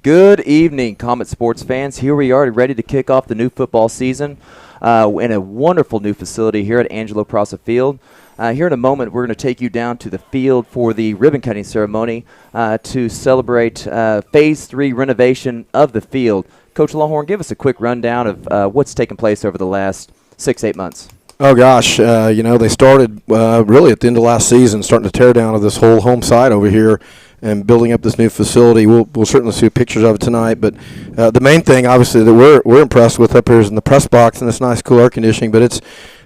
Good evening, Comet sports fans. Here we are ready to kick off the new football season in a wonderful new facility here at Angelo Prassa Field. Here in a moment, we're going to take you down to the field for the ribbon cutting ceremony to celebrate Phase 3 renovation of the field. Coach Lawhorn, give us a quick rundown of what's taken place over the last 6-8 months. Oh, gosh. They started really at the end of last season, starting to tear down of this whole home side over here and building up this new facility. We'll certainly see pictures of it tonight. But the main thing, obviously, that we're impressed with up here is in the press box and this nice, cool air conditioning. But it's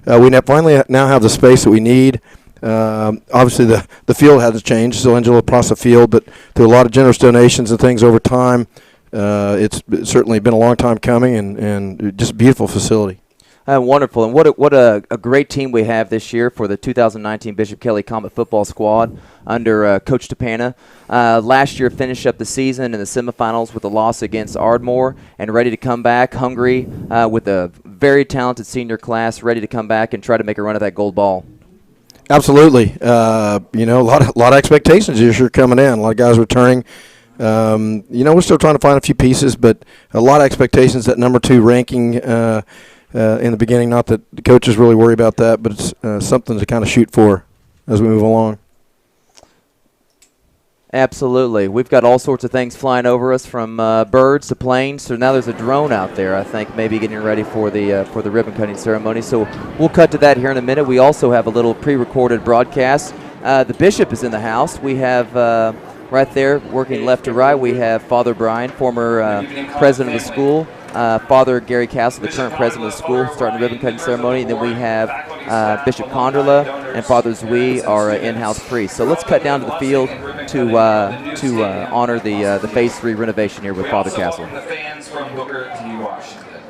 we finally now have the space that we need. Obviously, the field hasn't changed, still Angelo Prassa Field, but through a lot of generous donations and things over time, it's certainly been a long time coming and just a beautiful facility. Wonderful, and what a great team we have this year for the 2019 Bishop Kelly Comet football squad under Coach Tapana. Last year finished up the season in the semifinals with a loss against Ardmore and ready to come back hungry with a very talented senior class, ready to come back and try to make a run at that gold ball. Absolutely. A lot of expectations this year coming in. A lot of guys returning. We're still trying to find a few pieces, but a lot of expectations at number 2 ranking in the beginning. Not that the coaches really worry about that, but it's something to kind of shoot for as we move along. Absolutely. We've got all sorts of things flying over us, from birds to planes. So now there's a drone out there, I think, maybe getting ready for the ribbon cutting ceremony. So we'll cut to that here in a minute. We also have a little pre-recorded broadcast. The bishop is in the house. We have right there, working left to right, we have Father Brian, former president of the school. Father Gary Castle, the current president of the school, starting the ribbon cutting ceremony. And then we have Bishop Conderla and Father Zui, our in-house priest. So let's cut down to the field to honor the Phase 3 renovation here with Father Castle. The fans from Booker T. Washington.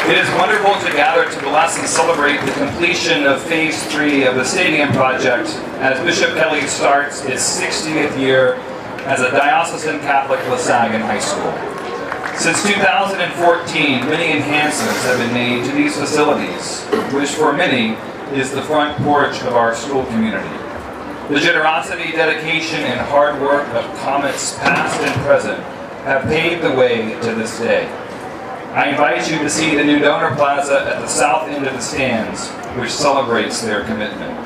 It is wonderful to gather to bless and celebrate the completion of Phase 3 of the stadium project as Bishop Kelly starts its 60th year as a diocesan Catholic LaSagne High School. Since 2014, many enhancements have been made to these facilities, which for many is the front porch of our school community. The generosity, dedication, and hard work of Comets past and present have paved the way to this day. I invite you to see the new donor plaza at the south end of the stands, which celebrates their commitment.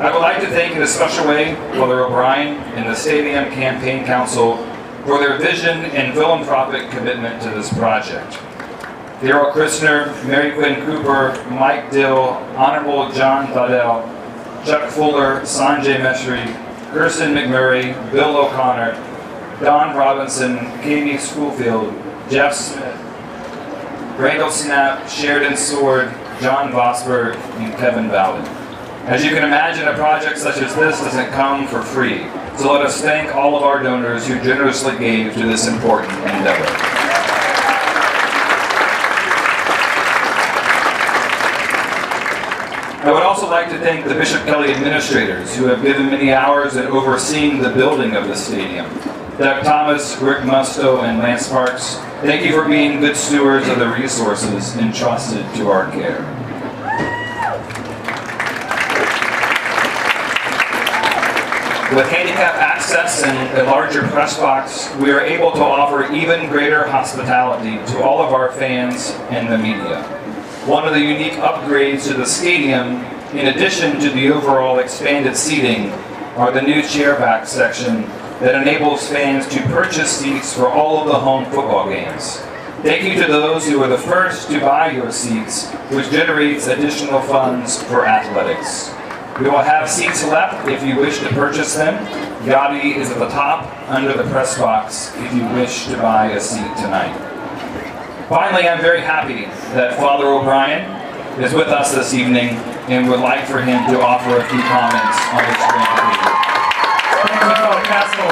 I would like to thank in a special way Father O'Brien and the Stadium Campaign Council for their vision and philanthropic commitment to this project. Daryl Christner, Mary Quinn Cooper, Mike Dill, Honorable John Thadell, Chuck Fuller, Sanjay Meshri, Kirsten McMurray, Bill O'Connor, Don Robinson, Katie Schoolfield, Jeff Smith, Randall Snap, Sheridan Sword, John Vosberg, and Kevin Bowden. As you can imagine, a project such as this doesn't come for free, so let us thank all of our donors who generously gave to this important endeavor. I would also like to thank the Bishop Kelly administrators who have given many hours in overseeing the building of the stadium. Doug Thomas, Rick Musto, and Lance Parks, thank you for being good stewards of the resources entrusted to our care. With handicap access and a larger press box, we are able to offer even greater hospitality to all of our fans and the media. One of the unique upgrades to the stadium, in addition to the overall expanded seating, are the new chairback section that enables fans to purchase seats for all of the home football games. Thank you to those who were the first to buy your seats, which generates additional funds for athletics. We will have seats left if you wish to purchase them. Yadi is at the top under the press box if you wish to buy a seat tonight. Finally, I'm very happy that Father O'Brien is with us this evening and would like for him to offer a few comments on this grand occasion. Thank you, Father Castle.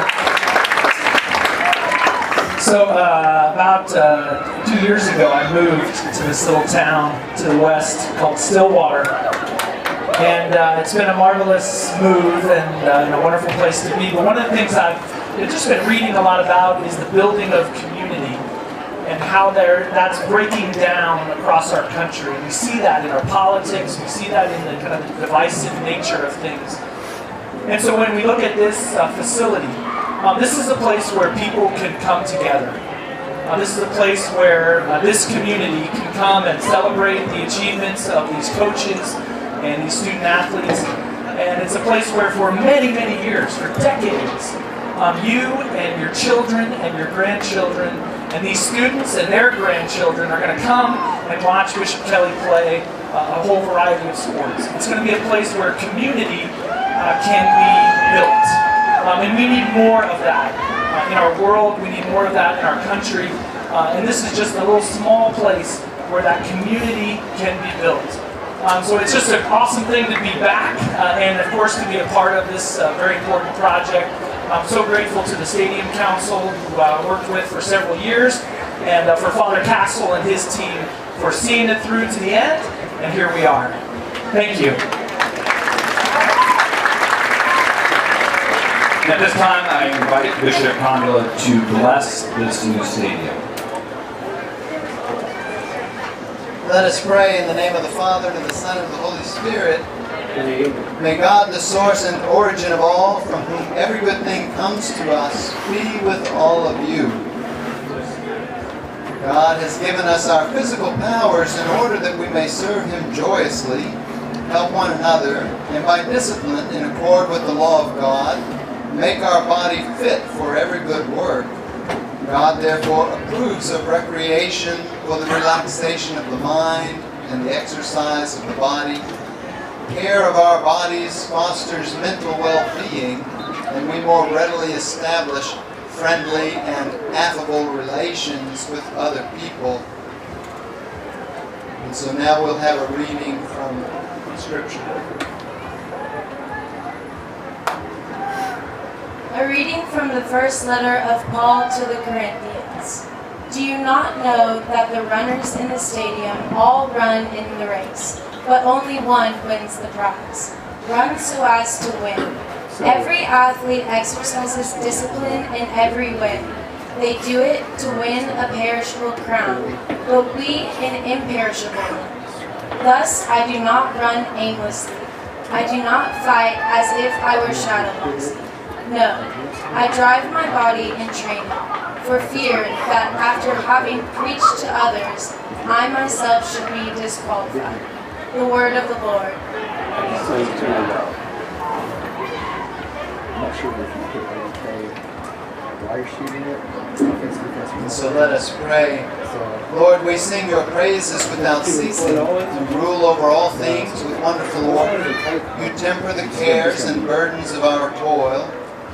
So about 2 years ago, I moved to this little town to the west called Stillwater. And it's been a marvelous move and a wonderful place to be. But one of the things I've just been reading a lot about is the building of community and how that's breaking down across our country. We see that in our politics. We see that in the kind of divisive nature of things. And so when we look at this facility, this is a place where people can come together. This is a place where this community can come and celebrate the achievements of these coaches and these student athletes. And it's a place where for many, many years, for decades, you and your children and your grandchildren and these students and their grandchildren are going to come and watch Bishop Kelly play a whole variety of sports. It's going to be a place where community can be built. And we need more of that in our world. We need more of that in our country. And this is just a little small place where that community can be built. So it's just an awesome thing to be back and, of course, to be a part of this very important project. I'm so grateful to the Stadium Council, who I worked with for several years, and for Father Castle and his team for seeing it through to the end. And here we are. Thank you. At this time, I invite Bishop Angelo to bless this new stadium. Let us pray in the name of the Father, and of the Son, and of the Holy Spirit. May God, the source and origin of all, from whom every good thing comes to us, be with all of you. God has given us our physical powers in order that we may serve Him joyously, help one another, and by discipline in accord with the law of God, make our body fit for every good work. God therefore approves of recreation for the relaxation of the mind and the exercise of the body. Care of our bodies fosters mental well-being, and we more readily establish friendly and affable relations with other people. And so now we'll have a reading from Scripture. A reading from the first letter of Paul to the Corinthians. Do you not know that the runners in the stadium all run in the race, but only one wins the prize? Run so as to win. Every athlete exercises discipline in every way. They do it to win a perishable crown, but we an imperishable one. Thus I do not run aimlessly. I do not fight as if I were shadowboxing. No, I drive my body in training, for fear that after having preached to others, I myself should be disqualified. The word of the Lord. And so let us pray. Lord, we sing your praises without ceasing. You rule over all things with wonderful order. You temper the cares and burdens of our toil.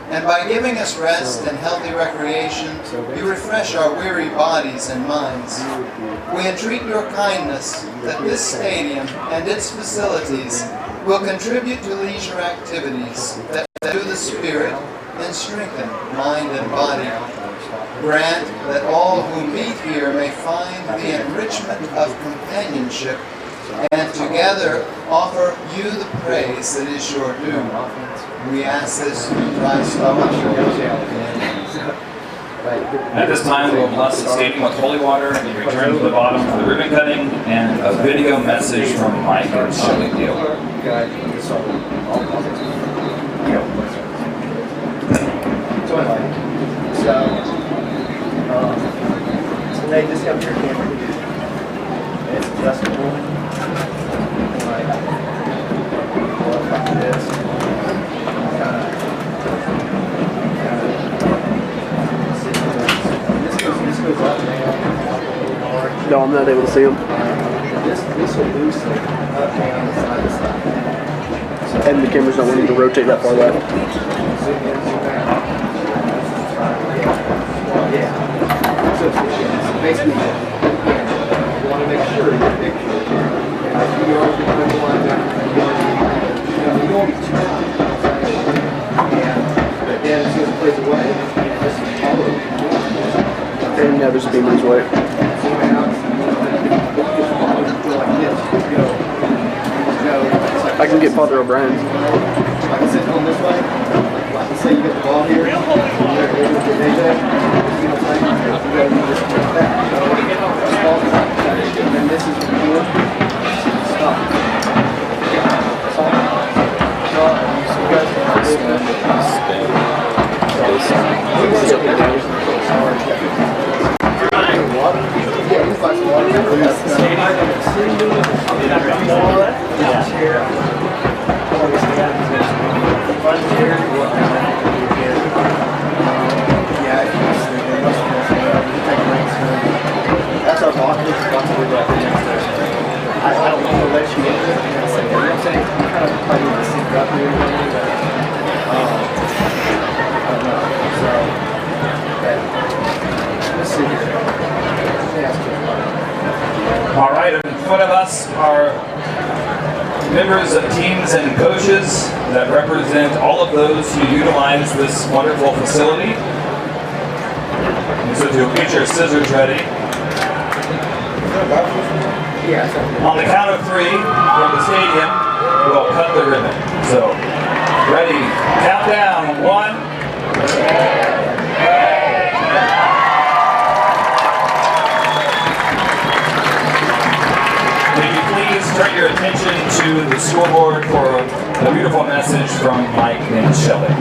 And by giving us rest and healthy recreation, you refresh our weary bodies and minds. We entreat your kindness that this stadium and its facilities will contribute to leisure activities that renew the spirit and strengthen mind and body. Grant that all who meet here may find the enrichment of companionship and together offer you the praise that is your due. We ask this in Christ's name. At this time, we will bless the stadium with holy water and return to the bottom for the ribbon cutting and a video message from Mike and Shelley Deal. So they just have your camera. It's adjustable. Like this. This goes up now. No, I'm not able to see them. This will loosen up and side to side. And the camera's not wanting to rotate that far left. Yeah. So basically, you want to make sure your picture, and if you are going to line down, you don't get too high. But then as soon as it plays away, just follow it. And yeah, there's a beam this way. Zoom out. Like this. Go. I can get Father O'Brien. Like I said, going this way. Like let's say you get the ball here. And then this is your stop. You guys That's our boss. I don't want to let you in there. You know what I'm saying? Kind of probably need to sync up here, but I don't know. So, let's see here. All right, in front of us are members of teams and coaches that represent all of those who utilize this wonderful facility. And so to get your scissors ready. On the count of 3 from the stadium, we'll cut the ribbon. So, ready, countdown, 1. Will you please turn your attention to the scoreboard for a beautiful message from Mike and Shelley.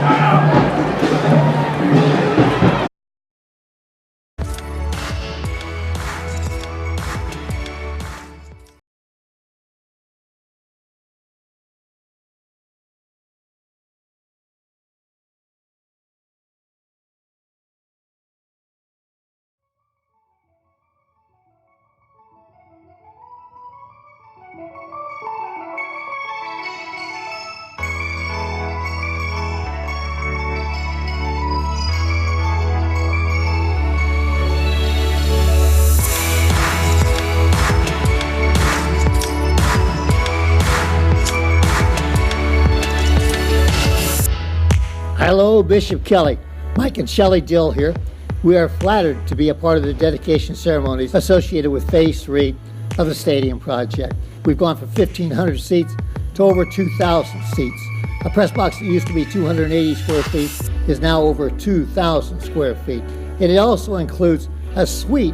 Hello, Bishop Kelly. Mike and Shelley Dill here. We are flattered to be a part of the dedication ceremonies associated with Phase 3 of the stadium project. We've gone from 1,500 seats to over 2,000 seats. A press box that used to be 280 square feet is now over 2,000 square feet. It also includes a suite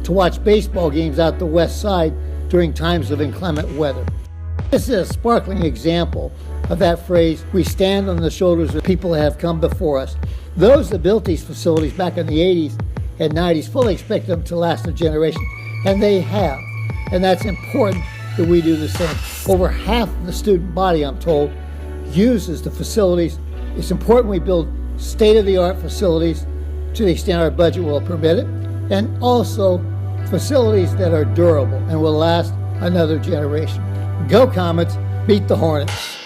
to watch baseball games out the west side during times of inclement weather. This is a sparkling example of that phrase, we stand on the shoulders of people that have come before us. Those that built these facilities back in the 80s and 90s fully expect them to last a generation, and they have. And that's important that we do the same. Over half of the student body, I'm told, uses the facilities. It's important we build state-of-the-art facilities to the extent our budget will permit it, and also facilities that are durable and will last another generation. Go Comets, beat the Hornets.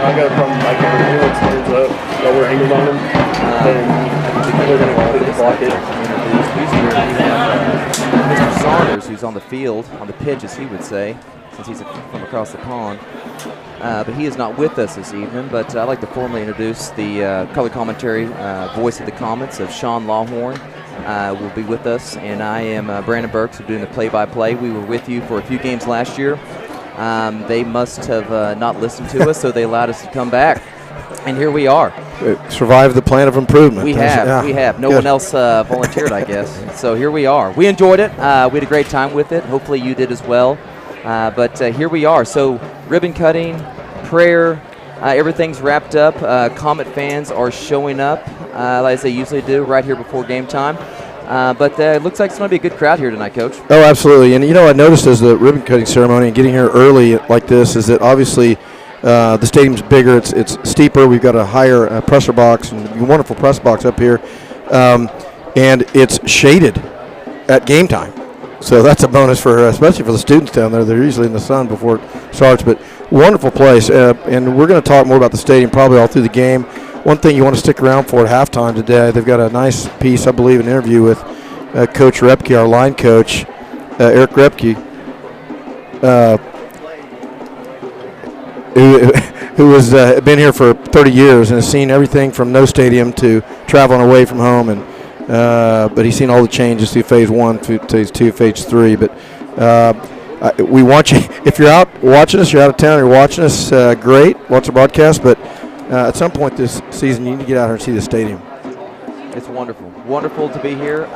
I got a problem like everyone else stands up, lower angles on them, and they're going to completely block it. Mr. Saunders, who's on the field, on the pitch, as he would say, since he's from across the pond. But he is not with us this evening. But I'd like to formally introduce the color commentary voice of the Comets of Sean Lawhorn. Will be with us, and I am Brandon Burks, doing the play-by-play. We were with you for a few games last year. They must have not listened to us, so they allowed us to come back. And here we are. Survived the plan of improvement. We have. No one else volunteered, I guess. So here we are. We enjoyed it. We had a great time with it. Hopefully you did as well. But here we are. So ribbon cutting, prayer, everything's wrapped up. Comet fans are showing up, like they usually do, right here before game time. But it looks like it's going to be a good crowd here tonight, Coach. Oh, absolutely. And, I noticed as the ribbon cutting ceremony and getting here early like this is that obviously the stadium's bigger. It's steeper. We've got a higher presser box and a wonderful press box up here. And it's shaded at game time. So that's a bonus especially for the students down there. They're usually in the sun before it starts. But wonderful place. And we're going to talk more about the stadium probably all through the game. One thing you want to stick around for at halftime today, they've got a nice piece, I believe, an interview with Coach Repke, our line coach, Eric Repke, who has been here for 30 years and has seen everything from no stadium to traveling away from home. But he's seen all the changes through Phase 1, through Phase 2, Phase 3. But we want you, if you're out watching us, you're out of town, you're watching us, great, watch the broadcast. But at some point this season, you need to get out here and see the stadium. It's wonderful. Wonderful to be here.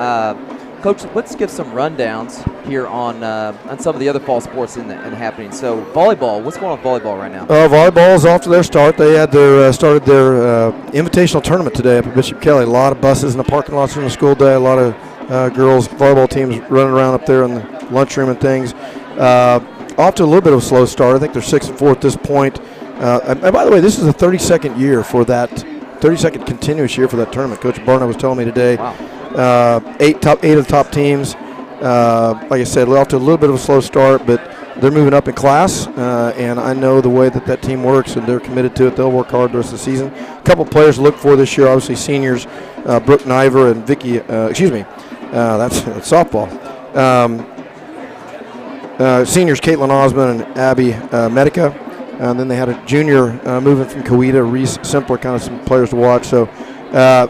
Coach, let's give some rundowns here on some of the other fall sports in happening. So volleyball, what's going on with volleyball right now? Volleyball is off to their start. They had started their invitational tournament today up at Bishop Kelly. A lot of buses in the parking lots during the school day. A lot of girls volleyball teams running around up there in the lunchroom and things. Off to a little bit of a slow start. I think they're 6-4 at this point. And by the way, this is the 32nd year for that, 32nd continuous year for that tournament. Coach Barnett was telling me today. Wow. 8 of the top teams. Like I said, off to a little bit of a slow start, but they're moving up in class, and I know the way that team works, and they're committed to it. They'll work hard the rest of the season. A couple players to look for this year, obviously seniors, Brooke Niver and Vicky, that's softball. Seniors, Caitlin Osmond and Abby Medica. And then they had a junior moving from Coweta, Reese Simpler, kind of some players to watch. So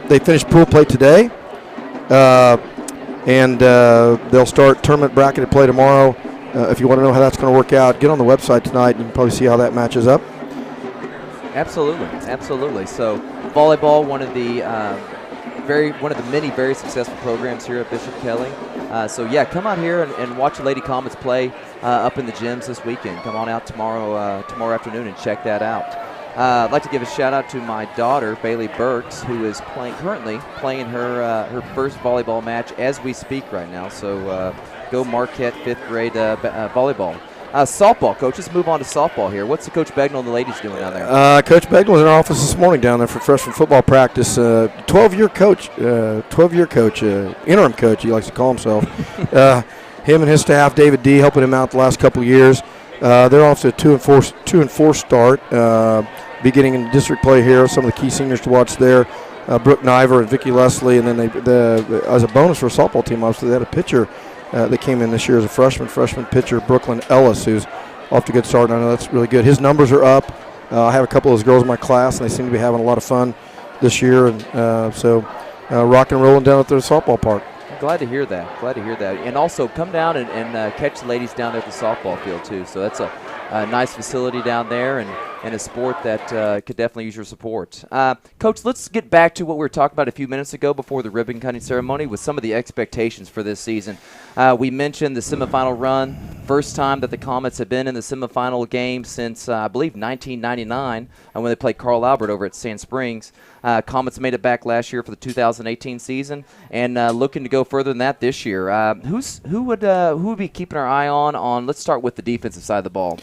they finished pool play today, and they'll start tournament bracketed play tomorrow. If you want to know how that's going to work out, get on the website tonight. You can probably see how that matches up. Absolutely. So volleyball, one of the many very successful programs here at Bishop Kelly. So yeah, come out here and watch the Lady Comets play up in the gyms this weekend. Come on out tomorrow afternoon and check that out. I'd like to give a shout out to my daughter Bailey Burks, who is currently playing her first volleyball match as we speak right now. So go Marquette 5th grade volleyball. Softball, Coach. Let's move on to softball here. What's the Coach Begnell and the ladies doing down there? Coach Begnell was in our office this morning down there for freshman football practice. 12-year coach, interim coach, he likes to call himself. Him and his staff, David D, helping him out the last couple of years. They're off to a 2-4 start, beginning in district play here. Some of the key seniors to watch there, Brooke Niver and Vicky Leslie, and then as a bonus for a softball team, obviously they had a pitcher that came in this year as a freshman pitcher, Brooklyn Ellis, who's off to a good start. And I know that's really good. His numbers are up. I have a couple of those girls in my class, and they seem to be having a lot of fun this year. And so rock and rolling down at the softball park. Glad to hear that. And also come down and catch the ladies down there at the softball field too. So that's a nice facility down there and a sport that could definitely use your support. Coach, let's get back to what we were talking about a few minutes ago before the ribbon cutting ceremony with some of the expectations for this season. We mentioned the semifinal run. First time that the Comets have been in the semifinal game since, I believe, 1999 when they played Carl Albert over at Sand Springs. Comets made it back last year for the 2018 season and looking to go further than that this year. Who would be keeping our eye on? Let's start with the defensive side of the ball.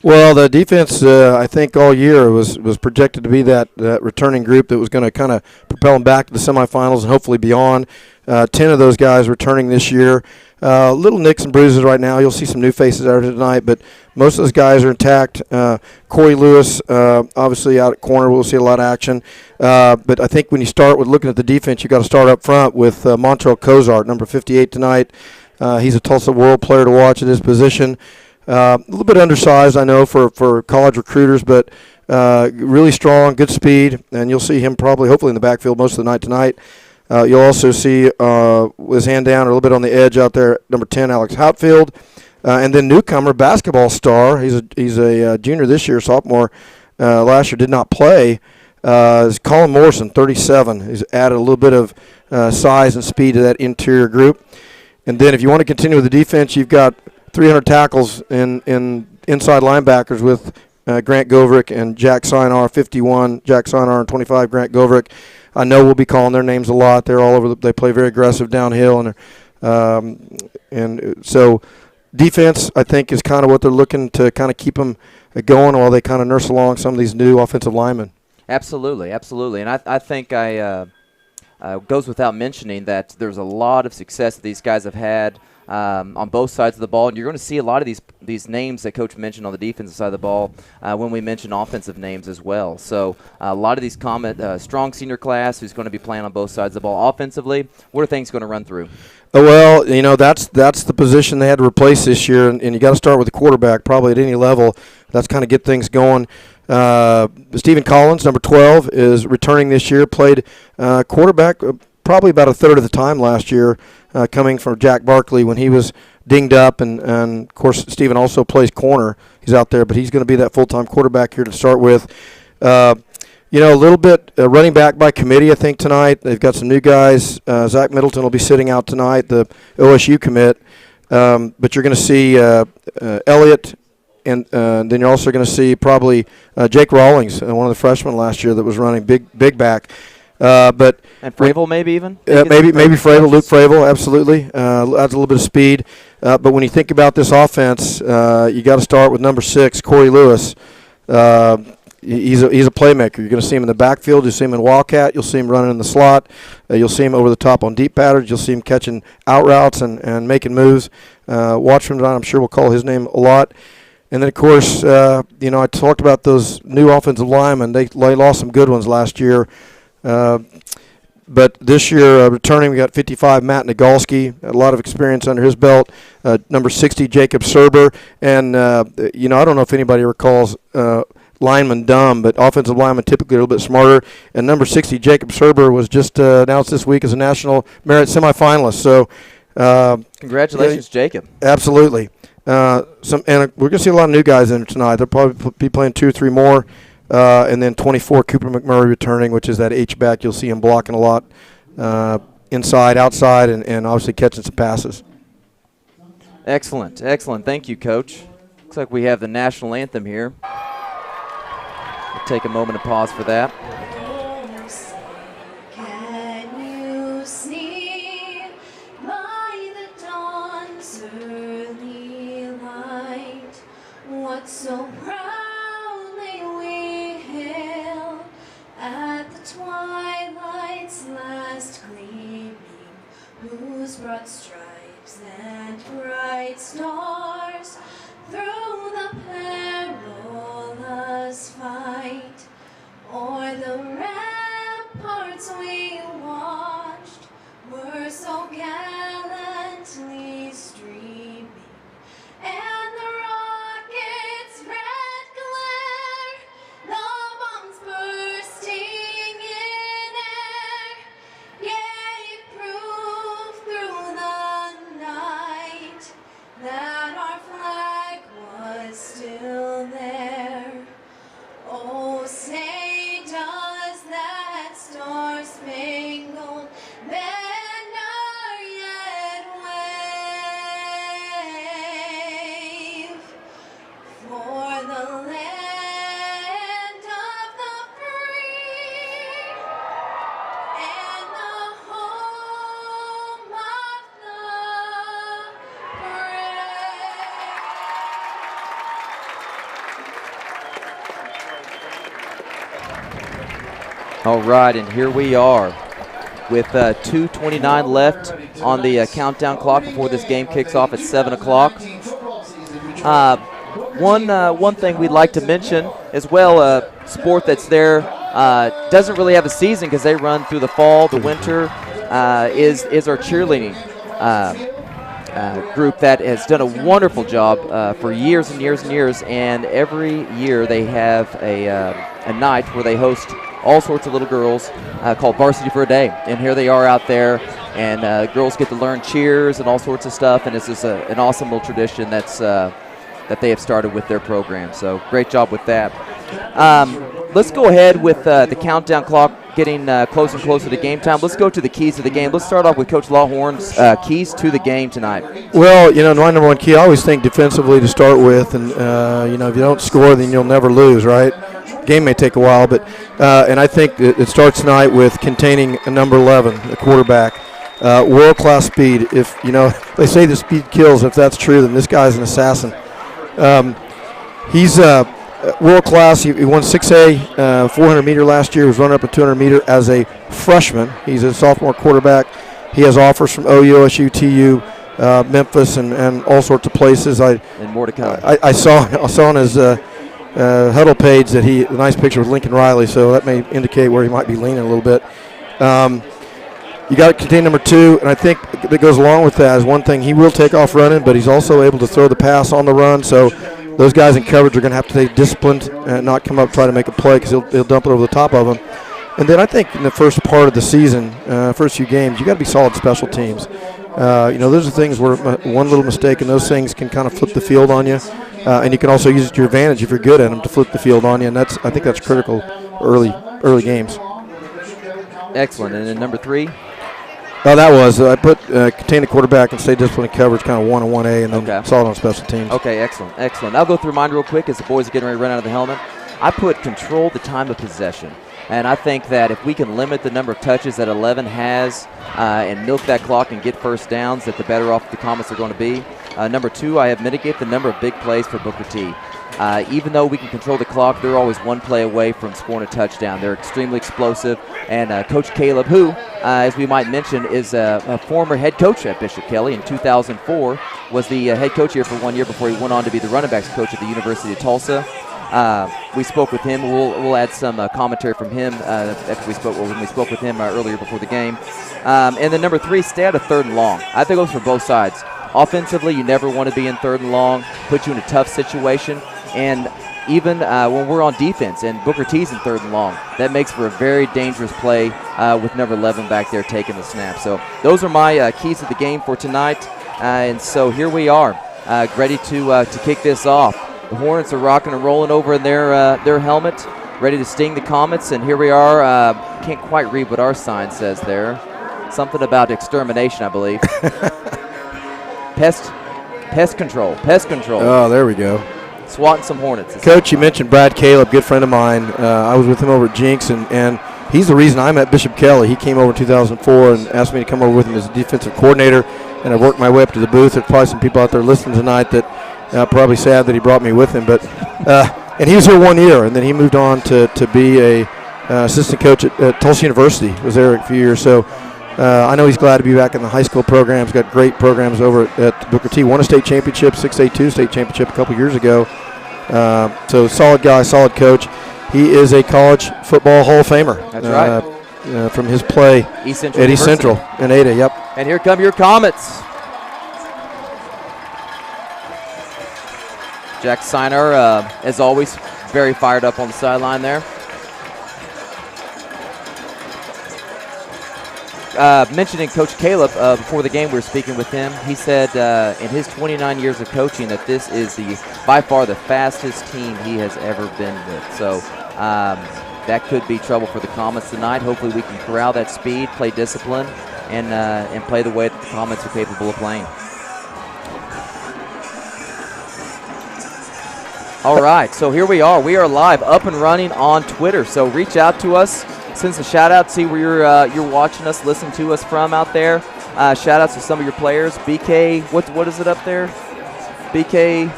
Well, the defense, I think all year was projected to be that returning group that was going to kind of propel them back to the semifinals and hopefully beyond. 10 of those guys returning this year. Little nicks and bruises right now. You'll see some new faces out here tonight, but most of those guys are intact. Corey Lewis, obviously out at corner. We'll see a lot of action. But I think when you start with looking at the defense, you got to start up front with Montrell Cozart, number 58 tonight. He's a Tulsa World player to watch at his position. A little bit undersized, I know, for college recruiters, but really strong, good speed, and you'll see him hopefully in the backfield most of the night tonight. You'll also see with his hand down a little bit on the edge out there, number 10, Alex Houtfield. And then newcomer, basketball star, he's a junior this year, sophomore. Last year did not play. Is Colin Morrison, 37. He's added a little bit of size and speed to that interior group. And then if you want to continue with the defense, you've got 300 tackles in inside linebackers with Grant Goverick and Jack Sinar, 51, Jack Sinar, and 25, Grant Goverick. I know we'll be calling their names a lot. They're all over. They play very aggressive downhill, and so defense, I think, is kind of what they're looking to kind of keep them going while they kind of nurse along some of these new offensive linemen. Absolutely, and I think goes without mentioning that there's a lot of success that these guys have had on both sides of the ball, and you're going to see a lot of these names that Coach mentioned on the defensive side of the ball when we mention offensive names as well. So a lot of these strong senior class who's going to be playing on both sides of the ball. Offensively, what are things going to run through? Well, that's the position they had to replace this year, and you got to start with the quarterback probably at any level. That's kind of get things going. Stephen Collins, number 12, is returning this year, played quarterback probably about a third of the time last year, coming from Jack Barkley when he was dinged up, and of course Stephen also plays corner. He's out there, but he's going to be that full-time quarterback here to start with. A little bit running back by committee, I think, tonight. They've got some new guys. Zach Middleton will be sitting out tonight, the OSU commit. But you're going to see Elliott, and then you're also going to see probably Jake Rawlings, one of the freshmen last year that was running big back. And Fravel maybe even? Maybe Fravel, Luke Fravel, absolutely. Adds a little bit of speed. But when you think about this offense, you got to start with number 6, Corey Lewis. He's a playmaker. You're going to see him in the backfield. You'll see him in Wildcat. You'll see him running in the slot. You'll see him over the top on deep patterns. You'll see him catching out routes and making moves. Watch him tonight. I'm sure we'll call his name a lot. And then, of course, I talked about those new offensive linemen. They lost some good ones last year. But this year, returning, we got 55, Matt Nagalski, a lot of experience under his belt. Number 60, Jacob Serber. And, I don't know if anybody recalls lineman dumb, but offensive lineman typically a little bit smarter. And number 60, Jacob Serber, was just announced this week as a National Merit semifinalist. So, congratulations, Jacob. Absolutely. And we're going to see a lot of new guys in there tonight. They'll probably be playing 2 or 3 more. And then 24, Cooper McMurray returning, which is that H-back. You'll see him blocking a lot inside, outside, and obviously catching some passes. Excellent. Thank you, Coach. Looks like we have the national anthem here. We'll take a moment to pause for that. Can you see by the dawn's early light what so proudly we hailed at the twilight's last gleaming, whose broad stripes and bright stars through the perilous fight o'er the ramparts we watched were so gallantly streaming, and the rocket's red glare, the bombs bursting in air, gave proof through the night that our flag was still there. Oh, say does that star-spangled banner yet wave for the land of the free and the home of the All right, and here we are with 2:29 left on the countdown clock before this game kicks off at 7 o'clock. One thing we'd like to mention as well, a sport that's there doesn't really have a season because they run through the fall, the winter, is our cheerleading group that has done a wonderful job for years and years and years, and every year they have a night where they host all sorts of little girls called Varsity for a Day. And here they are out there, and girls get to learn cheers and all sorts of stuff, and it's just an awesome little tradition that they have started with their program. So great job with that. Let's go ahead with the countdown clock getting closer and closer to game time. Let's go to the keys of the game. Let's start off with Coach Lawhorn's keys to the game tonight. Well, my number one key, I always think defensively to start with, and, if you don't score, then you'll never lose, right? Game may take a while, but and I think it starts tonight with containing a number 11, a quarterback. World-class speed. If, they say the speed kills. If that's true, then this guy's an assassin. He's world-class. He won 6A 400-meter last year. He was running up a 200-meter as a freshman. He's a sophomore quarterback. He has offers from OU, OSU, TU, Memphis, and all sorts of places. And more to come. I saw on his huddle page that a nice picture with Lincoln Riley, so that may indicate where he might be leaning a little bit. You got to contain number 2, and I think that goes along with that is one thing. He will take off running, but he's also able to throw the pass on the run, so those guys in coverage are going to have to stay disciplined and not come up try to make a play because he'll dump it over the top of them. And then I think in the first part of the season, first few games, you got to be solid special teams. Those are things where one little mistake and those things can kind of flip the field on you. And you can also use it to your advantage if you're good at them to flip the field on you, and I think that's critical early early games. Excellent. And then number 3? Oh, that was. I put contain the quarterback and stay disciplined coverage, kind of 1 and 1A, and then solid on special teams. Okay, excellent, excellent. I'll go through mine real quick as the boys are getting ready to run out of the helmet. I put control the time of possession. And I think that if we can limit the number of touches that 11 has and milk that clock and get first downs, that the better off the Comets are going to be. Number 2, I have mitigate the number of big plays for Booker T. Even though we can control the clock, they're always one play away from scoring a touchdown. They're extremely explosive. And Coach Caleb, who, as we might mention, is a former head coach at Bishop Kelly in 2004, was the head coach here for 1 year before he went on to be the running backs coach at the University of Tulsa. We spoke with him. We'll add some commentary from him after when we spoke with him earlier before the game. And then number 3, stay out of 3rd and long. I think it goes for both sides. Offensively, you never want to be in 3rd and long, put you in a tough situation. And even when we're on defense and Booker T's in 3rd and long, that makes for a very dangerous play with number 11 back there taking the snap. So those are my keys to the game for tonight. And so here we are, ready to kick this off. The Hornets are rocking and rolling over in their helmet, ready to sting the Comets. And here we are. Can't quite read what our sign says there. Something about extermination, I believe. Pest control. Oh, there we go. Swatting some Hornets. Coach, you mentioned Brad Caleb, good friend of mine. I was with him over at Jinx, and he's the reason I'm at Bishop Kelly. He came over in 2004 and asked me to come over with him as a defensive coordinator, and I worked my way up to the booth. There's probably some people out there listening tonight that probably sad that he brought me with him. But and he was here 1 year, and then he moved on to be a assistant coach at Tulsa University. Was there a few years. So I know he's glad to be back in the high school programs. Got great programs over at Booker T. Won a state championship, 6A2 state championship a couple years ago. So solid guy, solid coach. He is a college football Hall of Famer. That's right. From his play at East Central in Ada, yep. And here come your Comets. Jack Siner, as always, very fired up on the sideline there. Mentioning Coach Caleb before the game, we were speaking with him. He said in his 29 years of coaching that this is by far the fastest team he has ever been with. So that could be trouble for the Comets tonight. Hopefully we can corral that speed, play discipline, and play the way that the Comets are capable of playing. All right, so here we are. We are live, up and running on Twitter. So reach out to us. Send us a shout out, see where you're watching us, listening to us from out there. Shout outs to some of your players. BK, what is it up there? BK,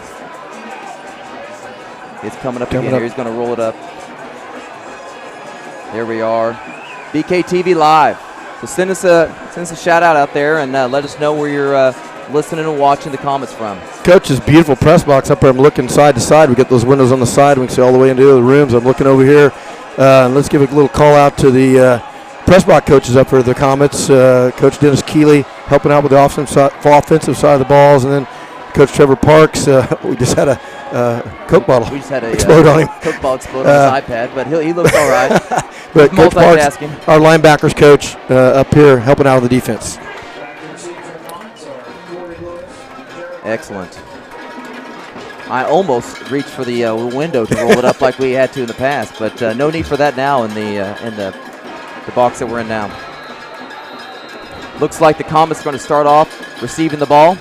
it's coming up again here. He's going to roll it up. There we are. BK TV Live. So send us a shout out there and let us know where you're listening and watching the Comets from. Coach's beautiful press box up there. I'm looking side to side. We got those windows on the side. We can see all the way into the other rooms. I'm looking over here. Let's give a little call out to the press box coaches up for the Comets. Coach Dennis Keeley helping out with the offensive side of the balls, and then Coach Trevor Parks. We just had a Coke bottle. We just had a explode on him. Coke bottle explode on his iPad, but he looks all right. But Coach Parks, multitasking. our linebackers coach, up here helping out with the defense. Excellent. I almost reached for the window to roll it up like we had to in the past, but no need for that now in the box that we're in now. Looks like the Comets are going to start off receiving the ball.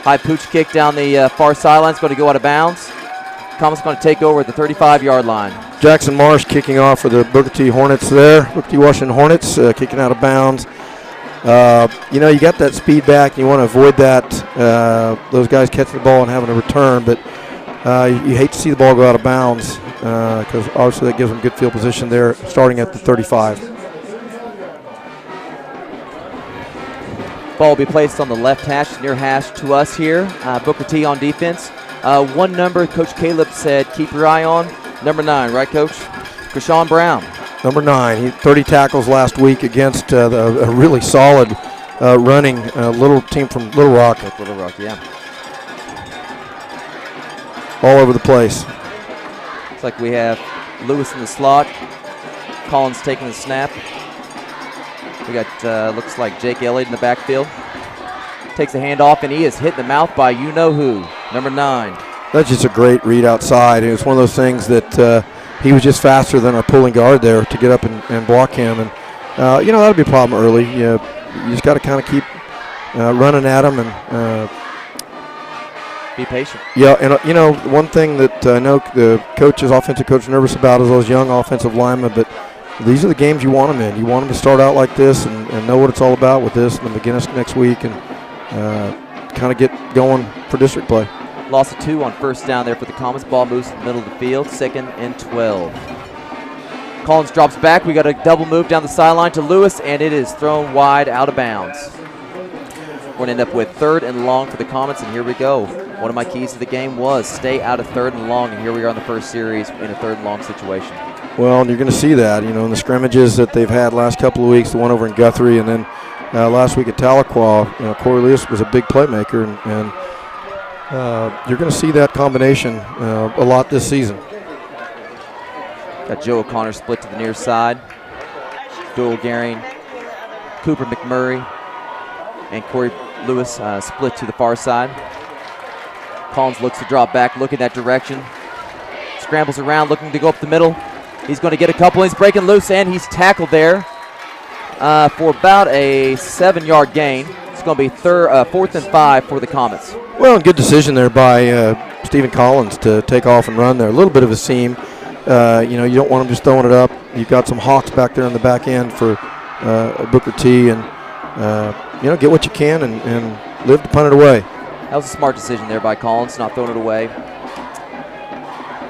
High pooch kick down the far sideline is going to go out of bounds. Comets going to take over at the 35-yard line. Jackson Marsh kicking off for the Booker T Hornets there. Booker T Washington Hornets kicking out of bounds. You got that speed back. You want to avoid that, those guys catching the ball and having a return, but you hate to see the ball go out of bounds because obviously that gives them good field position there starting at the 35. Ball will be placed on the left hash, near hash to us here. Booker T on defense. One number Coach Caleb said keep your eye on, number 9, right, Coach? Krishawn Brown. Number 9, he had 30 tackles last week against a really solid running little team from Little Rock. Little Rock, yeah. All over the place. Looks like we have Lewis in the slot. Collins taking the snap. We got, looks like Jake Elliott in the backfield. Takes a handoff, and he is hit in the mouth by you-know-who, number 9. That's just a great read outside. It was one of those things that he was just faster than our pulling guard there to get up and block him. And, that'll be a problem early. You just got to kind of keep running at him and be patient. Yeah, and, one thing that I know the offensive coach, is nervous about is those young offensive linemen, but these are the games you want them in. You want them to start out like this and know what it's all about with this and then begin us next week and kind of get going for district play. Loss of 2 on first down there for the Comets. Ball moves to the middle of the field, 2nd and 12. Collins drops back. We got a double move down the sideline to Lewis, and it is thrown wide out of bounds. We're going to end up with 3rd and long for the Comets, and here we go. One of my keys to the game was stay out of 3rd and long, and here we are in the first series in a 3rd and long situation. Well, and you're going to see that, in the scrimmages that they've had last couple of weeks, the one over in Guthrie, and then last week at Tahlequah, Corey Lewis was a big playmaker, and you're going to see that combination a lot this season. Got Joe O'Connor split to the near side. Doyle Garing, Cooper McMurray, and Corey Lewis split to the far side. Collins looks to drop back, look in that direction. Scrambles around, looking to go up the middle. He's going to get a couple. He's breaking loose, and he's tackled there for about a 7-yard gain. It's going to be 4th and 5 for the Comets. Well, good decision there by Stephen Collins to take off and run there. A little bit of a seam. You don't want him just throwing it up. You've got some hawks back there in the back end for Booker T. And, get what you can and live to punt it away. That was a smart decision there by Collins, not throwing it away.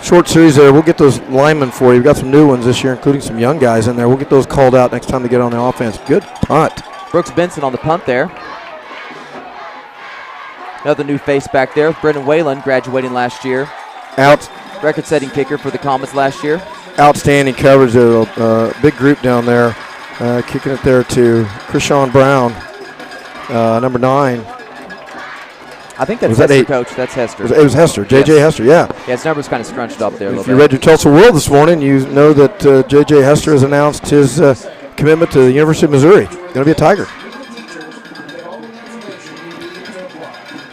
Short series there. We'll get those linemen for you. We've got some new ones this year, including some young guys in there. We'll get those called out next time they get on the offense. Good punt. Brooks Benson on the punt there. Another new face back there. Brendan Whalen, graduating last year. Record-setting kicker for the Comets last year. Outstanding coverage there. Big group down there. Kicking it there to Krishawn Brown, number 9. I think that's Hester, Coach. That's Hester. It was Hester. J.J. Hester, yeah. Yeah, his number's kind of scrunched up there a little If bit. you read your Tulsa World this morning, you know that J.J. Hester has announced his commitment to the University of Missouri. Going to be a Tiger.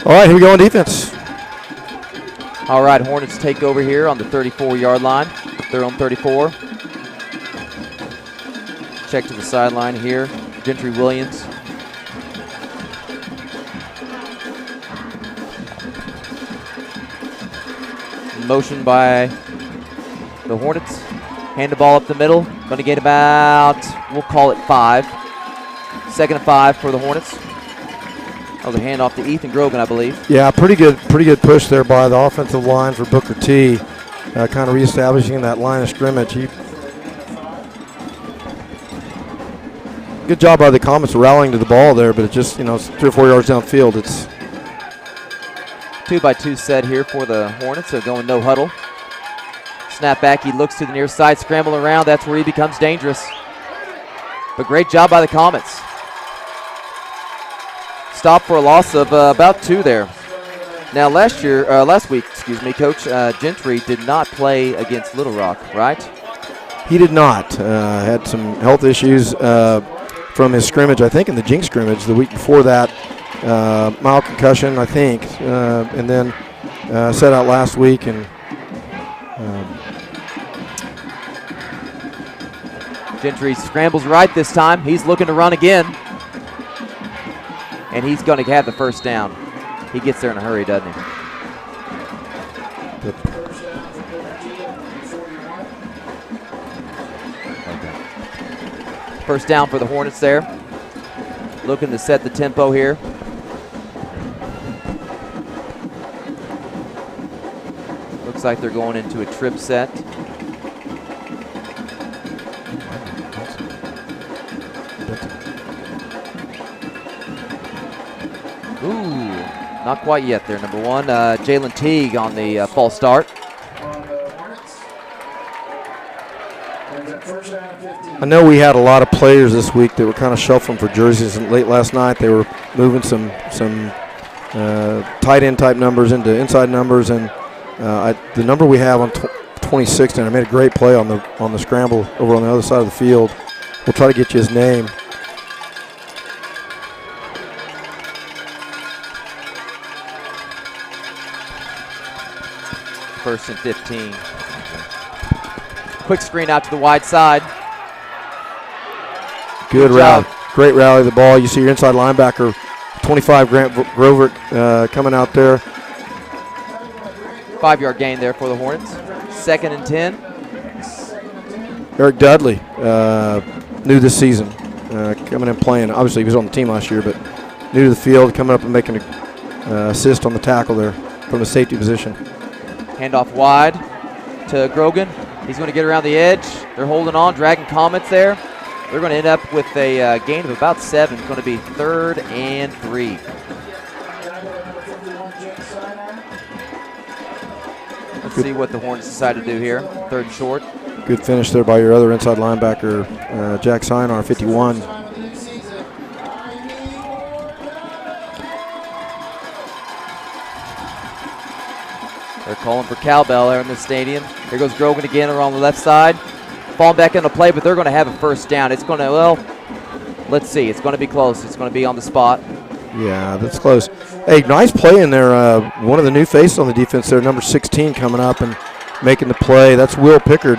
All right, here we go on defense. All right, Hornets take over here on the 34-yard line. Their own 34. Check to the sideline here. Gentry Williams. Motion by the Hornets. Hand the ball up the middle. Going to get about, we'll call it 5. 2nd and 5 for the Hornets. That was a handoff to Ethan Grogan, I believe. Yeah, pretty good push there by the offensive line for Booker T. Kind of reestablishing that line of scrimmage. Good job by the Comets rallying to the ball there, but it just, it's 3 or 4 yards downfield. It's 2-by-2 set here for the Hornets. They're going no huddle. Snap back, he looks to the near side, scramble around. That's where he becomes dangerous. But great job by the Comets. Stop for a loss of about 2 there. Now last week, Coach Gentry did not play against Little Rock, right? He did not. Had some health issues from his scrimmage, I think in the Jinx scrimmage the week before that. Mild concussion, I think, and then set out last week. And Gentry scrambles right this time. He's looking to run again. And he's going to have the first down. He gets there in a hurry, doesn't he? Okay. First down for the Hornets there. Looking to set the tempo here. Looks like they're going into a trip set. Ooh, not quite yet there. Number 1, Jalen Teague on the false start. I know we had a lot of players this week that were kind of shuffling for jerseys, and late last night they were moving some tight end type numbers into inside numbers, and the number we have on 26, and I made a great play on the scramble over on the other side of the field. We'll try to get you his name. First and 15. Quick screen out to the wide side. Good rally. Great rally of the ball. You see your inside linebacker, 25 Grant Grover coming out there. 5-yard gain there for the Hornets. 2nd and 10. Eric Dudley, new this season, coming in playing. Obviously, he was on the team last year, but new to the field, coming up and making an assist on the tackle there from the safety position. Handoff wide to Grogan. He's going to get around the edge. They're holding on, dragging Comets there. They're going to end up with a gain of about 7. It's going to be 3rd and 3. Let's see what the Hornets decide to do here. 3rd and short. Good finish there by your other inside linebacker, Jack Sinar, 51. They're calling for cowbell there in the stadium. Here goes Grogan again around the left side. Falling back into play, but they're going to have a first down. It's going to, well, let's see. It's going to be close. It's going to be on the spot. Yeah, that's close. Hey, nice play in there. One of the new faces on the defense there, number 16, coming up and making the play. That's Will Pickard,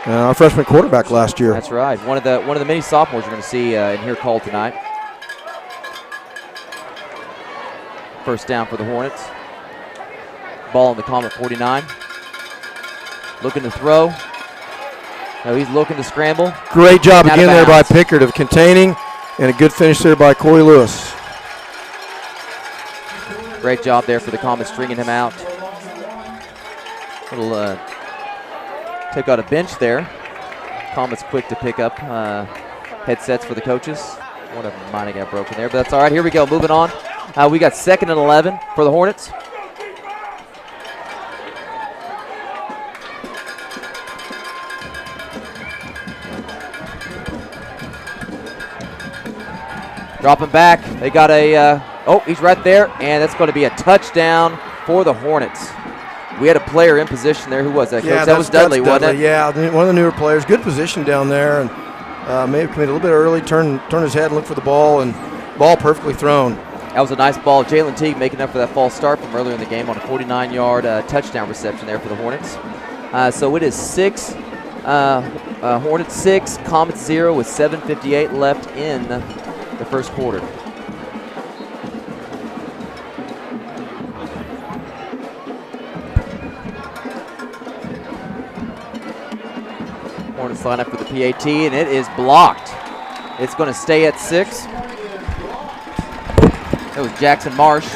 our freshman quarterback last year. That's right. One of the many sophomores you're going to see in here called tonight. First down for the Hornets. Ball on the Comet 49. Looking to throw. No, he's looking to scramble. Great job again there by Pickard of containing, and a good finish there by Corey Lewis. Great job there for the Comets, stringing him out. Little took out a bench there. Comets quick to pick up headsets for the coaches. One of them might have got broken there, but that's all right. Here we go, moving on. We got 2nd and 11 for the Hornets. Dropping back. They got a, he's right there, and that's going to be a touchdown for the Hornets. We had a player in position there. Who was that, Coach? Yeah, that was Dudley, wasn't it? Yeah, one of the newer players. Good position down there, and may have committed a little bit early, turn his head and look for the ball, and ball perfectly thrown. That was a nice ball. Jalen Teague making up for that false start from earlier in the game on a 49-yard touchdown reception there for the Hornets. So it is Hornets 6, Comets 0 with 7:58 left in the first quarter. Hornets line up for the PAT, and it is blocked. It's going to stay at 6. It was Jackson Marsh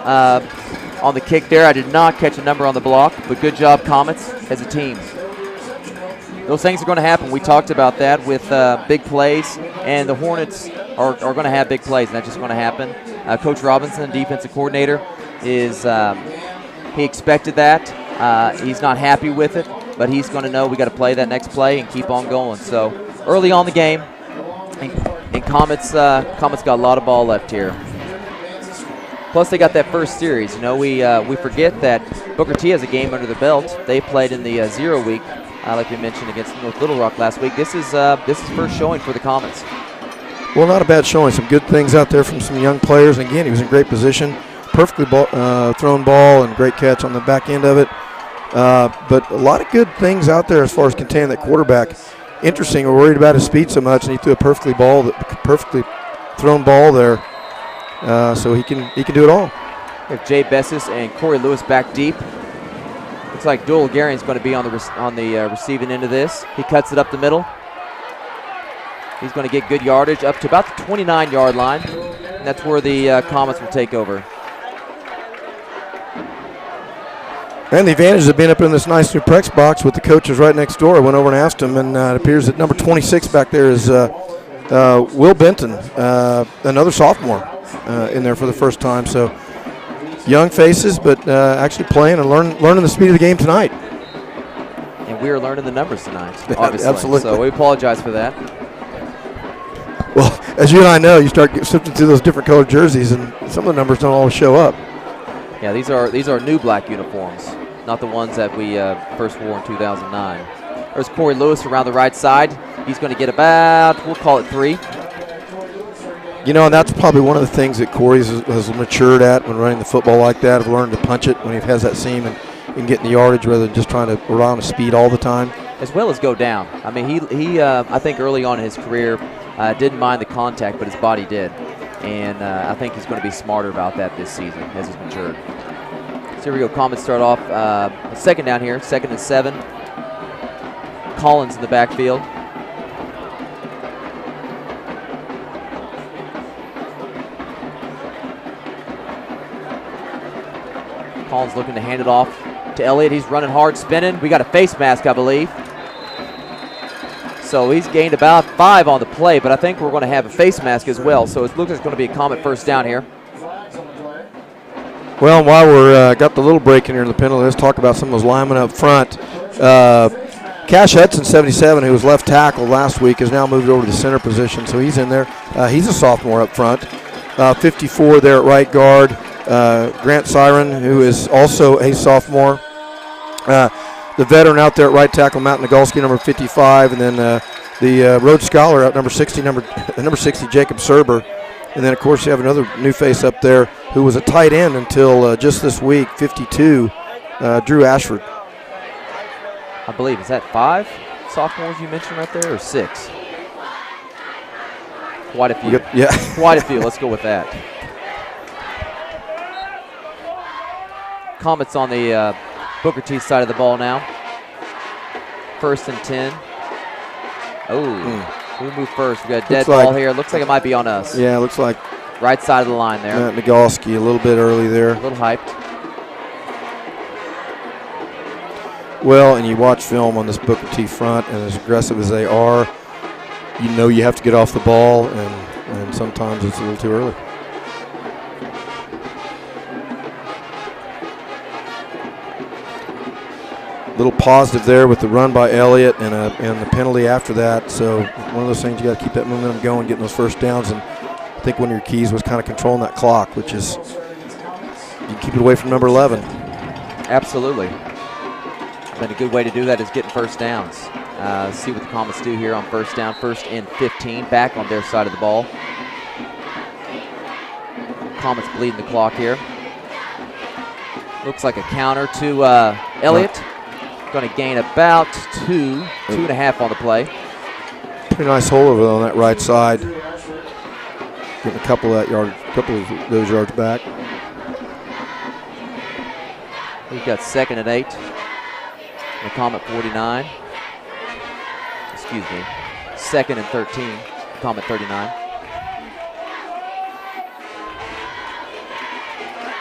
on the kick there. I did not catch a number on the block, but good job, Comets, as a team. Those things are going to happen. We talked about that with big plays, and the Hornets are going to have big plays, and that's just going to happen. Coach Robinson, defensive coordinator, he expected that. He's not happy with it, but he's going to know we got to play that next play and keep on going. So early on the game, and Comets got a lot of ball left here. Plus, they got that first series. You know, we forget that Booker T has a game under the belt. They played in the 0 week, like we mentioned, against North Little Rock last week. This is first showing for the Comets. Well, not a bad showing. Some good things out there from some young players. And again, he was in great position. Perfectly thrown ball and great catch on the back end of it. But a lot of good things out there as far as containing that quarterback. Interesting. We're worried about his speed so much, and he threw a perfectly thrown ball there. So he can do it all. We have Jay Bessis and Corey Lewis back deep. Looks like Joel Gary's going to be on the receiving end of this. He cuts it up the middle. He's going to get good yardage up to about the 29-yard line, and that's where the Comets will take over. And the advantage of being up in this nice new Prex box with the coaches right next door. I went over and asked him, and it appears that number 26 back there is Will Benton, another sophomore in there for the first time. So young faces, but actually playing and learning the speed of the game tonight. And we are learning the numbers tonight, obviously. Absolutely. So we apologize for that. Well, as you and I know, you start sifting through those different colored jerseys, and some of the numbers don't always show up. Yeah, these are new black uniforms, not the ones that we first wore in 2009. There's Corey Lewis around the right side. He's going to get about, we'll call it 3. You know, and that's probably one of the things that Corey has matured at when running the football like that, of learning to punch it when he has that seam and getting the yardage rather than just trying to rely on his speed all the time. as well as go down. I mean, he I think early on in his career didn't mind the contact, but his body did. And I think he's going to be smarter about that this season as he's matured. So here we go. Comets start off second down here, 2nd and 7. Collins in the backfield. Collins looking to hand it off to Elliott. He's running hard, spinning. We got a face mask, I believe. So he's gained about 5 on the play, but I think we're going to have a face mask as well. So it looks like it's going to be a Comet first down here. Well, while we're got the little break in here in the penalty, let's talk about some of those linemen up front. Cash Hudson, 77, who was left tackle last week, has now moved over to the center position, so he's in there. He's a sophomore up front. 54 there at right guard. Grant Siren, who is also a sophomore. The veteran out there at right tackle, Matt Nagolski, number 55, and then the Rhodes Scholar out number 60, number 60, Jacob Serber. And then, of course, you have another new face up there who was a tight end until just this week, 52, Drew Ashford. I believe, is that 5 sophomores you mentioned right there, or 6? Quite a few. Yeah. Quite a few. Let's go with that. Comets on the Booker T side of the ball now. 1st and 10. Oh. We move first. We got a dead ball here. Looks like it might be on us. Yeah, looks like right side of the line there. Matt Nagolski a little bit early there. A little hyped. Well, and you watch film on this Booker T front, and as aggressive as they are, you know you have to get off the ball, and sometimes it's a little too early. Little positive there with the run by Elliott and the penalty after that. So one of those things, you got to keep that momentum going, getting those first downs. And I think one of your keys was kind of controlling that clock, which is you keep it away from number 11. Absolutely. Been a good way to do that is getting first downs. See what the Comets do here on first down. 1st and 15, back on their side of the ball. Comets bleeding the clock here. Looks like a counter to Elliott. Going to gain about 2.5 on the play. Pretty nice hole over on that right side. Getting a couple of those yards back. We've got 2nd and 8. The Comet 49. Excuse me. 2nd and 13. Comet 39.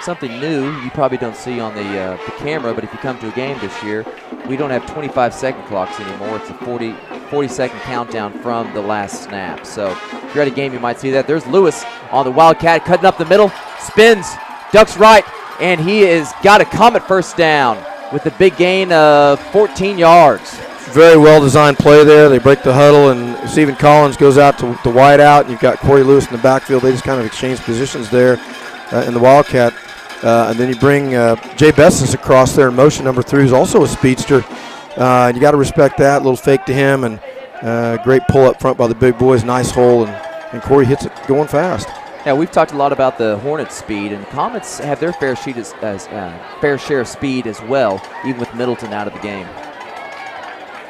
Something new you probably don't see on the camera, but if you come to a game this year, we don't have 25-second clocks anymore. It's a 40-second countdown from the last snap. So if you're at a game, you might see that. There's Lewis on the Wildcat, cutting up the middle, spins, ducks right, and he has got a Comet first down with a big gain of 14 yards. Very well-designed play there. They break the huddle, and Stephen Collins goes out to the wide out, and you've got Corey Lewis in the backfield. They just kind of exchange positions there in the Wildcat. And then you bring Jay Bessis across there in motion, number 3, who's also a speedster. And you got to respect that. A little fake to him, and great pull up front by the big boys. Nice hole, and Corey hits it going fast. Yeah, we've talked a lot about the Hornets' speed, and Comets have their fair share of speed as well, even with Middleton out of the game.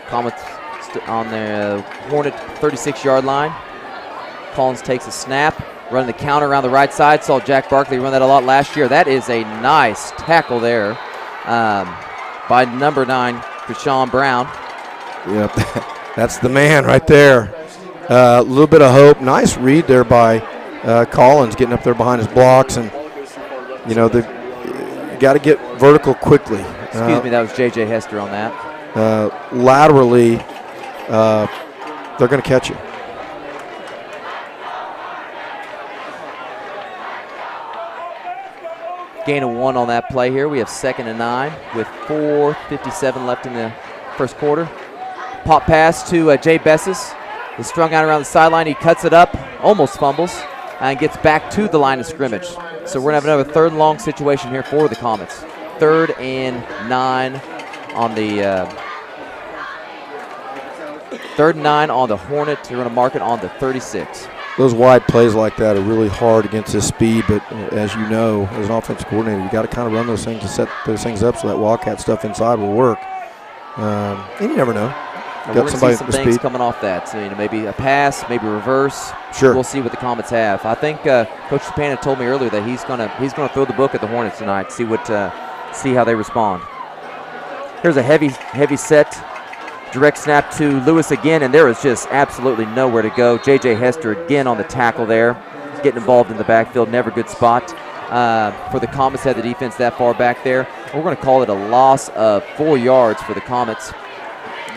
Comets on the Hornet 36-yard line. Collins takes a snap. Running the counter around the right side. Saw Jack Barkley run that a lot last year. That is a nice tackle there by number 9, Krishawn Brown. Yep, that's the man right there. A little bit of hope. Nice read there by Collins, getting up there behind his blocks. And, you know, you got to get vertical quickly. Excuse me, that was J.J. Hester on that. Laterally, they're going to catch you. Gain of 1 on that play here. We have 2nd and 9 with 4:57 left in the first quarter. Pop pass to Jay Bessis. Is strung out around the sideline. He cuts it up, almost fumbles, and gets back to the line of scrimmage. So we're going to have another 3rd and long situation here for the Comets. 3rd and 9 on the 3rd and 9 on the Hornet. They're going to mark it on the 36. Those wide plays like that are really hard against his speed, but as you know, as an offensive coordinator, you got to kind of run those things and set those things up so that Wildcat stuff inside will work. And you never know. we're got going to somebody see some with things speed. coming off that. So, maybe a pass, maybe reverse. Sure. We'll see what the Comets have. I think Coach Chapana told me earlier that he's gonna throw the book at the Hornets tonight. See how they respond. Here's a heavy set. Direct snap to Lewis again, and there is just absolutely nowhere to go. J.J. Hester again on the tackle there, getting involved in the backfield. Never good spot for the Comets. Had the defense that far back there. We're going to call it a loss of 4 yards for the Comets.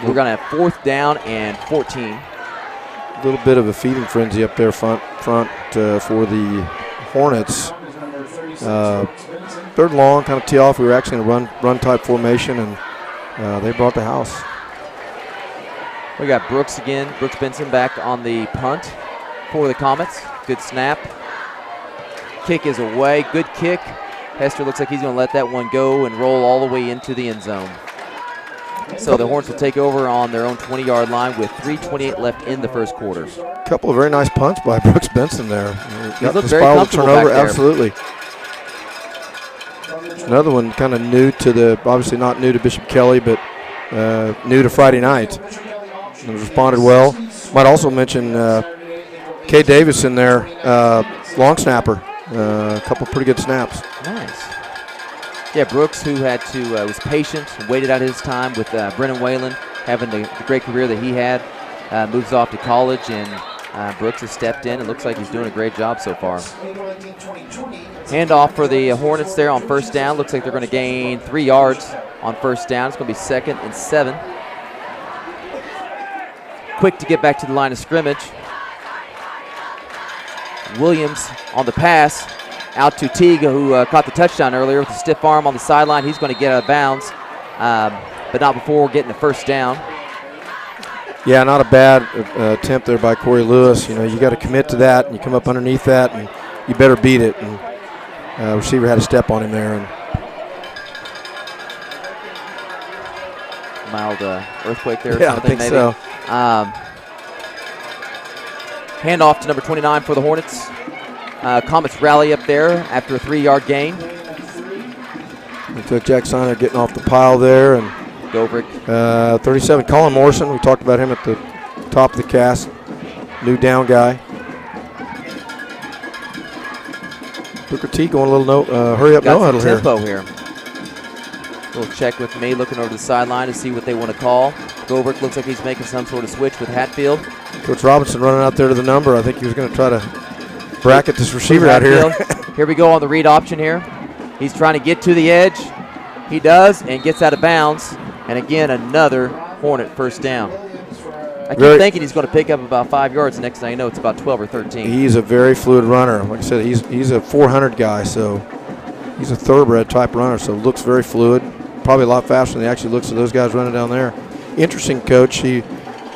We're going to have 4th down and 14. A little bit of a feeding frenzy up there front for the Hornets. 3rd and long, kind of tee off. We were actually in a run type formation, and they brought the house. We got Brooks again. Brooks Benson back on the punt for the Comets. Good snap. Kick is away. Good kick. Hester looks like he's going to let that one go and roll all the way into the end zone. So the Hornets will take over on their own 20-yard line with 3:28 left in the first quarter. A couple of very nice punts by Brooks Benson there. Got looked the very spiral comfortable turnover, back there. absolutely. Another one kind of new to obviously not new to Bishop Kelly, but new to Friday night. And responded well. Might also mention Kay Davis in there, long snapper. A couple pretty good snaps. Nice. Yeah, Brooks, who was patient and waited out his time with Brennan Whalen, having the great career that he had, moves off to college, and Brooks has stepped in. It looks like he's doing a great job so far. Handoff for the Hornets there on 1st down. Looks like they're going to gain 3 yards on 1st down. It's going to be 2nd and 7. Quick to get back to the line of scrimmage. Williams on the pass out to Teague, who caught the touchdown earlier with a stiff arm on the sideline. He's going to get out of bounds, but not before getting the 1st down. Yeah, not a bad attempt there by Corey Lewis. You got to commit to that, and you come up underneath that, and you better beat it. And receiver had a step on him there. And mild earthquake there or yeah, something, I think maybe. so. Handoff to number 29 for the Hornets. Comets rally up there after a 3-yard gain. We took Jack Steiner getting off the pile there. And Goverick. 37, Colin Morrison. We talked about him at the top of the cast. New down guy. Booker T going a little hurry up, no huddle here. Tempo here. Little check with me, looking over the sideline to see what they want to call. Goverick looks like he's making some sort of switch with Hatfield. Coach Robinson running out there to the number. I think he was going to try to bracket this receiver out here. Here we go on the read option here. He's trying to get to the edge. He does, and gets out of bounds. And again, another Hornet 1st down. I keep thinking he's going to pick up about 5 yards. Next thing you know, it's about 12 or 13. He's a very fluid runner. Like I said, he's a 400 guy, so he's a thoroughbred type runner, so looks very fluid. Probably a lot faster than he actually looks at those guys running down there. Interesting, coach. He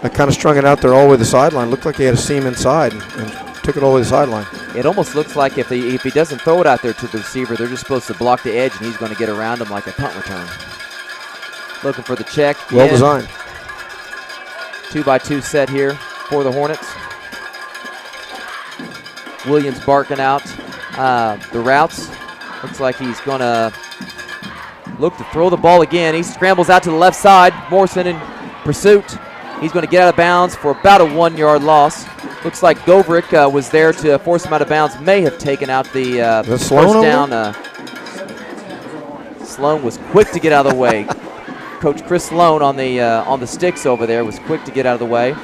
kind of strung it out there all the way to the sideline. Looked like he had a seam inside and took it all the way to the sideline. It almost looks like if he doesn't throw it out there to the receiver, they're just supposed to block the edge, and he's going to get around him like a punt return. Looking for the check. Well designed. 2-by-2 set here for the Hornets. Williams barking out the routes. Looks like he's going to look to throw the ball again. He scrambles out to the left side. Morrison in pursuit. He's going to get out of bounds for about a 1-yard loss. Looks like Goverick was there to force him out of bounds. May have taken out the first down. Sloan was quick to get out of the way. Coach Chris Sloan on the sticks over there was quick to get out of the way.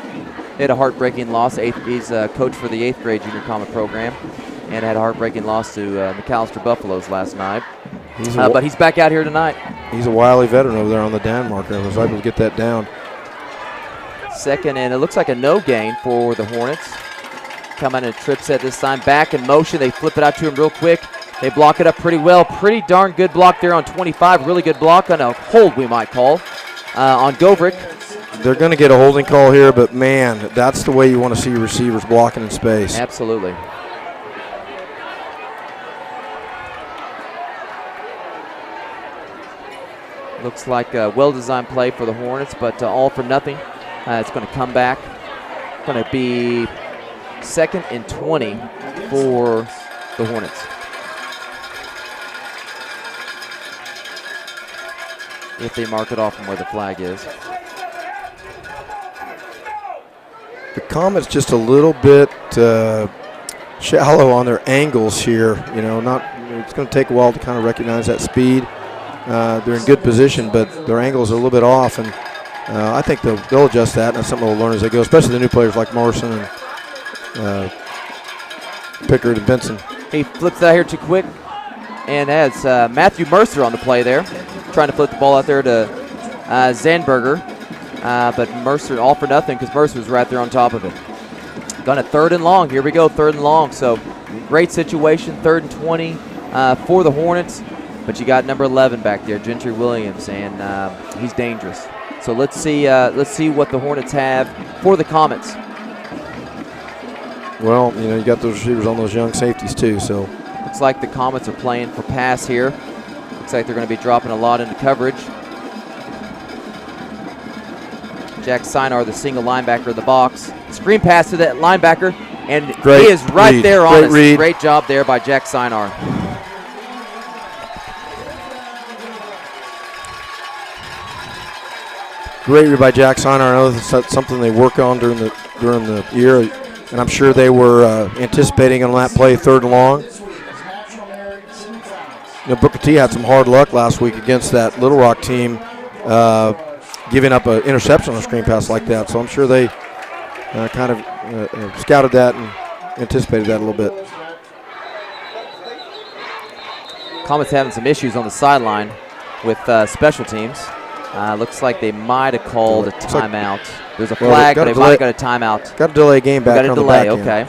He had a heartbreaking loss. He's a coach for the 8th grade junior comet program, and had a heartbreaking loss to McAllister Buffaloes last night. But he's back out here tonight. He's a wily veteran over there on the down marker. Was able to get that down. 2nd, and it looks like a no gain for the Hornets. Coming in a trip set this time. Back in motion. They flip it out to him real quick. They block it up pretty well. Pretty darn good block there on 25. Really good block on a hold, we might call, on Goverick. They're going to get a holding call here, but, man, that's the way you want to see your receivers blocking in space. Absolutely. Looks like a well-designed play for the Hornets, but all for nothing. It's going to come back. Going to be 2nd and 20 for the Hornets. If they mark it off from where the flag is. the Comets just a little bit shallow on their angles here. It's going to take a while to kind of recognize that speed. They're in good position, but their angles are a little bit off, and I think they'll adjust that, and that's something they'll learn as they go, especially the new players like Morrison and Pickard and Benson. He flips that here too quick, and has Matthew Mercer on the play there, trying to flip the ball out there to Zandberger, but Mercer all for nothing because Mercer was right there on top of it. Gun it 3rd and long. Here we go, 3rd and long. So great situation, 3rd and 20 for the Hornets, but you got number 11 back there, Gentry Williams, and he's dangerous. So let's see what the Hornets have for the Comets. Well, you got those receivers on those young safeties too. So looks like the Comets are playing for pass here. Looks like they're going to be dropping a lot into coverage. Jack Sinar, the single linebacker in the box. Screen pass to that linebacker, and he is right there on us. Great job there by Jack Sinar. Great read by Jack Sinar. I know that's something they work on during the year, and I'm sure they were anticipating on that play, 3rd and long. Booker T had some hard luck last week against that Little Rock team, giving up an interception on a screen pass like that. So I'm sure they kind of scouted that and anticipated that a little bit. Comets having some issues on the sideline with special teams. Looks like they might have called a timeout. There's a flag, but they might have got a timeout. Got a delay game back on the back end. Okay.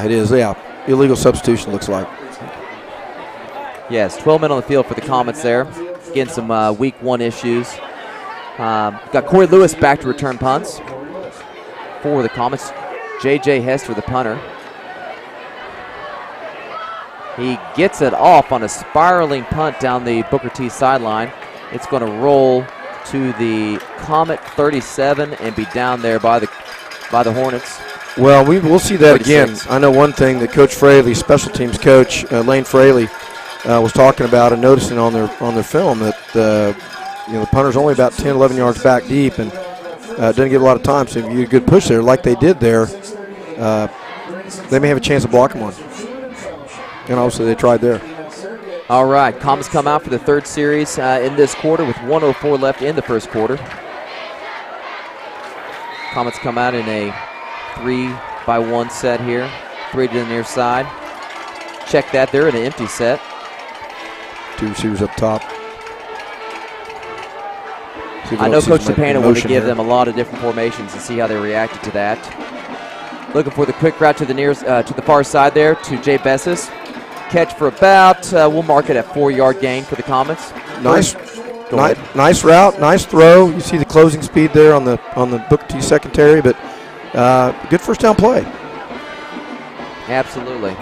It is, yeah. Illegal substitution, looks like. Yes, 12 men on the field for the Comets there. Getting some week 1 issues. Got Corey Lewis back to return punts for the Comets. J.J. Hester, the punter. He gets it off on a spiraling punt down the Booker T sideline. It's going to roll to the Comet 37 and be down there by the Hornets. Well, we'll see that 36. again. I know one thing that Coach Fraley, special teams coach Lane Fraley, was talking about and noticing on their film that the punter's only about 10, 11 yards back deep and doesn't get a lot of time. So if you get a good push there, like they did there, they may have a chance of blocking one. And obviously they tried there. All right, Comets come out for the 3rd series in this quarter with 1:04 left in the 1st quarter. Comets come out in a 3-by-1 set here. 3 to the near side. Check that, they're in an empty set. 2 receivers up top. I know Coach Tapana wanted to give them a lot of different formations and see how they reacted to that. Looking for the quick route to the far side there to Jay Bessis. Catch for about, we'll mark it at 4-yard gain for the Comets. Nice route, nice throw. You see the closing speed there on the Booker T secondary, but good first down play. Absolutely.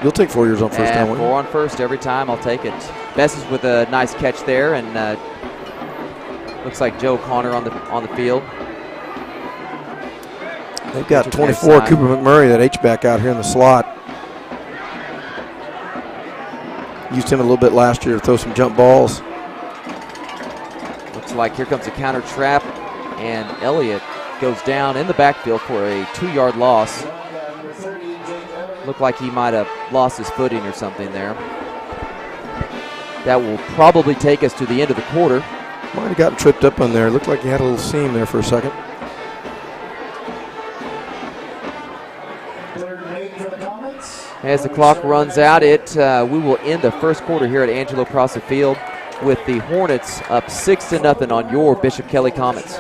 You'll take 4 years on first down. 4 on first every time. I'll take it. Bessis with a nice catch there, and looks like Joe Connor on the field. They've got 24 Cooper McMurray, that H-back out here in the slot. Used him a little bit last year to throw some jump balls. Looks like here comes a counter trap, and Elliott goes down in the backfield for a 2-yard loss. Looked like he might have lost his footing or something there. That will probably take us to the end of the quarter. Might have gotten tripped up on there. Looked like he had a little seam there for a second. As the clock runs out, we will end the 1st quarter here at Angelo Prassa Field with the Hornets up 6-0 on your Bishop Kelly Comets.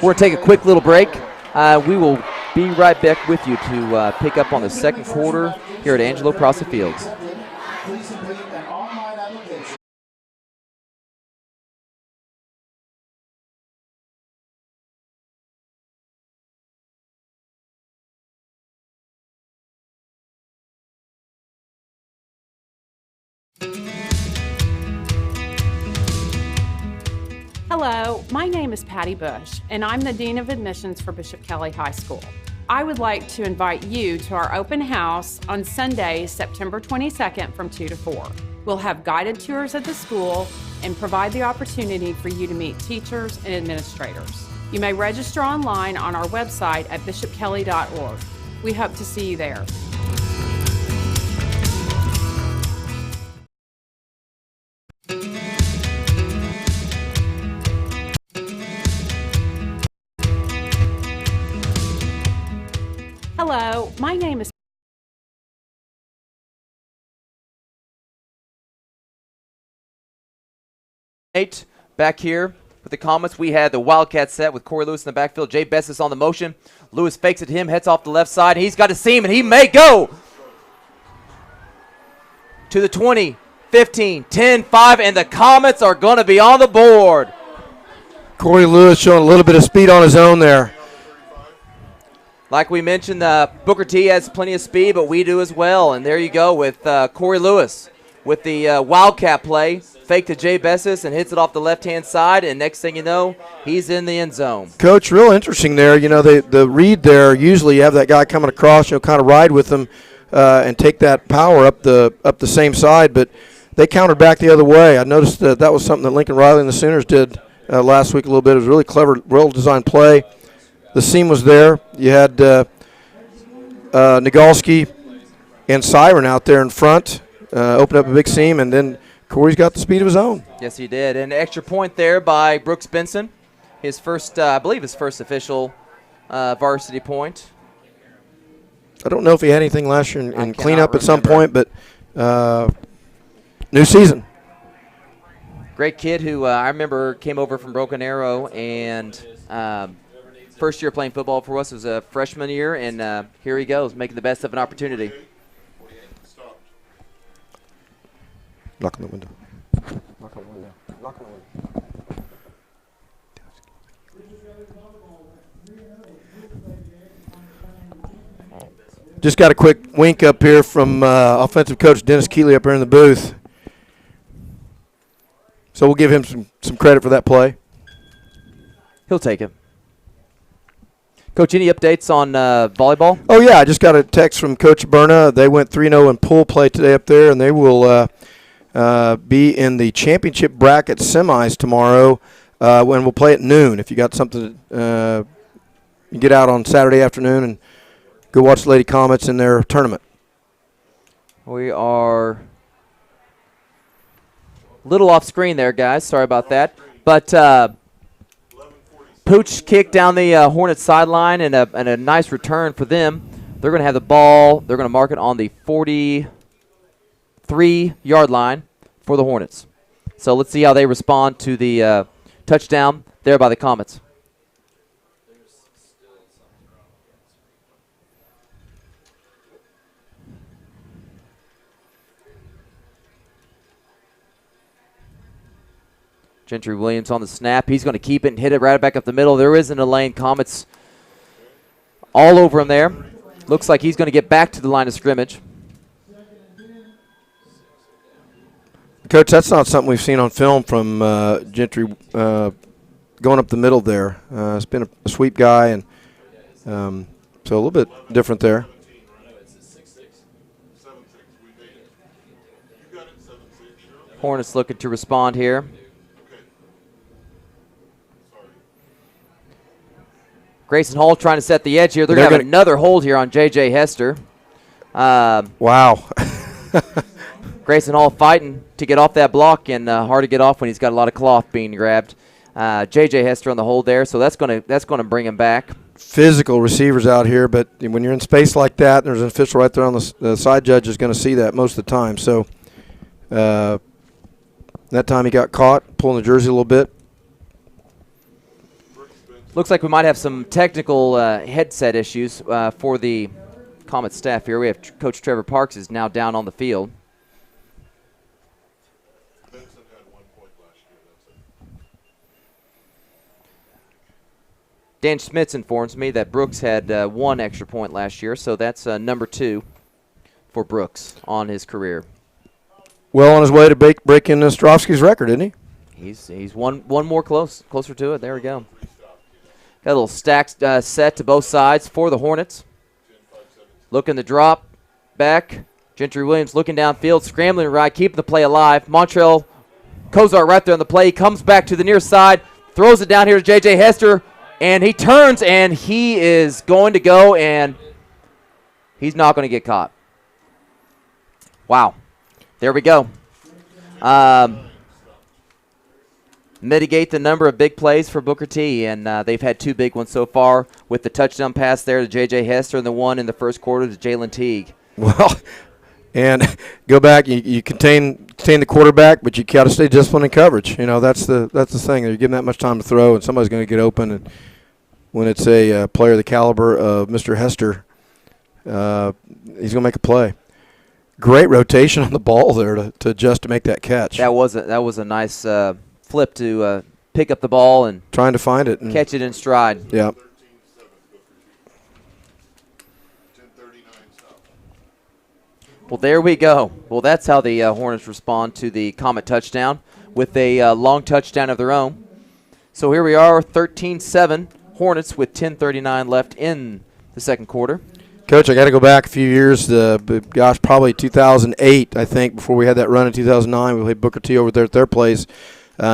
We're going to take a quick little break. We will be right back with you to pick up on the 2nd quarter here at Angelo Prassa Field. Hello, my name is Patty Bush, and I'm the Dean of Admissions for Bishop Kelly High School. I would like to invite you to our open house on Sunday, September 22nd from 2 to 4. We'll have guided tours of the school and provide the opportunity for you to meet teachers and administrators. You may register online on our website at bishopkelly.org. We hope to see you there. Hello, my name is back here with the comments. We had the Wildcat set with Corey Lewis in the backfield. Jay Bessis on the motion. Lewis fakes it to him, heads off the left side. He's got a seam, and he may go to the 20, 15, 10, 5, and the Comets are going to be on the board. Corey Lewis showing a little bit of speed on his own there. Like we mentioned, Booker T has plenty of speed, but we do as well. And there you go with Corey Lewis with the Wildcat play. Fake to Jay Bessis and hits it off the left-hand side, and next thing you know, he's in the end zone. Coach, real interesting there. You know, the read there, usually you have that guy coming across, kind of ride with him and take that power up the same side, but they countered back the other way. I noticed that was something that Lincoln Riley and the Sooners did last week a little bit. It was a really clever, well-designed play. The seam was there. You had Nagalski and Siren out there in front, opened up a big seam, and then Corey's got the speed of his own. Yes, he did. And an extra point there by Brooks Benson. His first, I believe his first official varsity point. I don't know if he had anything last year in cleanup at some point, but new season. Great kid who I remember came over from Broken Arrow and first year playing football for us was a freshman year, and here he goes, making the best of an opportunity. Knock on the window. Knock on the window. Knock on the window. Just got a quick wink up here from offensive coach Dennis Keeley up here in the booth. So we'll give him some credit for that play. He'll take it. Coach, any updates on volleyball? Oh, yeah, I just got a text from Coach Berna. They went 3-0 in pool play today up there, and they will be in the championship bracket semis tomorrow when we'll play at noon. If you got something, you get out on Saturday afternoon and go watch the Lady Comets in their tournament. We are a little off screen there, guys. Sorry about that. But Pooch kicked down the Hornets sideline and a nice return for them. They're going to have the ball. They're going to mark it on the 43-yard line for the Hornets. So let's see how they respond to the touchdown there by the Comets. Gentry Williams on the snap. He's going to keep it and hit it right back up the middle. There isn't a lane. Comets all over him there. Looks like he's going to get back to the line of scrimmage. Coach, that's not something we've seen on film from Gentry going up the middle there. It's been a sweep guy, and so a little bit different there. Hornets looking to respond here. Grayson Hall trying to set the edge here. They're going to have another hold here on J.J. Hester. Wow. Grayson Hall fighting to get off that block, and hard to get off when he's got a lot of cloth being grabbed. J.J. Hester on the hold there, so that's going to bring him back. Physical receivers out here, but when you're in space like that, and there's an official right there on the side judge is going to see that most of the time. So that time he got caught, pulling the jersey a little bit. Looks like we might have some technical headset issues for the Comet staff here. We have Coach Trevor Parks is now down on the field. Dan Schmitz informs me that Brooks had one extra point last year, so that's number 2 for Brooks on his career. Well on his way to breaking Ostrovsky's record, isn't he? He's one more closer to it. There we go. Got a little stacked set to both sides for the Hornets. Looking to drop back. Gentry Williams looking downfield, scrambling right, keeping the play alive. Montreal Kozar right there on the play. He comes back to the near side, throws it down here to J.J. Hester, and he turns, and he is going to go, and he's not going to get caught. Wow. There we go. Mitigate the number of big plays for Booker T, and they've had 2 big ones so far with the touchdown pass there to J.J. Hester and the one in the first quarter to Jalen Teague. Well, and go back. You contain the quarterback, but you got to stay disciplined in coverage. You know, that's the thing. You're giving that much time to throw, and somebody's going to get open. And when it's a player the caliber of Mr. Hester, he's going to make a play. Great rotation on the ball there to make that catch. That was a nice flip to pick up the ball and trying to find it and catch it in stride. Yeah. Well, there we go. Well, that's how the Hornets respond to the Comet touchdown with a long touchdown of their own. So here we are, 13-7 Hornets with 10:39 left in the second quarter. Coach, I got to go back a few years. Probably 2008, I think, before we had that run in 2009. We played Booker T over there at their place.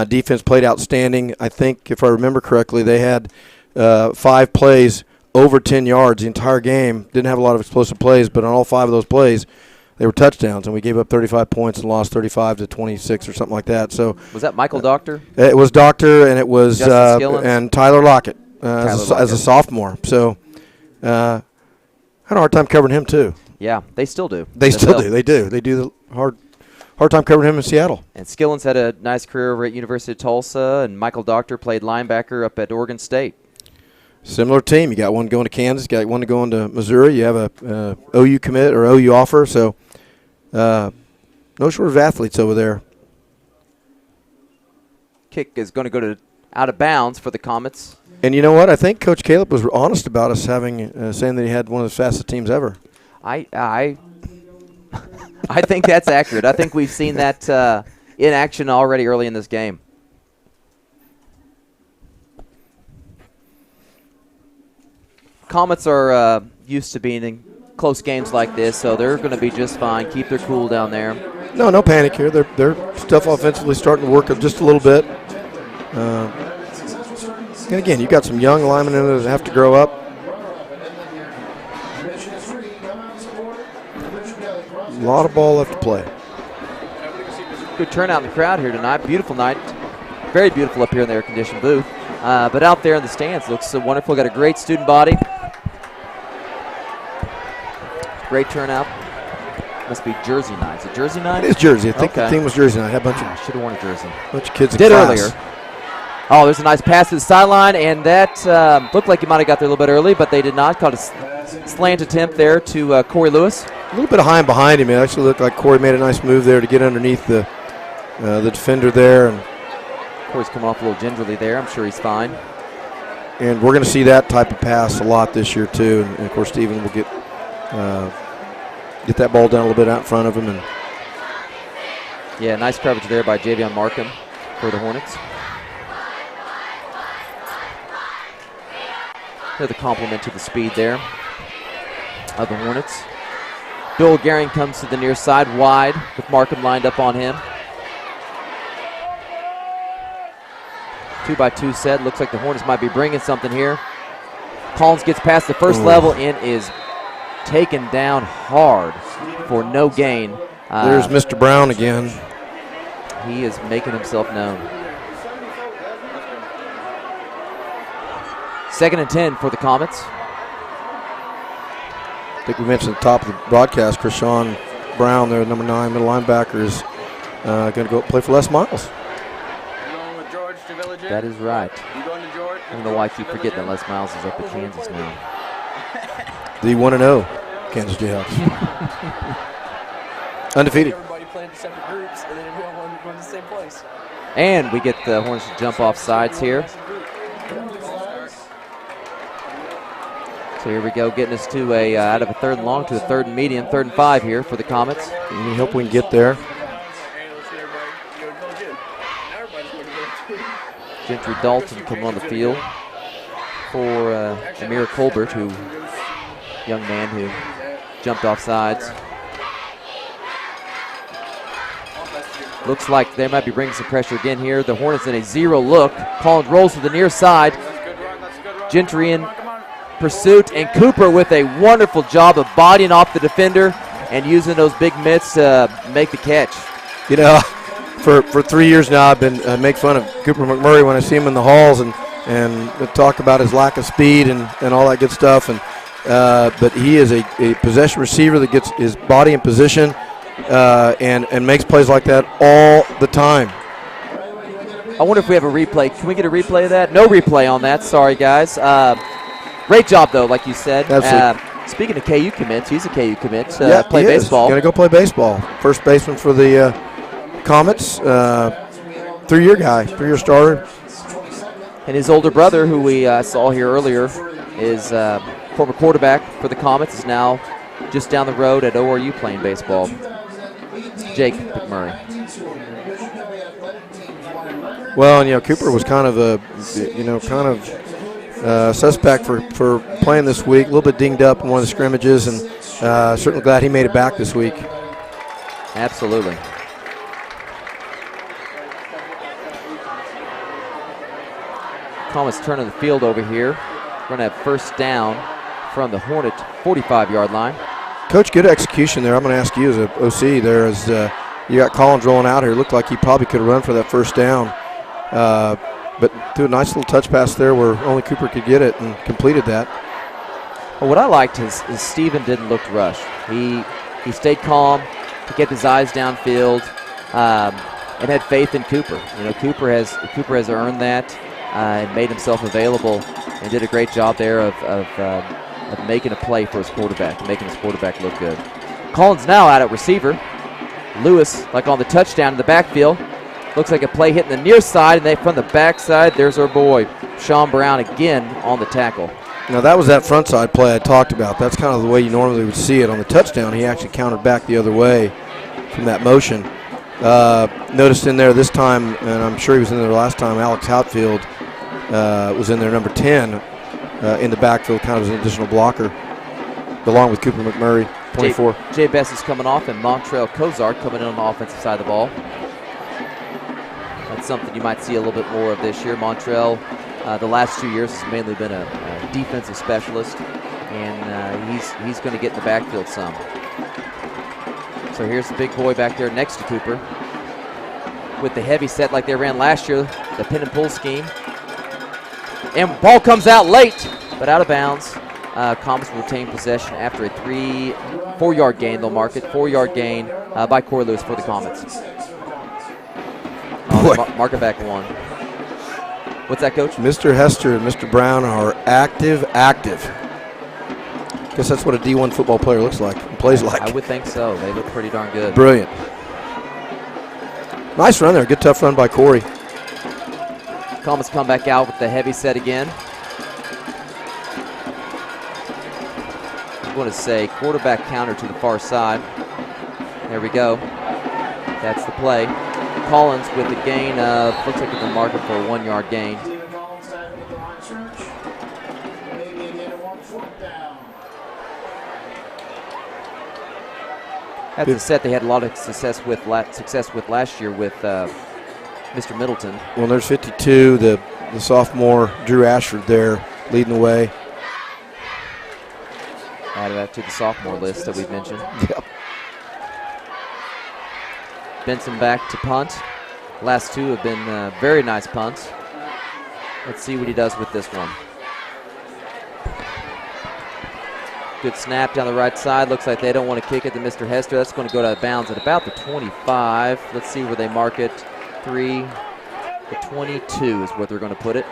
Defense played outstanding. I think, if I remember correctly, they had 5 plays over 10 yards the entire game. Didn't have a lot of explosive plays, but on all 5 of those plays, they were touchdowns, and we gave up 35 points and lost 35-26 or something like that. So was that Michael Doctor? It was Doctor, and it was and Tyler Lockett, as a sophomore. So had a hard time covering him too. Yeah, they still do. They still do. They do. They do the hard time covering him in Seattle. And Skillins had a nice career over at University of Tulsa, and Michael Doctor played linebacker up at Oregon State. Similar team. You got one going to Kansas, got one going to Missouri. You have a OU commit or OU offer. So no shortage of athletes over there. Kick is going to go out of bounds for the Comets. And you know what? I think Coach Caleb was honest about us having saying that he had one of the fastest teams ever. I think that's accurate. I think we've seen that in action already early in this game. Comets are used to being in close games like this, so they're going to be just fine. Keep their cool down there. No panic here. Their stuff offensively starting to work up just a little bit. And again, you've got some young linemen in there that have to grow up. A lot of ball left to play. Good turnout in the crowd here tonight. Beautiful night. Very beautiful up here in the air-conditioned booth. But out there in the stands looks so wonderful. Got a great student body. Great turnout. Must be Jersey night. Is it Jersey night? It is Jersey. I think the team was Jersey night. Should have worn a jersey. Bunch of kids in class. Did earlier. Oh, there's a nice pass to the sideline, and that looked like he might have got there a little bit early, but they did not. Caught a slant attempt there to Corey Lewis. A little bit of high and behind him. It actually looked like Corey made a nice move there to get underneath the defender there. And Corey's coming off a little gingerly there. I'm sure he's fine. And we're going to see that type of pass a lot this year too. And of course, Steven will get that ball down a little bit out in front of him. And yeah, nice coverage there by Javion Markham for the Hornets. Another compliment to the speed there of the Hornets. Bill Gehring comes to the near side wide with Markham lined up on him. 2-by-2 set. Looks like the Hornets might be bringing something here. Collins gets past the first level and is taken down hard for no gain. There's Mr. Brown again. He is making himself known. 2nd and 10 for the Comets. I think we mentioned at the top of the broadcast, Krishawn Brown, there, number 9 middle linebacker, is going to go play for Les Miles. That is right. You going to George? I don't know why I keep forgetting that Les Miles is up at Kansas now. The 1-0 Kansas Jayhawks. Undefeated. Everybody playing separate groups, and then everyone going to the same place. And we get the Hornets to jump off sides here. So here we go, getting us to out of a 3rd and long to a 3rd and medium, 3rd and 5 here for the Comets. Any hope we can get there? Gentry Dalton coming on the field for Amir Colbert, young man who jumped off sides. Looks like they might be bringing some pressure again here. The Hornets in a 0 look. Collins rolls to the near side. Gentry in pursuit, and Cooper with a wonderful job of bodying off the defender and using those big mitts to make the catch. You know, for 3 years now, I've been make fun of Cooper McMurray when I see him in the halls and talk about his lack of speed and all that good stuff. And but he is a possession receiver that gets his body in position and makes plays like that all the time. I wonder if we have a replay. Can we get a replay of that? No replay on that. Sorry, guys. Great job, though, like you said. Speaking of KU commits, he's a KU commit. Play baseball. Going to go play baseball. First baseman for the Comets. 3-year guy, 3-year starter. And his older brother, who we saw here earlier, is former quarterback for the Comets, is now just down the road at ORU playing baseball. Jake McMurray. Well, and Cooper was kind of suspect for playing this week. A little bit dinged up in one of the scrimmages, and certainly glad he made it back this week. Absolutely. Comets turning the field over here. We're going to have first down from the Hornet 45-yard line. Coach, good execution there. I'm going to ask you as an OC there as you got Collins rolling out here. Looked like he probably could have run for that first down. But threw a nice little touch pass there where only Cooper could get it and completed that. Well, what I liked is Steven didn't look to rush. He stayed calm, he kept his eyes downfield, and had faith in Cooper. Cooper has earned that and made himself available and did a great job there of making a play for his quarterback, making his quarterback look good. Collins now out at receiver. Lewis, like on the touchdown in the backfield. Looks like a play hitting the near side, and they from the backside, there's our boy, Sean Brown, again on the tackle. Now, that was that front side play I talked about. That's kind of the way you normally would see it. On the touchdown, he actually countered back the other way from that motion. Noticed in there this time, and I'm sure he was in there last time, Alex Houtfield was in there, number 10, in the backfield, kind of as an additional blocker, along with Cooper McMurray, 24. Jay Bess is coming off, and Montrell Cozart coming in on the offensive side of the ball. That's something you might see a little bit more of this year. Montrell, the last 2 years, has mainly been a defensive specialist, and he's going to get in the backfield some. So here's the big boy back there next to Cooper with the heavy set like they ran last year, the pin and pull scheme. And ball comes out late, but out of bounds. Comets will retain possession after a 4-yard gain. They'll mark it 4-yard gain by Corey Lewis for the Comets. Mark it back 1. What's that, Coach? Mr. Hester and Mr. Brown are active. Guess that's what a D1 football player looks like and plays like. I would think so. They look pretty darn good. Brilliant. Nice run there. Good tough run by Corey. Comets come back out with the heavy set again. I'm going to say quarterback counter to the far side. There we go. That's the play. Collins with the gain of, looks like they're marking for a 1-yard gain. That's a set they had a lot of success with last year with Mr. Middleton. Well, there's 52, the sophomore Drew Ashford there leading the way. Added that to the sophomore list that we've mentioned. Yep. Benson back to punt. Last two have been very nice punts. Let's see what he does with this one. Good snap down the right side. Looks like they don't want to kick it to Mr. Hester. That's going to go out of bounds at about the 25. Let's see where they mark it. 3. The 22 is what they're going to put it.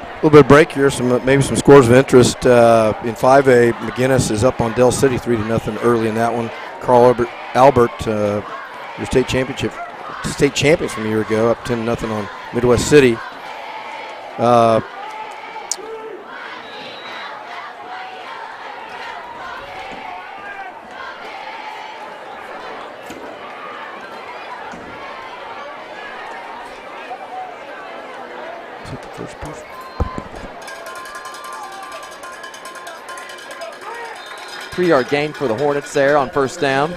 A little bit of break here, maybe some scores of interest. In 5A, McGinnis is up on Dell City 3-0 early in that one. Carl Albert, your state champions from a year ago, up 10-0 on Midwest City. Hit the first pitch. Three-yard gain for the Hornets there on first down.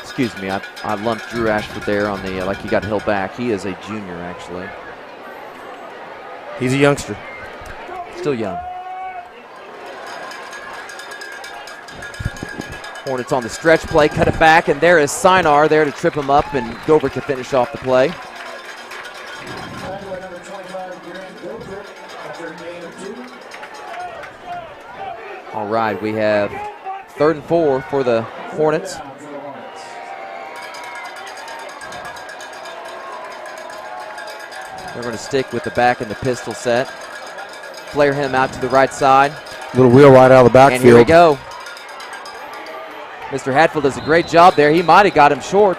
Excuse me, I lumped Drew Ashford there on the, like he got held back. He is a junior, actually. He's a youngster. Still young. Hornets on the stretch play, cut it back, and there is Sinar there to trip him up, and Gover can finish off the play. All right, we have 3rd and 4 for the Hornets. They're going to stick with the back in the pistol set. Flare him out to the right side. Little wheel right out of the backfield. And here we go. Mr. Hatfield does a great job there. He might have got him short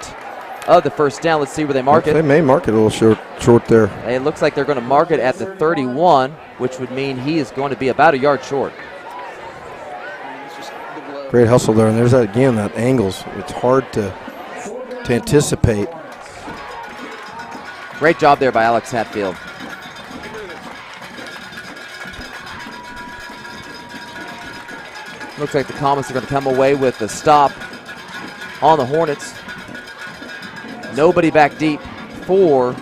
of the first down. Let's see where they mark it. They may mark it a little short there. It looks like they're going to mark it at the 31, which would mean he is going to be about a yard short. Great hustle there, and there's that again, that angles. It's hard to anticipate. Great job there by Alex Hatfield. Looks like the Comets are going to come away with a stop on the Hornets. Nobody back deep for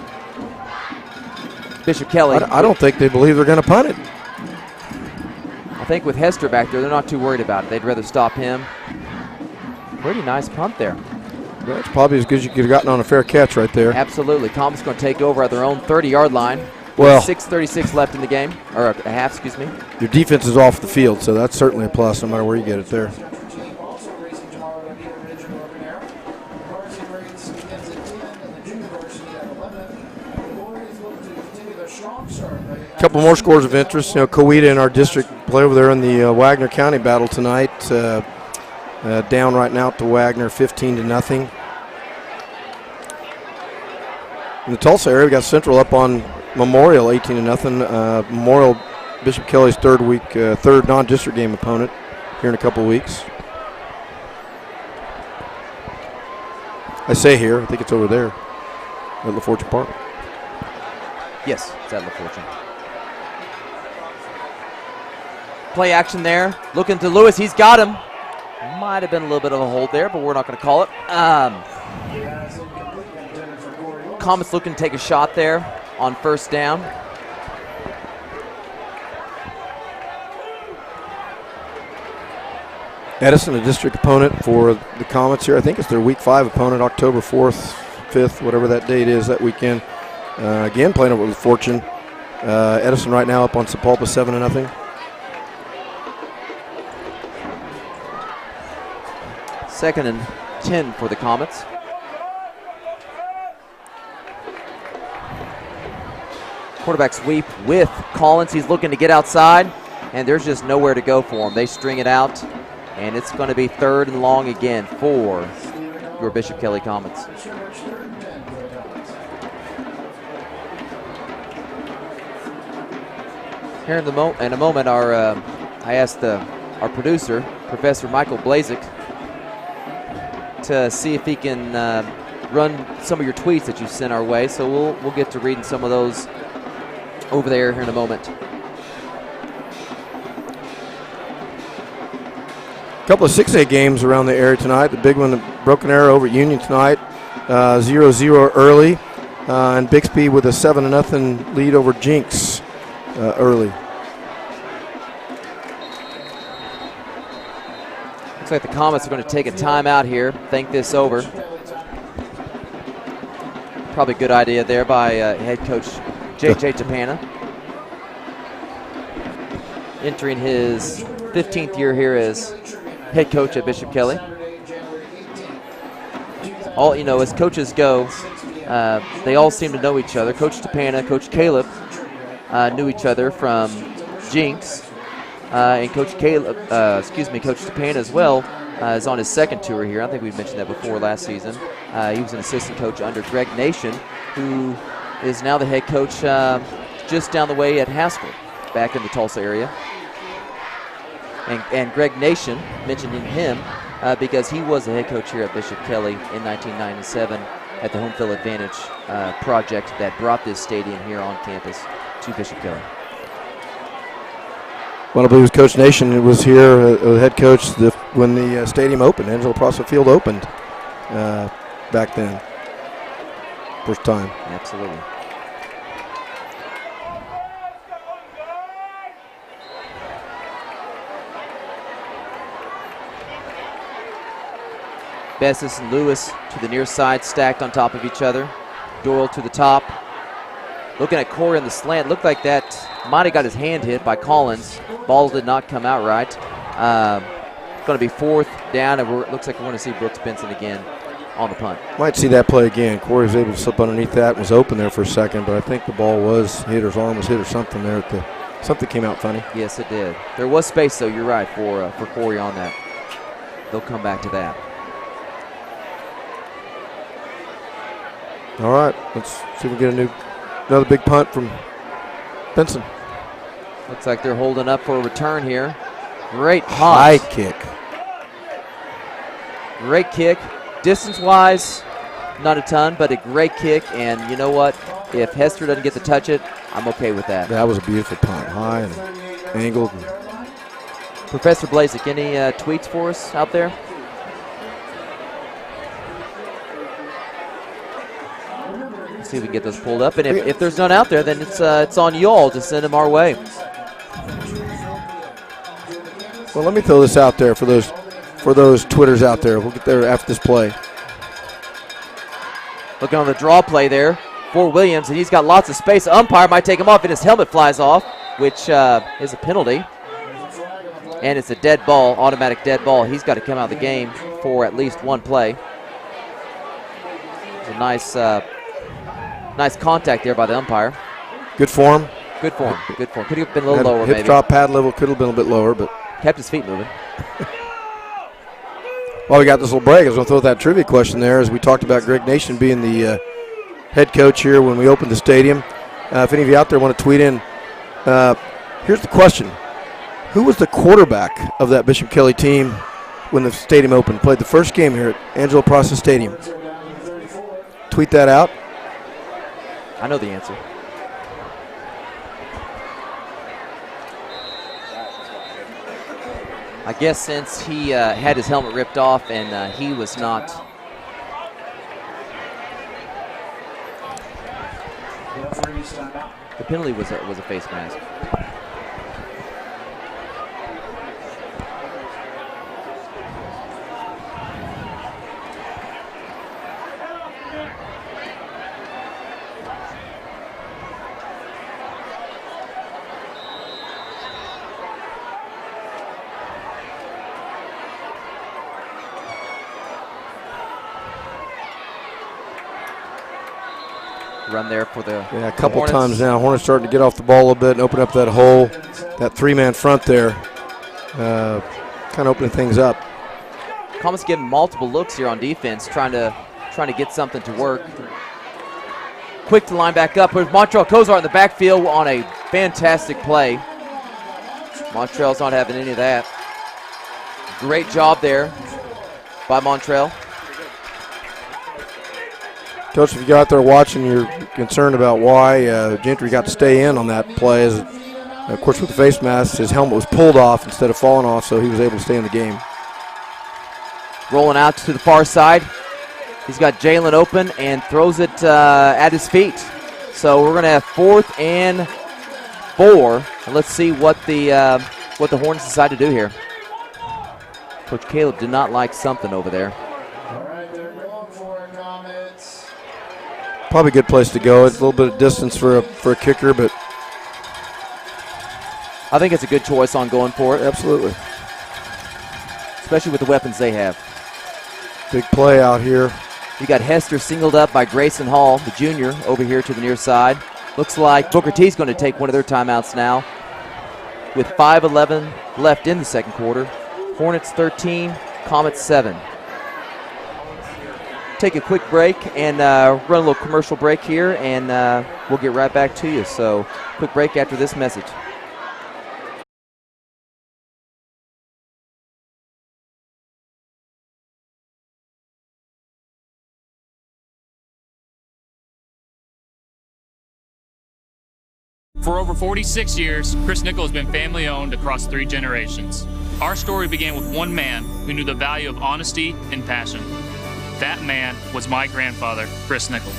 Bishop Kelly. I don't think they believe they're going to punt it. I think with Hester back there, they're not too worried about it. They'd rather stop him. Pretty nice punt there. Well, it's probably as good as you could have gotten on a fair catch right there. Absolutely. Comets going to take over at their own 30-yard line. Well, 6:36 left in the game, or a half, excuse me. Your defense is off the field, so that's certainly a plus no matter where you get it there. A couple more scores of interest. You know, Coweta in our district play over there in the Wagner County battle tonight. Down right now to Wagner, 15-0. In the Tulsa area, we got Central up on Memorial, 18-0. Memorial, Bishop Kelly's third non-district game opponent here in a couple weeks. I say here, I think it's over there at LaFortune Park. Yes, it's at LaFortune. Play action there. Looking to Lewis. He's got him. Might have been a little bit of a hold there, but we're not going to call it. Comets looking to take a shot there on first down. Edison, a district opponent for the Comets here. I think it's their Week 5 opponent, October 4th, 5th, whatever that date is that weekend. Again, playing over with Fortune. Edison right now up on Sepulpa, 7-0. Second and 10 for the Comets. Quarterback sweep with Collins. He's looking to get outside, and there's just nowhere to go for him. They string it out, and it's going to be 3rd and long again for your Bishop Kelly Comets. Here in a moment, I asked our producer, Professor Michael Blazik, to see if he can run some of your tweets that you sent our way. So we'll get to reading some of those over there here in a moment. A couple of 6A games around the area tonight. The big one, Broken Arrow over at Union tonight, 0-0 early, and Bixby with a 7-0 lead over Jinx early. Looks like the Comets are going to take a timeout here, think this over. Probably a good idea there by head coach J.J. Tapana. Entering his 15th year here as head coach at Bishop Kelly. All, you know, as coaches go, they all seem to know each other. Coach Tapana, Coach Caleb knew each other from Jinx. And Coach Tapana as well is on his second tour here. I think we mentioned that before last season. He was an assistant coach under Greg Nation, who is now the head coach just down the way at Haskell, back in the Tulsa area. And Greg Nation, mentioning him, because he was the head coach here at Bishop Kelly in 1997 at the Home Field Advantage project that brought this stadium here on campus to Bishop Kelly. Well, I believe it was Coach Nation who was here, the head coach, when the stadium opened. Angelo Prassa Field opened back then. First time. Absolutely. Bessis and Lewis to the near side, stacked on top of each other. Doyle to the top. Looking at Corey on the slant, looked like that might have got his hand hit by Collins. Ball did not come out right. Going to be 4th down, and it looks like we're going to see Brooks Benson again on the punt. Might see that play again. Corey was able to slip underneath that and was open there for a second, but I think the ball was hit, or his arm was hit or something there. Something came out funny. Yes, it did. There was space, though, you're right, for Corey on that. They'll come back to that. All right, let's see if we get another big punt from Benson. Looks like they're holding up for a return here. Great punt. High kick. Great kick. Distance-wise, not a ton, but a great kick. And you know what? If Hester doesn't get to touch it, I'm okay with that. That was a beautiful punt. High and angled. Professor Blazek, any tweets for us out there? See if we can get those pulled up, and if there's none out there, then it's on y'all to send them our way. Well, let me throw this out there for those Twitters out there. We'll get there after this play. Looking on the draw play there for Williams, and he's got lots of space. The umpire might take him off, and his helmet flies off, which is a penalty. And it's a dead ball, automatic dead ball. He's got to come out of the game for at least one play. It's a nice contact there by the umpire. Good form. Good form. Good form. Could have been a little lower, hip maybe. Drop pad level could have been a bit lower, but kept his feet moving. While we got this little break, I was going to throw that trivia question there, as we talked about Greg Nation being the head coach here when we opened the stadium. If any of you out there want to tweet in, here's the question: who was the quarterback of that Bishop Kelly team when the stadium opened? Played the first game here at Angelo Prassa Stadium. Tweet that out. I know the answer. I guess since he had his helmet ripped off and he was not. The penalty was a face mask. Run there for the a couple Hornets. Times now. Hornets starting to get off the ball a little bit and open up that hole, that three-man front there, kind of opening things up. Comets getting multiple looks here on defense, trying to get something to work. Quick to line back up. There's Montreal Kozar in the backfield on a fantastic play. Montreal's not having any of that. Great job there by Montreal. Coach, if you got out there watching, you're concerned about why Gentry got to stay in on that play. As, of course, with the face mask, his helmet was pulled off instead of falling off, so he was able to stay in the game. Rolling out to the far side. He's got Jalen open and throws it at his feet. So we're going to have 4th and 4. And let's see what the Hornets decide to do here. Coach Caleb did not like something over there. Probably a good place to go. It's a little bit of distance for a kicker, but I think it's a good choice on going for it. Absolutely. Especially with the weapons they have. Big play out here. You got Hester singled up by Grayson Hall, the junior, over here to the near side. Looks like Booker T's going to take one of their timeouts now. With 5:11 left in the second quarter. Hornets 13, Comets 7. Take a quick break and run a little commercial break here, and we'll get right back to you. So, quick break after this message. For over 46 years, Chris Nickel has been family owned across 3 generations. Our story began with one man who knew the value of honesty and passion. That man was my grandfather, Chris Nickel.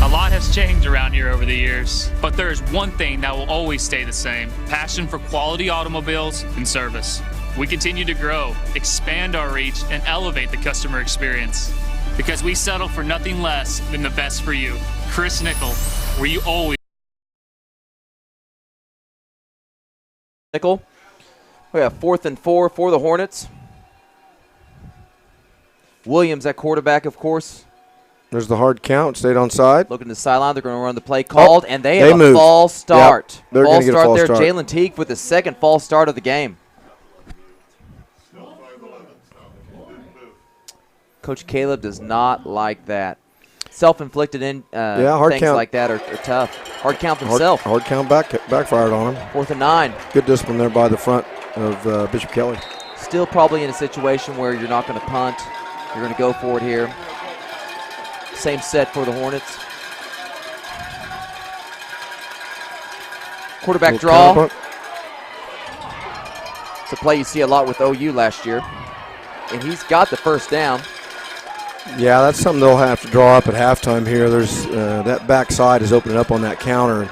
A lot has changed around here over the years, but there is one thing that will always stay the same: passion for quality automobiles and service. We continue to grow, expand our reach, and elevate the customer experience because we settle for nothing less than the best for you. Chris Nickel, where you always. Nickel. We have 4th and 4 for the Hornets. Williams at quarterback, of course. There's the hard count. Stayed on side. Looking to the sideline. They're going to run the play called, and they have a moved. false start. Yep, they're false gonna get a start false there. start. Jalen Teague with the second false start of the game. Coach Caleb does not like that. Self-inflicted hard things count. like that are tough. Hard count themselves. Hard count backfired on him. 4th and 9. Good discipline there by the front of Bishop Kelly. Still probably in a situation where you're not going to punt. You're going to go for it here. Same set for the Hornets. Quarterback draw. It's a play you see a lot with OU last year. And he's got the first down. Yeah, that's something they'll have to draw up at halftime here. There's that backside is opening up on that counter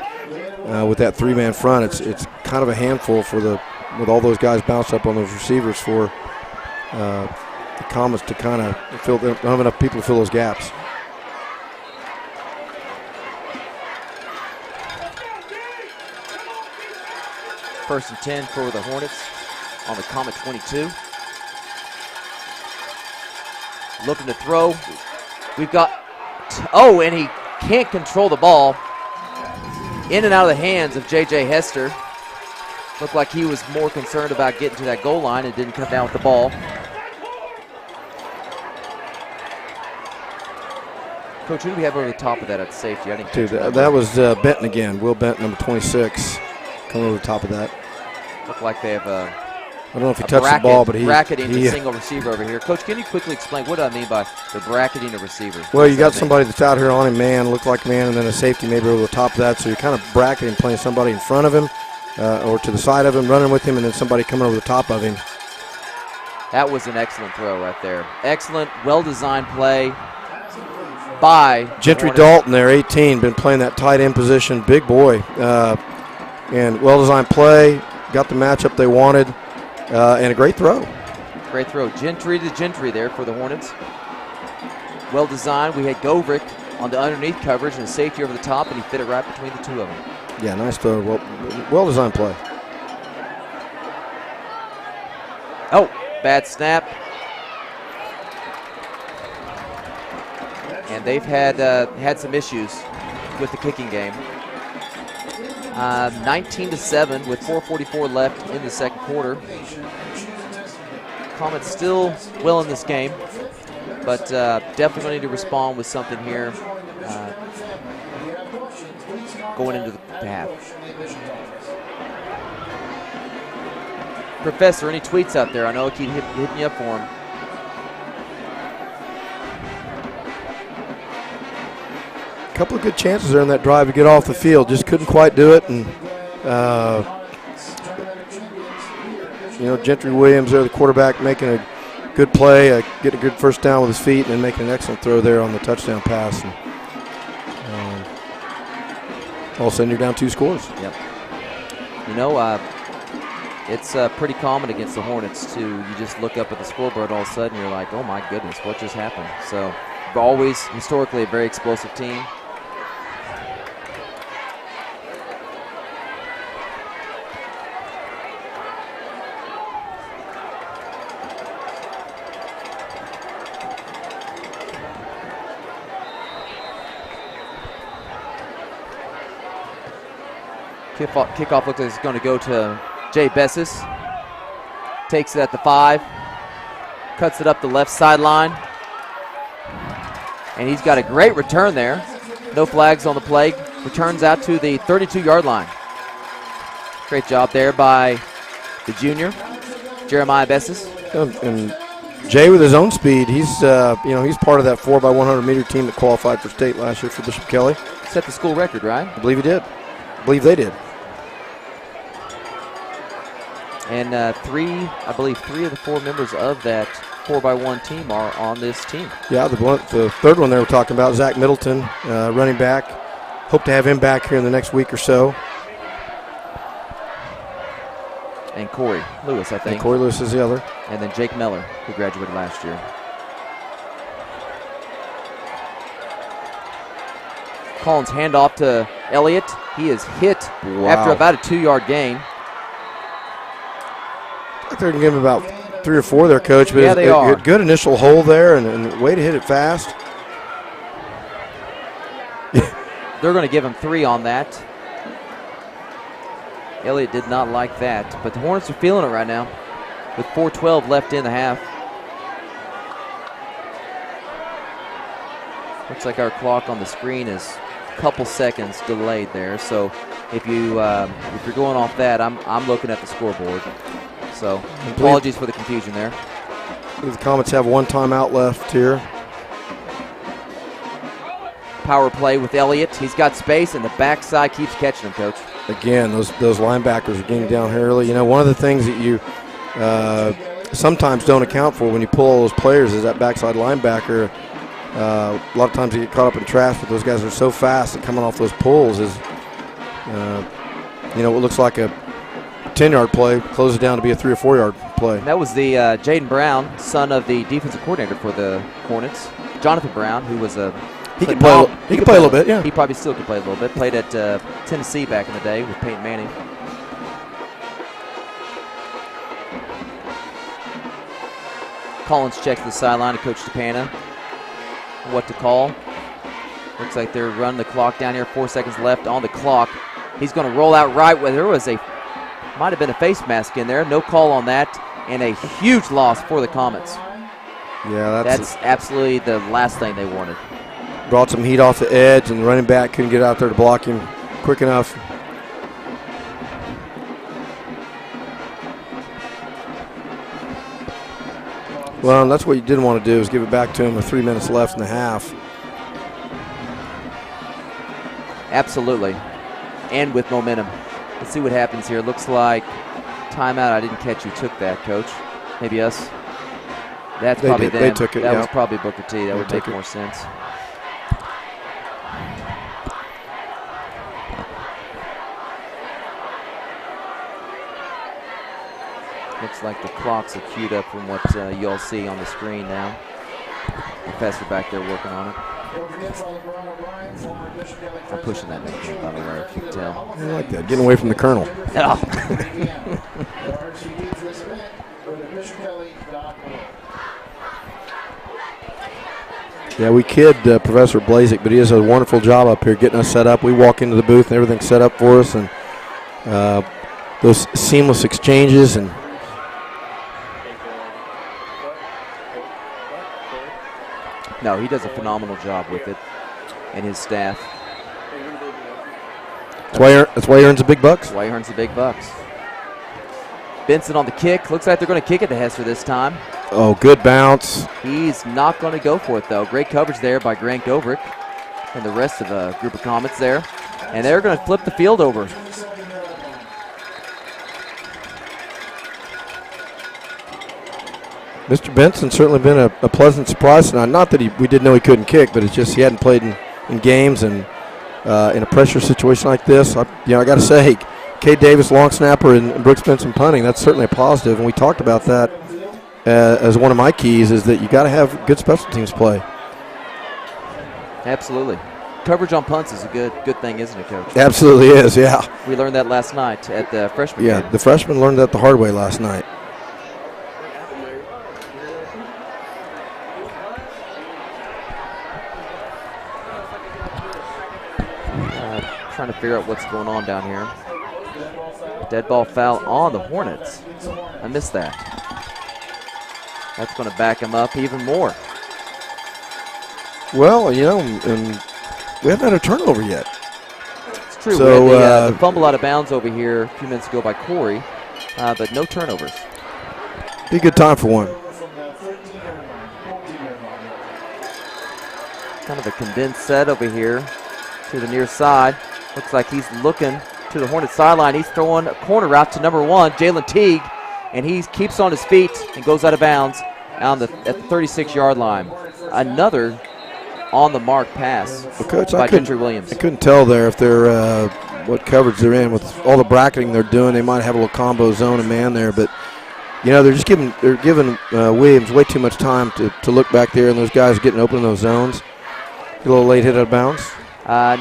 with that 3-man front. It's kind of a handful with all those guys bounced up on those receivers for the Comets to kind of fill. They don't have enough people to fill those gaps. First and 10 for the Hornets on the Comet 22. Looking to throw. We've got, and he can't control the ball. In and out of the hands of J.J. Hester. Looked like he was more concerned about getting to that goal line and didn't come down with the ball. Coach, who do we have over the top of that at safety? I didn't catch that was Benton again. Will Benton, number 26, coming over the top of that. Looked like they have I don't know if he touched the ball, but bracketing the single receiver over here. Coach, can you quickly explain what do I mean by the bracketing of receiver? Well, you got somebody that's out here on him, man, look like man, and then a safety maybe over the top of that. So you're kind of bracketing, playing somebody in front of him or to the side of him, running with him, and then somebody coming over the top of him. That was an excellent throw right there. Excellent, well-designed play by Gentry Dalton there, 18, been playing that tight end position, big boy. And well-designed play, got the matchup they wanted. And a great throw. Great throw. Gentry to Gentry there for the Hornets. Well designed. We had Govrick on the underneath coverage and safety over the top, and he fit it right between the two of them. Yeah, nice throw. Well designed play. Oh, bad snap. And they've had some issues with the kicking game. 19-7 with 4:44 left in the second quarter. Comets still well in this game, but definitely going to need to respond with something here going into the half. Professor, any tweets out there? I know I keep hitting you up for them. Couple of good chances there in that drive to get off the field, just couldn't quite do it. And Gentry Williams there, the quarterback, making a good play, getting a good first down with his feet, and then making an excellent throw there on the touchdown pass. And all of a sudden you're down 2 scores. Yep. It's pretty common against the Hornets too. You just look up at the scoreboard, all of a sudden you're like, oh my goodness, what just happened? So always historically a very explosive team. Kickoff looks like it's going to go to Jay Bessis. Takes it at the 5. Cuts it up the left sideline. And he's got a great return there. No flags on the play. Returns out to the 32-yard line. Great job there by the junior, Jeremiah Bessis. And Jay with his own speed, he's part of that 4x100 meter team that qualified for state last year for Bishop Kelly. Set the school record, right? I believe he did. I believe they did. And I believe three of the four members of that 4x1 team are on this team. Yeah, the third one they were talking about, Zach Middleton, running back. Hope to have him back here in the next week or so. And Corey Lewis, I think. And Corey Lewis is the other. And then Jake Miller, who graduated last year. Collins handoff to Elliott. He is hit after about a 2-yard gain. They're going to give him about 3 or 4 there, Coach. But yeah, they are. Good initial hole there and way to hit it fast. They're going to give him 3 on that. Elliott did not like that, but the Hornets are feeling it right now with 4:12 left in the half. Looks like our clock on the screen is a couple seconds delayed there. So if you're going off that, I'm looking at the scoreboard. So apologies for the confusion there. The Comets have 1 timeout left here. Power play with Elliott. He's got space, and the backside keeps catching him, Coach. Again, those linebackers are getting down here early. You know, one of the things that you sometimes don't account for when you pull all those players is that backside linebacker. A lot of times you get caught up in traffic, but those guys are so fast that coming off those pulls is, what looks like a 10-yard play closes down to be a 3 or 4-yard play. That was the Jaden Brown, son of the defensive coordinator for the Hornets, Jonathan Brown, who was a He could play a little bit, yeah. He probably still could play a little bit. Played at Tennessee back in the day with Peyton Manning. Collins checks the sideline to Coach DePana. What to call. Looks like they're running the clock down here. 4 seconds left on the clock. He's going to roll out right where there was might have been a face mask in there. No call on that. And a huge loss for the Comets. Yeah, that's absolutely the last thing they wanted. Brought some heat off the edge, and the running back couldn't get out there to block him quick enough. Well, that's what you didn't want to do, is give it back to him with 3 minutes left in the half. Absolutely. And with momentum. Let's see what happens here. Looks like timeout. I didn't catch who took that, Coach. Maybe us. That's probably them. They took it, That was probably Booker T. That would make more sense. Looks like the clocks are queued up from what you all see on the screen now. Professor back there working on it. I'm pushing that next one, by the way, if you can tell. I like that. Getting away from the Colonel. Yeah, we kid Professor Blazik, but he does a wonderful job up here getting us set up. We walk into the booth and everything's set up for us, and those seamless exchanges and no, he does a phenomenal job with it, and his staff. That's why he earns the big bucks. That's why he earns the big bucks. Benson on the kick. Looks like they're going to kick it to Hester this time. Oh, good bounce. He's not going to go for it, though. Great coverage there by Grant Goverick and the rest of the group of Comets there. And they're going to flip the field over. Mr. Benson's certainly been a pleasant surprise tonight. Not that we didn't know he couldn't kick, but it's just he hadn't played in games and in a pressure situation like this. I got to say, Cade Davis, long snapper, and Brooks Benson punting, that's certainly a positive. And we talked about that as one of my keys, is that you got to have good special teams play. Absolutely. Coverage on punts is a good thing, isn't it, Coach? Absolutely is, yeah. We learned that last night at the freshman game. Yeah, the freshmen learned that the hard way last night. Trying to figure out what's going on down here. Dead ball foul on the Hornets. I missed that. That's going to back him up even more. Well, and we haven't had a turnover yet. It's true. So, we had the fumble out of bounds over here a few minutes ago by Corey, but no turnovers. Be a good time for one. Kind of a condensed set over here to the near side. Looks like he's looking to the Hornets sideline. He's throwing a corner route to number 1, Jalen Teague. and he keeps on his feet and goes out of bounds at the 36-yard line. Another on the mark pass by Gentry Williams. I couldn't tell there if they're what coverage they're in with all the bracketing they're doing. They might have a little combo zone and man there, but they're just giving Williams way too much time to look back there, and those guys are getting open in those zones. Get a little late hit out of bounds.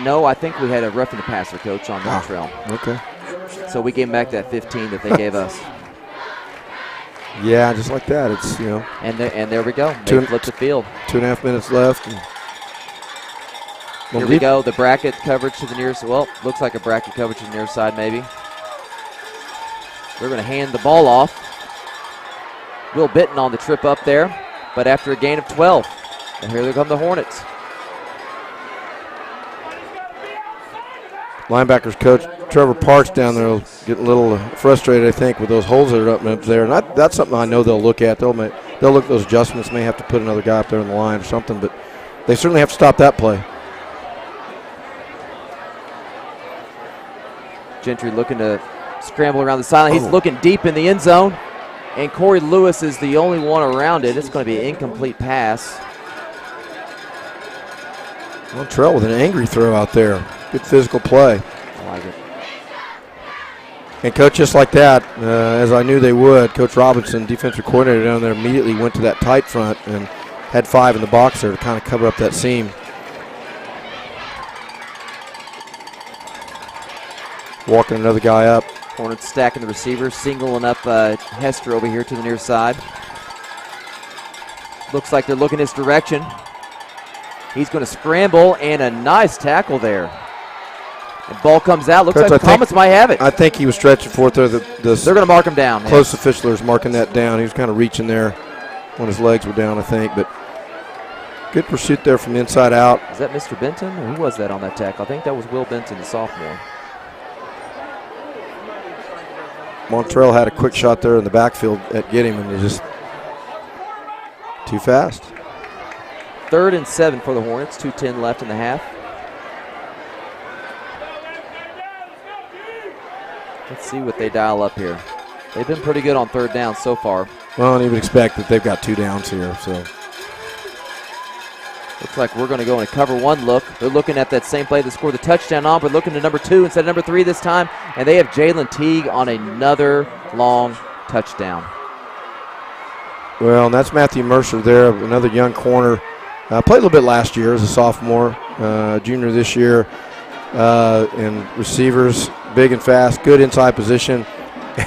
No, I think we had a roughing the passer, Coach, on Montreal. Okay. So we gave back that 15 that they gave us. Yeah, just like that. It's And there we go. They flipped the field. 2.5 minutes left. Here we go. The bracket coverage to the near side. Well, looks like a bracket coverage to the near side, maybe. They're going to hand the ball off. Will Bitton on the trip up there, but after a gain of 12. And here they come the Hornets. Linebackers coach Trevor Parks down there getting a little frustrated, I think, with those holes that are up there. And that's something I know they'll look at. They'll look at those adjustments. May have to put another guy up there on the line or something, but they certainly have to stop that play. Gentry looking to scramble around the sideline. He's looking deep in the end zone, and Corey Lewis is the only one around it. It's going to be an incomplete pass. Montreal with an angry throw out there. Good physical play. I like it. And, Coach, just like that, as I knew they would, Coach Robinson, defensive coordinator down there, immediately went to that tight front and had 5 in the box there to kind of cover up that seam. Walking another guy up. Hornets stacking the receivers, singling up Hester over here to the near side. Looks like they're looking his direction. He's going to scramble, and a nice tackle there. The ball comes out. Looks like the Comets might have it. I think he was stretching for it there. They're going to mark him down. Close officialers marking that down. He was kind of reaching there when his legs were down, I think. But good pursuit there from the inside out. Is that Mr. Benton? Or who was that on that tackle? I think that was Will Benton, the sophomore. Montreal had a quick shot there in the backfield at get him, and they just too fast. 3rd and 7 for the Hornets. 2:10 left in the half. Let's see what they dial up here. They've been pretty good on 3rd down so far. Well, and you would expect that they've got 2 downs here. So looks like we're going to go in a cover 1 look. They're looking at that same play that scored the touchdown on, but looking to number 2 instead of number 3 this time. And they have Jalen Teague on another long touchdown. Well, and that's Matthew Mercer there, another young corner. Played a little bit last year as a sophomore, junior this year. And receivers, big and fast, good inside position,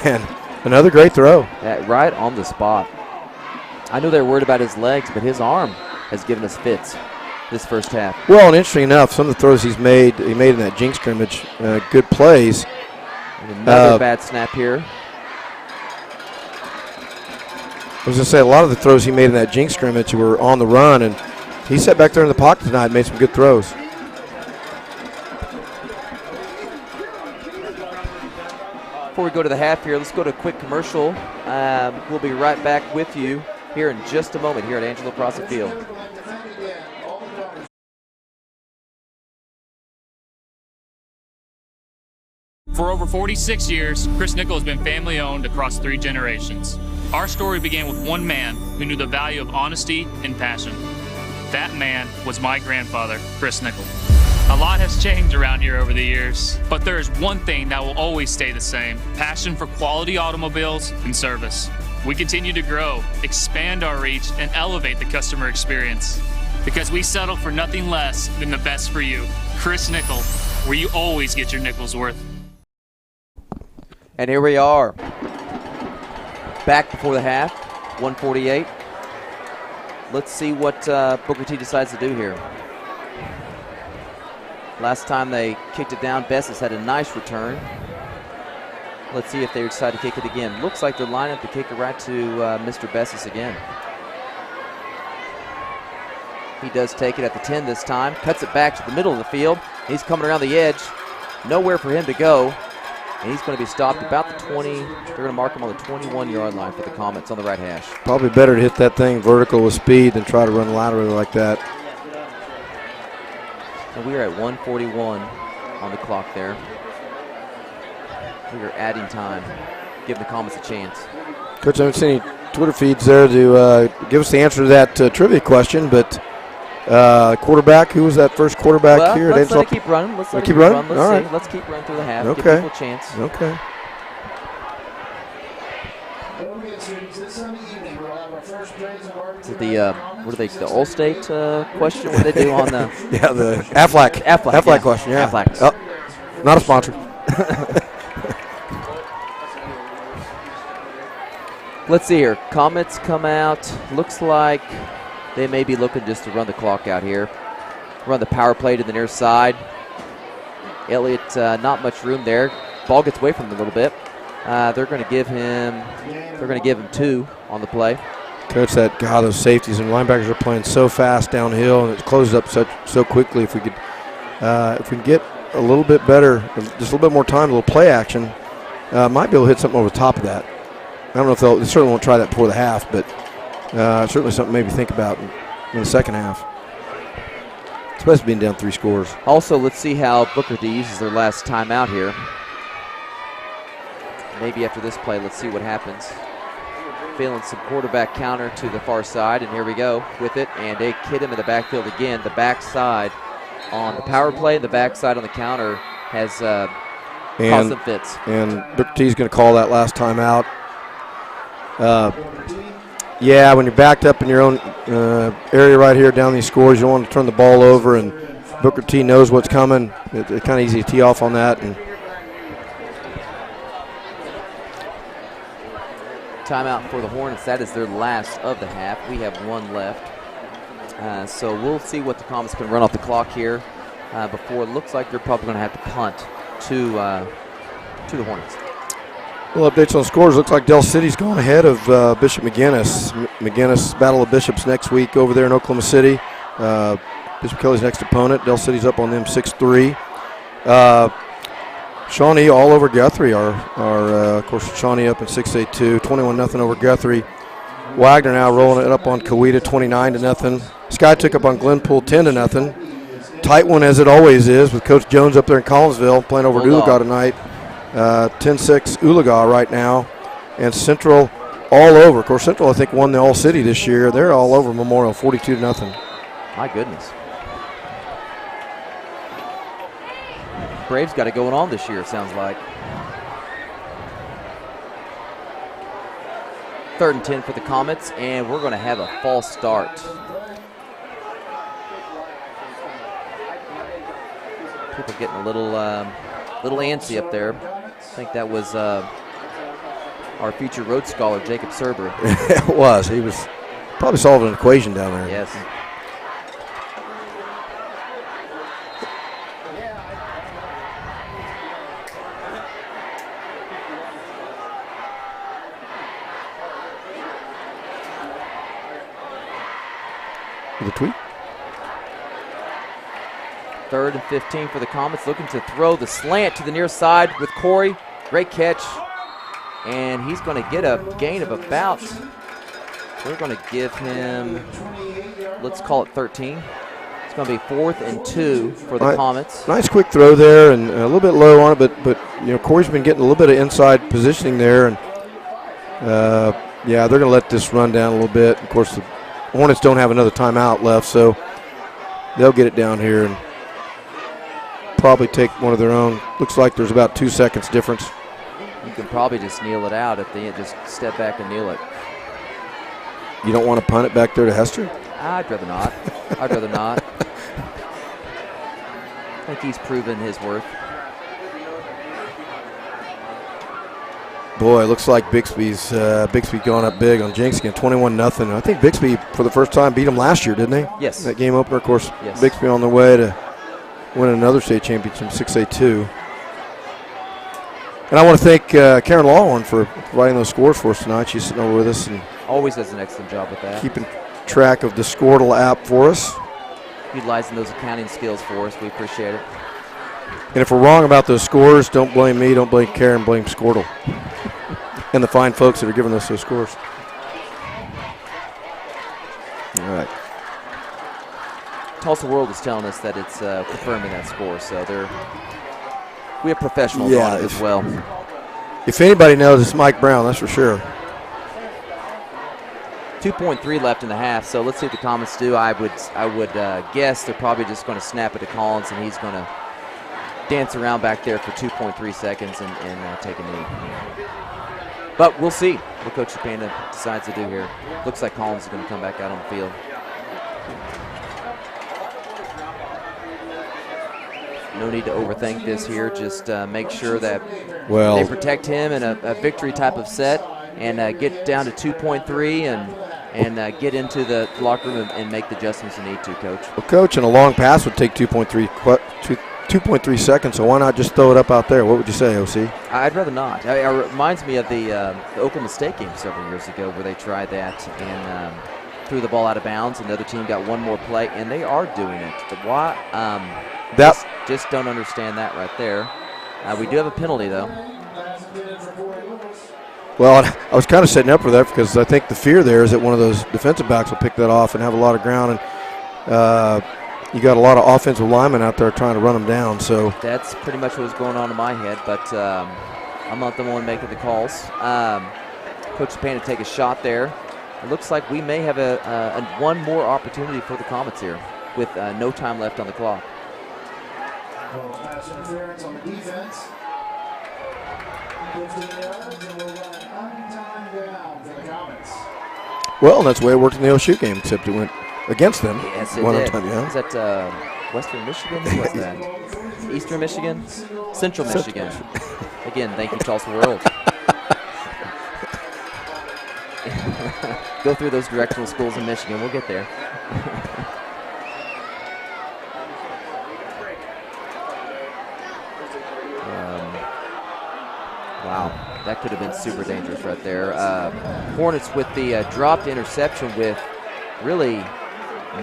and another great throw. Right on the spot. I knew they were worried about his legs, but his arm has given us fits this first half. Well, and interesting enough, some of the throws he made in that jinx scrimmage, good plays. And another bad snap here. I was going to say, a lot of the throws he made in that jinx scrimmage were on the run, and he sat back there in the pocket tonight and made some good throws. Before we go to the half here, let's go to a quick commercial. We'll be right back with you here in just a moment here at Angelo Prassa Field. For over 46 years, Chris Nickel has been family owned across 3 generations. Our story began with one man who knew the value of honesty and passion. That man was my grandfather, Chris Nickel. A lot has changed around here over the years, but there is one thing that will always stay the same: passion for quality automobiles and service. We continue to grow, expand our reach, and elevate the customer experience, because we settle for nothing less than the best for you. Chris Nickel, where you always get your nickel's worth. And here we are, back before the half, 1:48. Let's see what Booker T decides to do here. Last time they kicked it down, Bessis had a nice return. Let's see if they decide to kick it again. Looks like they're lining up to kick it right to Mr. Bessis again. He does take it at the 10 this time, cuts it back to the middle of the field. He's coming around the edge. Nowhere for him to go. And he's going to be stopped about the 20. They're going to mark him on the 21-yard line for the Comets on the right hash. Probably better to hit that thing vertical with speed than try to run laterally like that. And we are at 1:41 on the clock there. We are adding time, giving the Comets a chance. Coach, I haven't seen any Twitter feeds there to give us the answer to that trivia question, but quarterback, who was that first quarterback Well, here? let's let it keep running. Let's let it keep keep running? running. Let's All see. right. Let's keep running through the half. Okay. Give people a chance. Okay. Is it the what are they? The Allstate question? What do they do on the? Yeah, the Aflac. Aflac, yeah. question. Yeah. Aflac. Oh, not a sponsor. Let's see here. Comets come out. Looks like they may be looking just to run the clock out here. Run the power play to the near side. Elliott, not much room there. Ball gets away from him a little bit. They're going to give him. They're going to give him 2 on the play. Coach, those safeties and linebackers are playing so fast downhill, and it closes up so quickly. If we can get a little bit better, just a little bit more time, a little play action, might be able to hit something over the top of that. I don't know if they certainly won't try that before the half, but certainly something maybe think about in the second half. Especially being down 3 scores. Also, let's see how Booker T uses their last timeout here. Maybe after this play, let's see what happens. Feeling some quarterback counter to the far side, and here we go with it. And they hit him in the backfield again. The backside on the power play, the backside on the counter has caused some fits. And Booker T is going to call that last timeout. Yeah, when you're backed up in your own area right here down these scores, you don't want to turn the ball over, and Booker T knows what's coming. It's kind of easy to tee off on that. And timeout for the Hornets. That is their last of the half. We have 1 left. So we'll see what the Comets can run off the clock here before it looks like they're probably going to have to punt to the Hornets. Well, updates on scores. Looks like Del City's going ahead of Bishop McGuinness. McGuinness Battle of Bishops next week over there in Oklahoma City. Bishop Kelly's next opponent. Del City's up on them 6-3. Shawnee all over Guthrie. Of course, Shawnee up in 6A2, 21-0 over Guthrie. Wagner now rolling it up on Coweta, 29-0. Sky took up on Glenpool, 10-0. Tight one as it always is with Coach Jones up there in Collinsville playing over Oologah tonight. 10-6 Oologah right now. And Central all over. Of course, Central, I think, won the All-City this year. They're all over Memorial, 42-0. My goodness. Braves got it going on this year, it sounds like. 3rd and 10 for the Comets, and we're going to have a false start. People getting a little antsy up there. I think that was our future Rhodes Scholar, Jacob Serber. It was. He was probably solving an equation down there. Yes. The tweet. 3rd and 15 for the Comets, looking to throw the slant to the near side with Corey. Great catch. And he's going to get a gain of about, we're going to give him, let's call it 13. It's going to be 4th and 2 for the Comets. Nice quick throw there, and a little bit low on it, but Corey's been getting a little bit of inside positioning there, and yeah, they're going to let this run down a little bit. Of course, the Hornets don't have another timeout left, so they'll get it down here and probably take one of their own. Looks like there's about 2 seconds difference. You can probably just kneel it out if they just step back and kneel it. You don't want to punt it back there to Hester? I'd rather not. I'd rather not. I think he's proven his worth. Boy, it looks like Bixby's gone up big on Jenks again, 21-0. I think Bixby, for the first time, beat them last year, didn't they? Yes. That game opener, of course. Yes. Bixby on their way to win another state championship, 6A2. And I want to thank Karen Lawhorn for providing those scores for us tonight. She's sitting over with us and always does an excellent job with that. Keeping track of the Squirtle app for us. Utilizing those accounting skills for us. We appreciate it. And if we're wrong about those scores, don't blame me, don't blame Karen, blame Squirtle. And the fine folks that are giving us those scores. All right. Tulsa World is telling us that it's confirming that score, so we have professionals on it as well. If anybody knows, it's Mike Brown, that's for sure. 2.3 left in the half, so let's see what the Comets do. I would guess they're probably just going to snap it to Collins, and he's going to dance around back there for 2.3 seconds and take a knee. But we'll see what Coach Chapana decides to do here. Looks like Collins is going to come back out on the field. No need to overthink this here. Just make sure that they protect him in a victory type of set and get down to 2.3 and get into the locker room and make the adjustments you need to, Coach. Well, Coach, and a long pass would take 2.3 seconds, so why not just throw it up out there? What would you say, OC? I'd rather not. It reminds me of the Oklahoma State game several years ago where they tried that and threw the ball out of bounds, and the other team got one more play, and they are doing it. But why? Just don't understand that right there. We do have a penalty, though. Well, I was kind of setting up for that because I think the fear there is that one of those defensive backs will pick that off and have a lot of ground, and you got a lot of offensive linemen out there trying to run them down. So that's pretty much what was going on in my head, but I'm not the one making the calls. Coach Chapana to take a shot there. It looks like we may have one more opportunity for the Comets here with no time left on the clock. Pass interference on the defense. 15 yards, and we'll run time down for the Comets. Well, and that's the way it worked in the OSU game, except it went against them. Yes, it did. Is that Western Michigan? What's that? Eastern Michigan? Central Michigan. Again, thank you, Tulsa World. Go through those directional schools in Michigan. We'll get there. Wow, that could have been super dangerous right there. Hornets with the dropped interception with really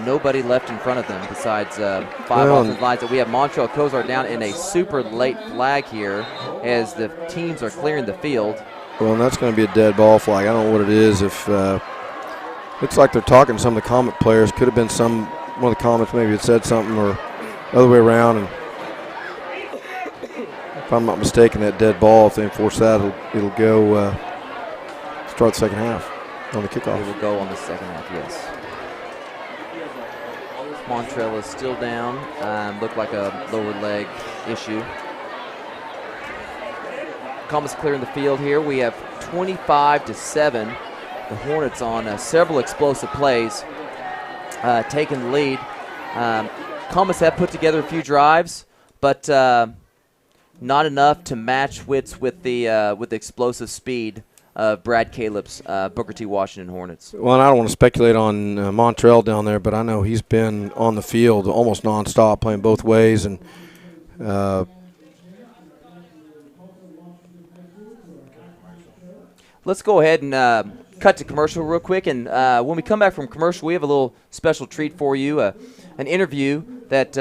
nobody left in front of them besides five offensive lines. We have Montreal Kozar down in a super late flag here as the teams are clearing the field. Well, and that's going to be a dead ball flag. I don't know what it is. If looks like they're talking to some of the Comet players. Could have been one of the Comets maybe had said something or the other way around. And if I'm not mistaken, that dead ball, if they enforce that, it'll go start the second half on the kickoff. It will go on the second half, yes. Montreal is still down. Looked like a lower leg issue. Comets clearing the field here. We have 25-7. The Hornets on several explosive plays, taking the lead. Comets have put together a few drives, but not enough to match wits with the explosive speed of Brad Caleb's Booker T. Washington Hornets. Well, and I don't want to speculate on Montreal down there, but I know he's been on the field almost nonstop, playing both ways, and let's go ahead and cut to commercial real quick, and when we come back from commercial, we have a little special treat for you, an interview that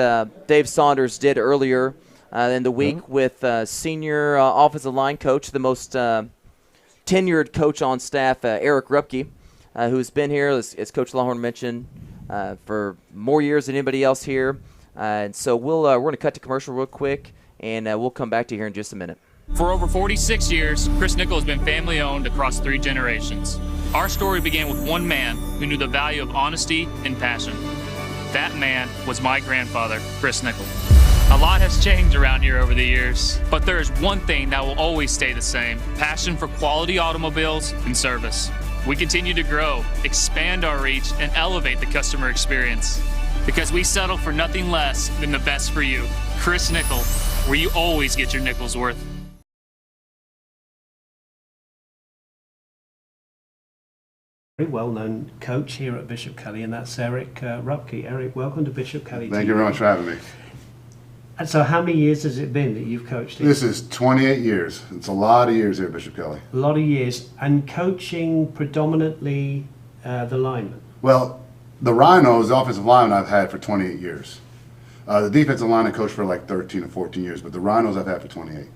Dave Saunders did earlier in the week with senior offensive line coach, the most tenured coach on staff, Eric Rupke, who's been here, as Coach Lawhorn mentioned, for more years than anybody else here. And so we're going to cut to commercial real quick, and we'll come back to you here in just a minute. For over 46 years, Chris Nickel has been family-owned across 3 generations. Our story began with one man who knew the value of honesty and passion. That man was my grandfather, Chris Nickel. A lot has changed around here over the years, but there is one thing that will always stay the same: passion for quality automobiles and service. We continue to grow, expand our reach, and elevate the customer experience, because we settle for nothing less than the best for you. Chris Nickel, where you always get your nickel's worth. Very well-known coach here at Bishop Kelly, and that's Eric Rupke. Eric, welcome to Bishop Kelly. Thank you very much for having me. And so how many years has it been that you've coached here? This is 28 years. It's a lot of years here at Bishop Kelly. A lot of years. And coaching predominantly the linemen? Well, the Rhinos, the offensive lineman, I've had for 28 years. The defensive line I coached for like 13 or 14 years, but the Rhinos I've had for 28.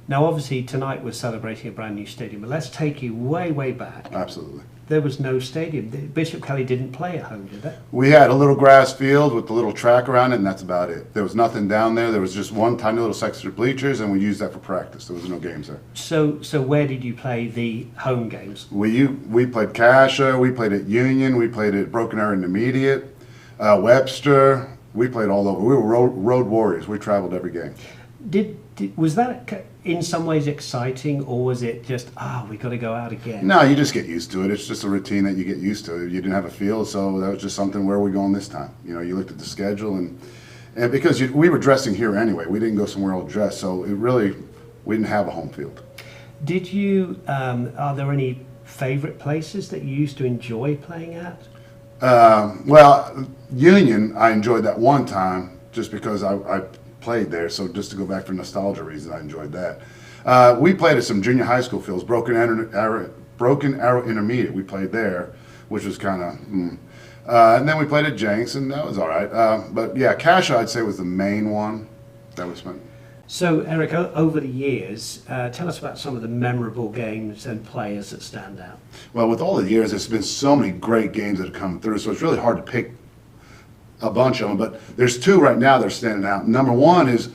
Now, obviously, tonight we're celebrating a brand new stadium, but let's take you way, way back. Absolutely. there was no stadium. Bishop Kelly didn't play at home, did they? We had a little grass field with a little track around it, and that's about it. There was nothing down there. There was just one tiny little section of bleachers, and we used that for practice. There was no games there. So where did you play the home games? We played Cassia, we played at Union, we played at Broken Arrow Intermediate, Webster. We played all over. We were road warriors. We traveled every game. Was that in some ways exciting, or was it just, we got to go out again? No, you just get used to it. It's just a routine that you get used to. You didn't have a field, so that was just something, where are we going this time? You know, you looked at the schedule, and because we were dressing here anyway. We didn't go somewhere else dressed, so we didn't have a home field. Did you, are there any favorite places that you used to enjoy playing at? Well, Union, I enjoyed that one time just because I played there, so just to go back for nostalgia reasons, I enjoyed that. We played at some junior high school fields, Broken Arrow Intermediate. We played there, which was kind of, and then we played at Jenks, and that was all right. But yeah, Cassia, I'd say, was the main one that we spent. So, Eric, over the years, tell us about some of the memorable games and players that stand out. Well, with all the years, there's been so many great games that have come through, so it's really hard to pick a bunch of them, but there's two right now that are standing out. Number one is,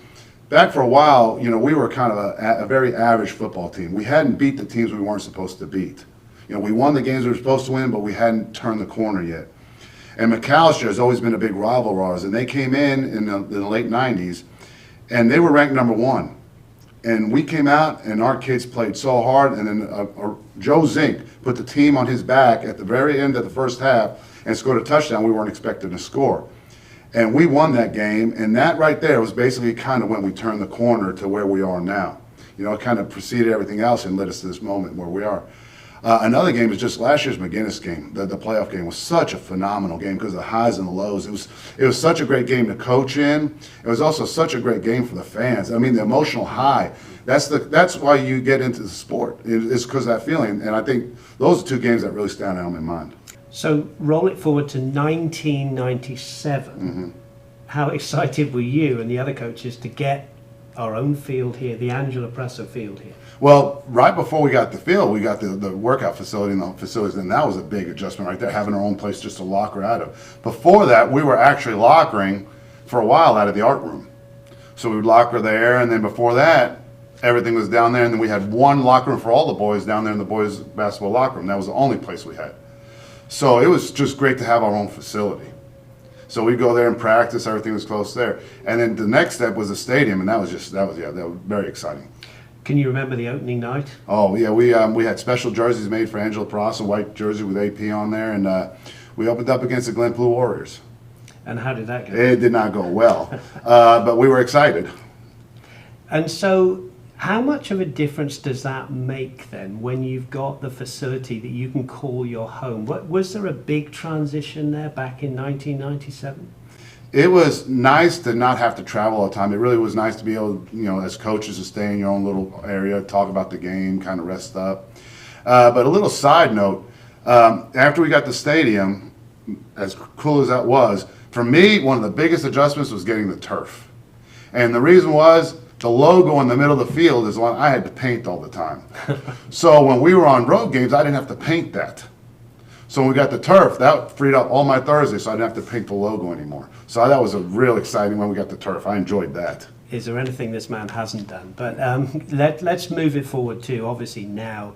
back for a while, you know, we were kind of a very average football team. We hadn't beat the teams we weren't supposed to beat. You know, we won the games we were supposed to win, but we hadn't turned the corner yet. And McAllister has always been a big rival of ours, and they came in the late 90s, and they were ranked number one. And we came out, and our kids played so hard, and then Joe Zink put the team on his back at the very end of the first half and scored a touchdown we weren't expecting to score. And we won that game, and that right there was basically kind of when we turned the corner to where we are now. You know, it kind of preceded everything else and led us to this moment where we are. Another game is just last year's McGinnis game. The playoff game was such a phenomenal game because of the highs and the lows. It was such a great game to coach in. It was also such a great game for the fans. I mean, the emotional high. That's why you get into the sport. It's because of that feeling. And I think those are two games that really stand out in my mind. So roll it forward to 1997. Mm-hmm. How excited were you and the other coaches to get our own field here, the Angelo Prassa field here? Well, right before we got the field, we got the workout facility and the facilities, and that was a big adjustment right there, having our own place just to locker out of. Before that, we were actually lockering for a while out of the art room. So we would locker there, and then before that, everything was down there, and then we had one locker room for all the boys down there in the boys' basketball locker room. That was the only place we had. So it was just great to have our own facility. So we'd go there and practice, everything was close there. And then the next step was the stadium, and that was very exciting. Can you remember the opening night? Oh yeah, we had special jerseys made for Angelo Prassa, white jersey with AP on there, and we opened up against the Glen Blue Warriors. And how did that go? It did not go well, but we were excited. And so, how much of a difference does that make then when you've got the facility that you can call your home? Was there a big transition there back in 1997? It was nice to not have to travel all the time. It really was nice to be able, you know, as coaches, to stay in your own little area, talk about the game, kind of rest up. But a little side note, after we got the stadium, as cool as that was, for me, one of the biggest adjustments was getting the turf. And the reason was, the logo in the middle of the field is one I had to paint all the time. So when we were on road games, I didn't have to paint that. So when we got the turf, that freed up all my Thursdays, so I didn't have to paint the logo anymore. So that was a real exciting when we got the turf. I enjoyed that. Is there anything this man hasn't done? But let's move it forward to, obviously, now.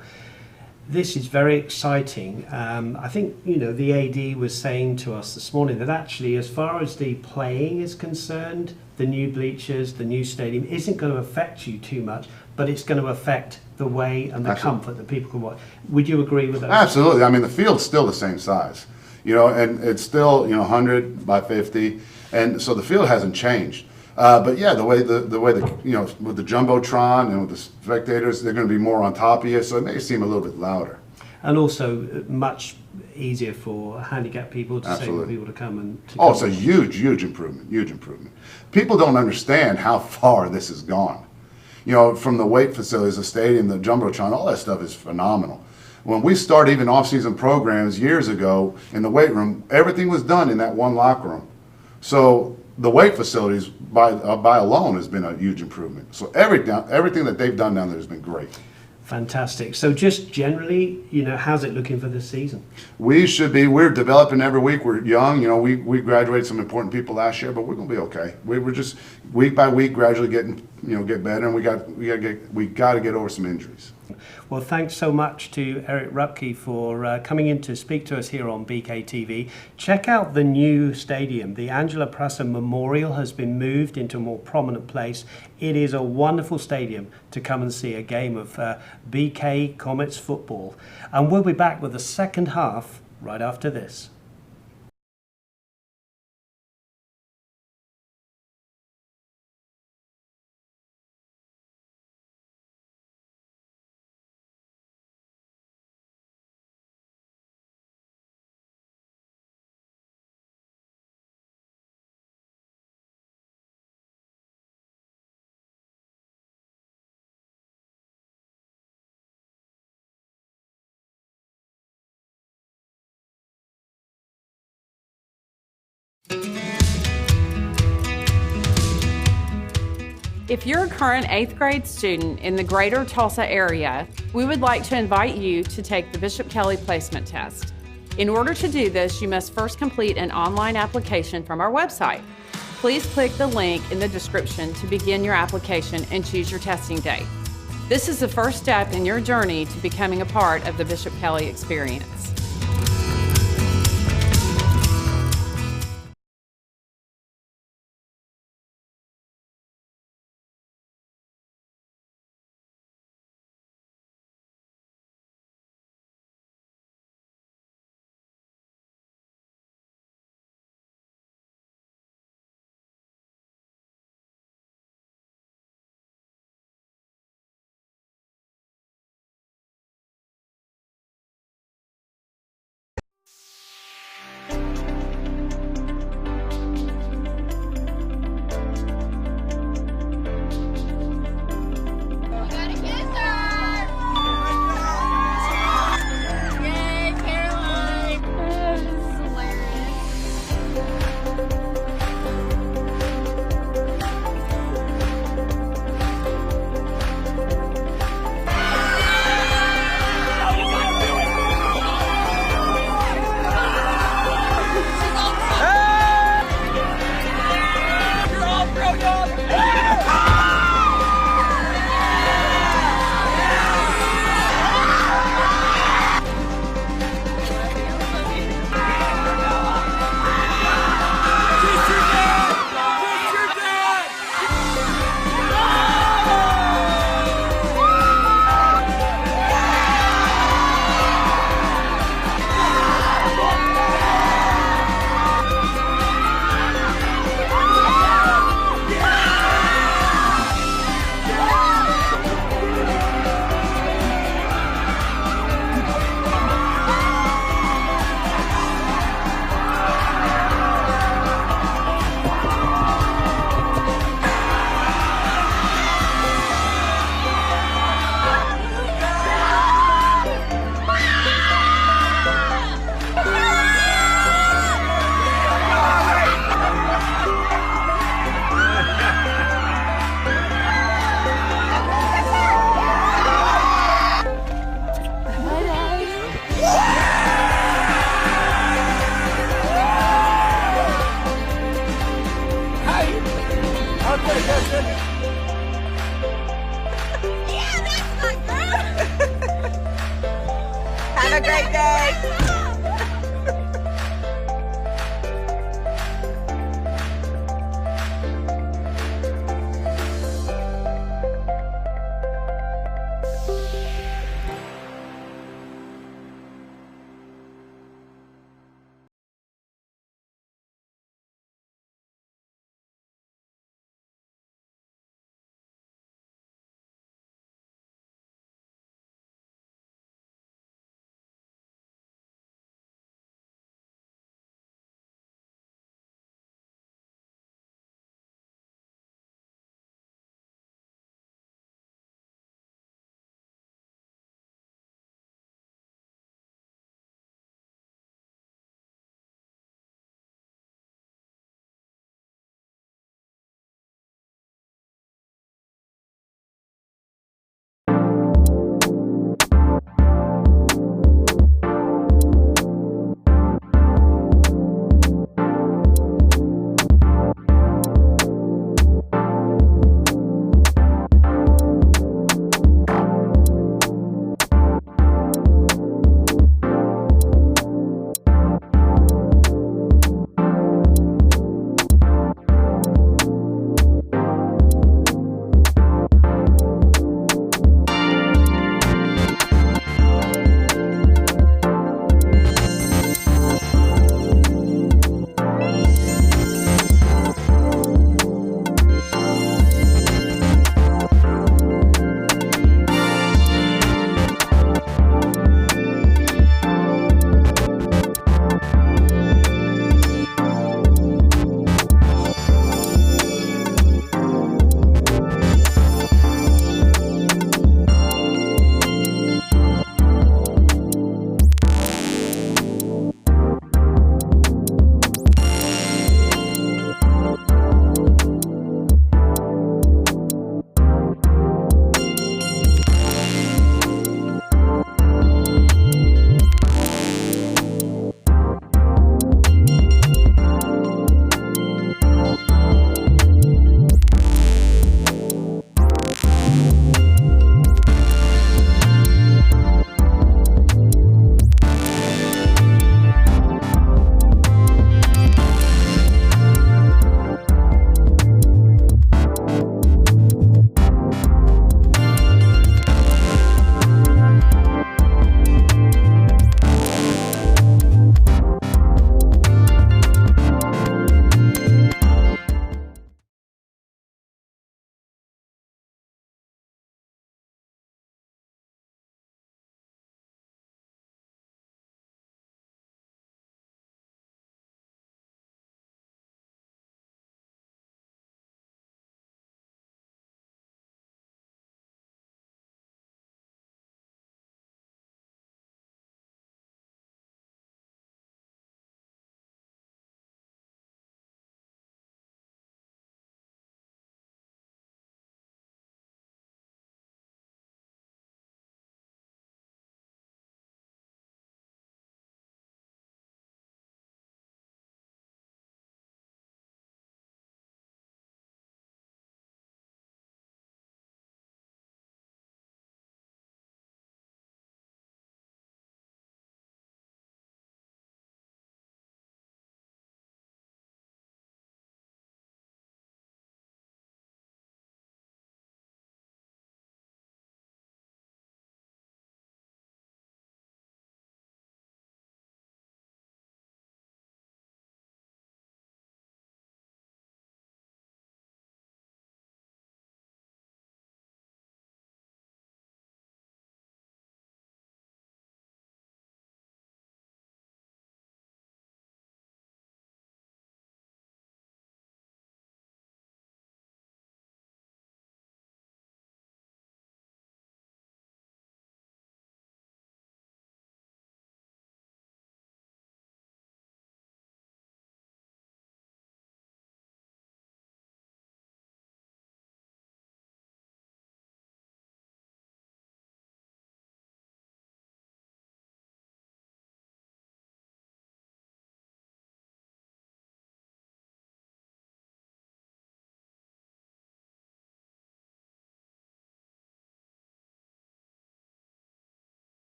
This is very exciting. I think, you know, the AD was saying to us this morning that actually, as far as the playing is concerned, the new bleachers, the new stadium isn't going to affect you too much, but it's going to affect the way and the Absolutely. comfort that people can watch. Would you agree with that? Absolutely. I mean, the field's still the same size, you know, and it's still, you know, 100 by 50, and so the field hasn't changed. But yeah, the way you know, with the jumbotron and with the spectators, they're going to be more on top of you, so it may seem a little bit louder. And also much easier for handicapped people, disabled people to come and. It's a huge improvement. Huge improvement. People don't understand how far this has gone. You know, from the weight facilities, the stadium, the jumbotron, all that stuff is phenomenal. When we started even off-season programs years ago in the weight room, everything was done in that one locker room. So the weight facilities by alone has been a huge improvement. So everything that they've done down there has been great. Fantastic. So just generally, how's it looking for this season? We're developing every week. We're young, we graduated some important people last year, but we're going to be okay. We're just week by week gradually getting, get better, and we got to get over some injuries. Well, thanks so much to Eric Rupke for coming in to speak to us here on BKTV. Check out the new stadium. The Angelo Prassa Memorial has been moved into a more prominent place. It is a wonderful stadium to come and see a game of BK Comets football. And we'll be back with the second half right after this. If you're a current 8th grade student in the greater Tulsa area, we would like to invite you to take the Bishop Kelly Placement Test. In order to do this, you must first complete an online application from our website. Please click the link in the description to begin your application and choose your testing date. This is the first step in your journey to becoming a part of the Bishop Kelly experience.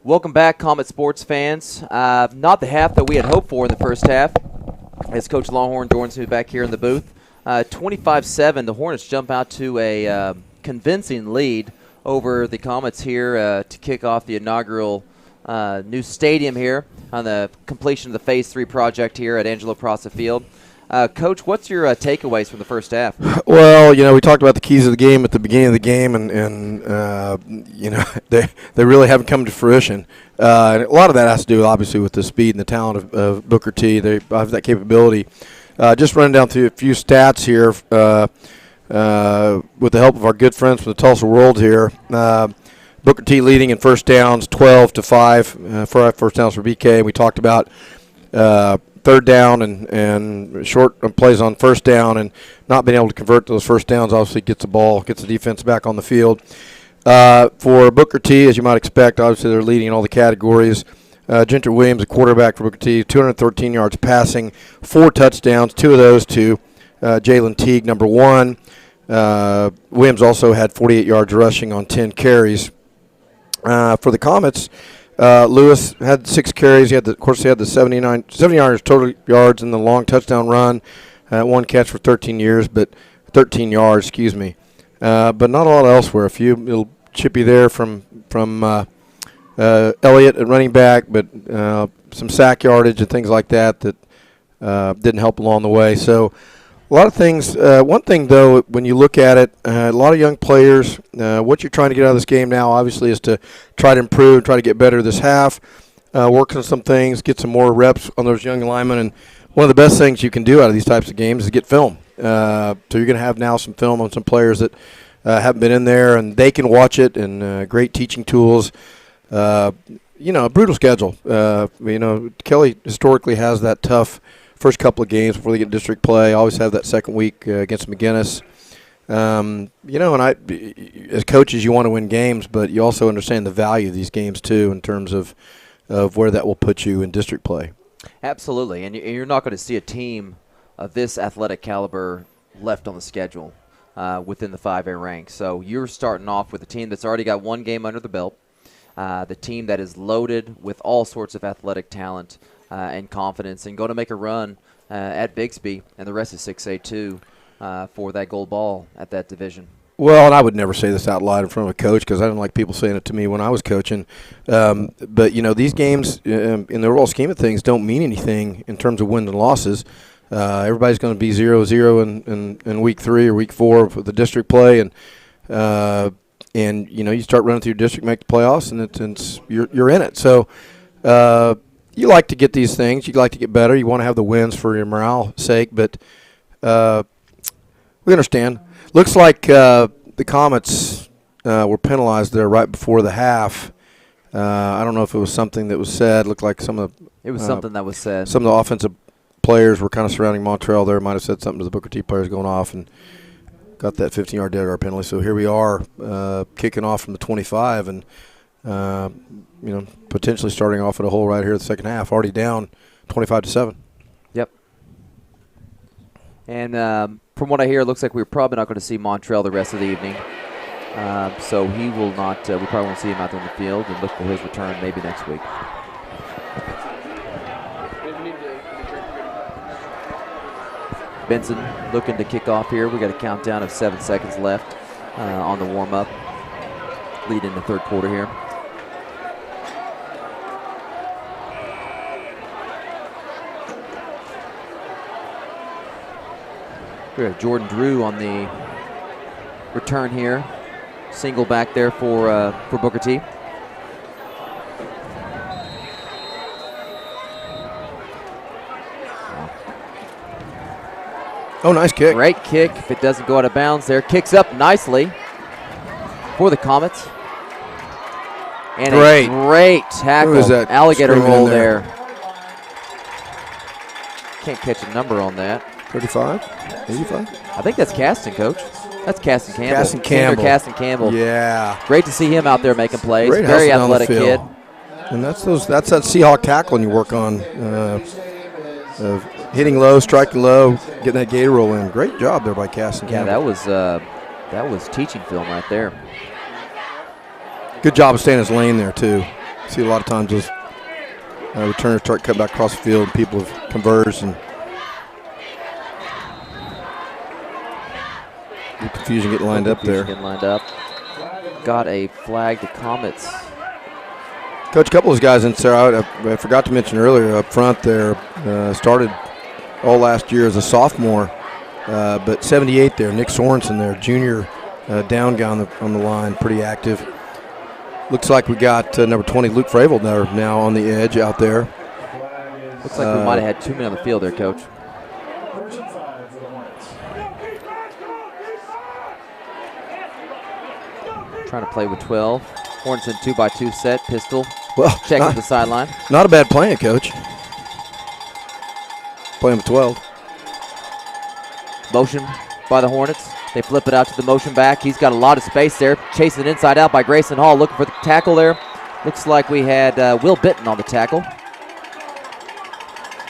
Welcome back, Comet sports fans. Not the half that we had hoped for in the first half, as Coach Longhorn joins me back here in the booth. 25-7, the Hornets jump out to a convincing lead over the Comets here to kick off the inaugural new stadium here on the completion of the Phase 3 project here at Angelo Prassa Field. Coach, what's your takeaways from the first half? Well, we talked about the keys of the game at the beginning of the game, and they really haven't come to fruition. And a lot of that has to do, obviously, with the speed and the talent of Booker T. They have that capability. Just running down through a few stats here with the help of our good friends from the Tulsa World here. Booker T leading in first downs, 12-5 for first downs for BK. We talked about third down and short plays on first down, and not being able to convert those first downs obviously gets the defense back on the field. For Booker T, as you might expect, obviously they're leading in all the categories. Ginter Williams, a quarterback for Booker T, 213 yards passing, 4 touchdowns, 2 of those to Jalen Teague, number 1. Williams also had 48 yards rushing on 10 carries. For the Comets, Lewis had 6 carries. He had the 70 yards total yards in the long touchdown run. 1 catch for 13 yards, but not a lot elsewhere. A few little chippy there from Elliott at running back, but some sack yardage and things like that didn't help along the way. So a lot of things. One thing, though, when you look at it, a lot of young players. What you're trying to get out of this game now, obviously, is to try to improve, try to get better this half, work on some things, get some more reps on those young linemen. And one of the best things you can do out of these types of games is get film. So you're going to have now some film on some players that haven't been in there, and they can watch it, and great teaching tools. A brutal schedule. Kelly historically has that tough first couple of games before they get district play. Always have that second week against McGinnis. And as coaches, you want to win games, but you also understand the value of these games too, in terms of where that will put you in district play. Absolutely, and you're not going to see a team of this athletic caliber left on the schedule within the 5A ranks. So you're starting off with a team that's already got 1 game under the belt, the team that is loaded with all sorts of athletic talent and confidence, and going to make a run at Bixby and the rest of 6A too for that gold ball at that division. Well, and I would never say this out loud in front of a coach because I didn't like people saying it to me when I was coaching. But, these games in the overall scheme of things don't mean anything in terms of wins and losses. Everybody's going to be 0-0 in week 3 or week 4 for the district play, and you start running through your district, make the playoffs, and you're in it. So you like to get these things. You like to get better. You want to have the wins for your morale's sake, but we understand. Looks like the Comets were penalized there right before the half. I don't know if it was something that was said. Looked like some of the – It was something that was said. Some of the offensive players were kind of surrounding Montreal there. Might have said something to the Booker T players going off and got that 15-yard dead guard penalty. So here we are kicking off from the 25 and, potentially starting off at a hole right here in the second half, already down 25-7. Yep. And from what I hear, it looks like we're probably not going to see Montreal the rest of the evening. So he will not we probably won't see him out there in the field, and look for his return maybe next week. Benson looking to kick off here. We got a countdown of 7 seconds left on the warm-up, lead in the third quarter here. We have Jordan Drew on the return here. Single back there for Booker T. Oh, nice kick. Great kick. If it doesn't go out of bounds there. Kicks up nicely for the Comets. And a great tackle. Who is that? Alligator roll there. Can't catch a number on that. 35? 85? I think that's Caston, Coach. That's Caston Campbell. Caston Campbell. Caston Campbell. Yeah. Great to see him out there making plays. Great Very hustle down the athletic kid. field. And that's that Seahawk tackling you work on. Hitting low, striking low, getting that gator roll in. Great job there by Caston Campbell. Yeah, that was teaching film right there. Good job of staying in his lane there, too. See a lot of times those returners start cutting back across the field, and people have converged and confusion getting lined up there. Getting lined up. Got a flag to Comets. Coach, a couple of those guys in there, I forgot to mention earlier up front there, started all last year as a sophomore, but 78 there, Nick Sorensen there, junior down guy on the line, pretty active. Looks like we got number 20, Luke Fravel, now on the edge out there. Looks like we might have had 2 men on the field there, Coach. Trying to play with 12. Horns in 2x2 set, pistol. Well, check on the sideline. Not a bad plan, Coach. Playing with 12. Motion by the Hornets. They flip it out to the motion back. He's got a lot of space there. Chasing it inside out by Grayson Hall. Looking for the tackle there. Looks like we had Will Bitton on the tackle.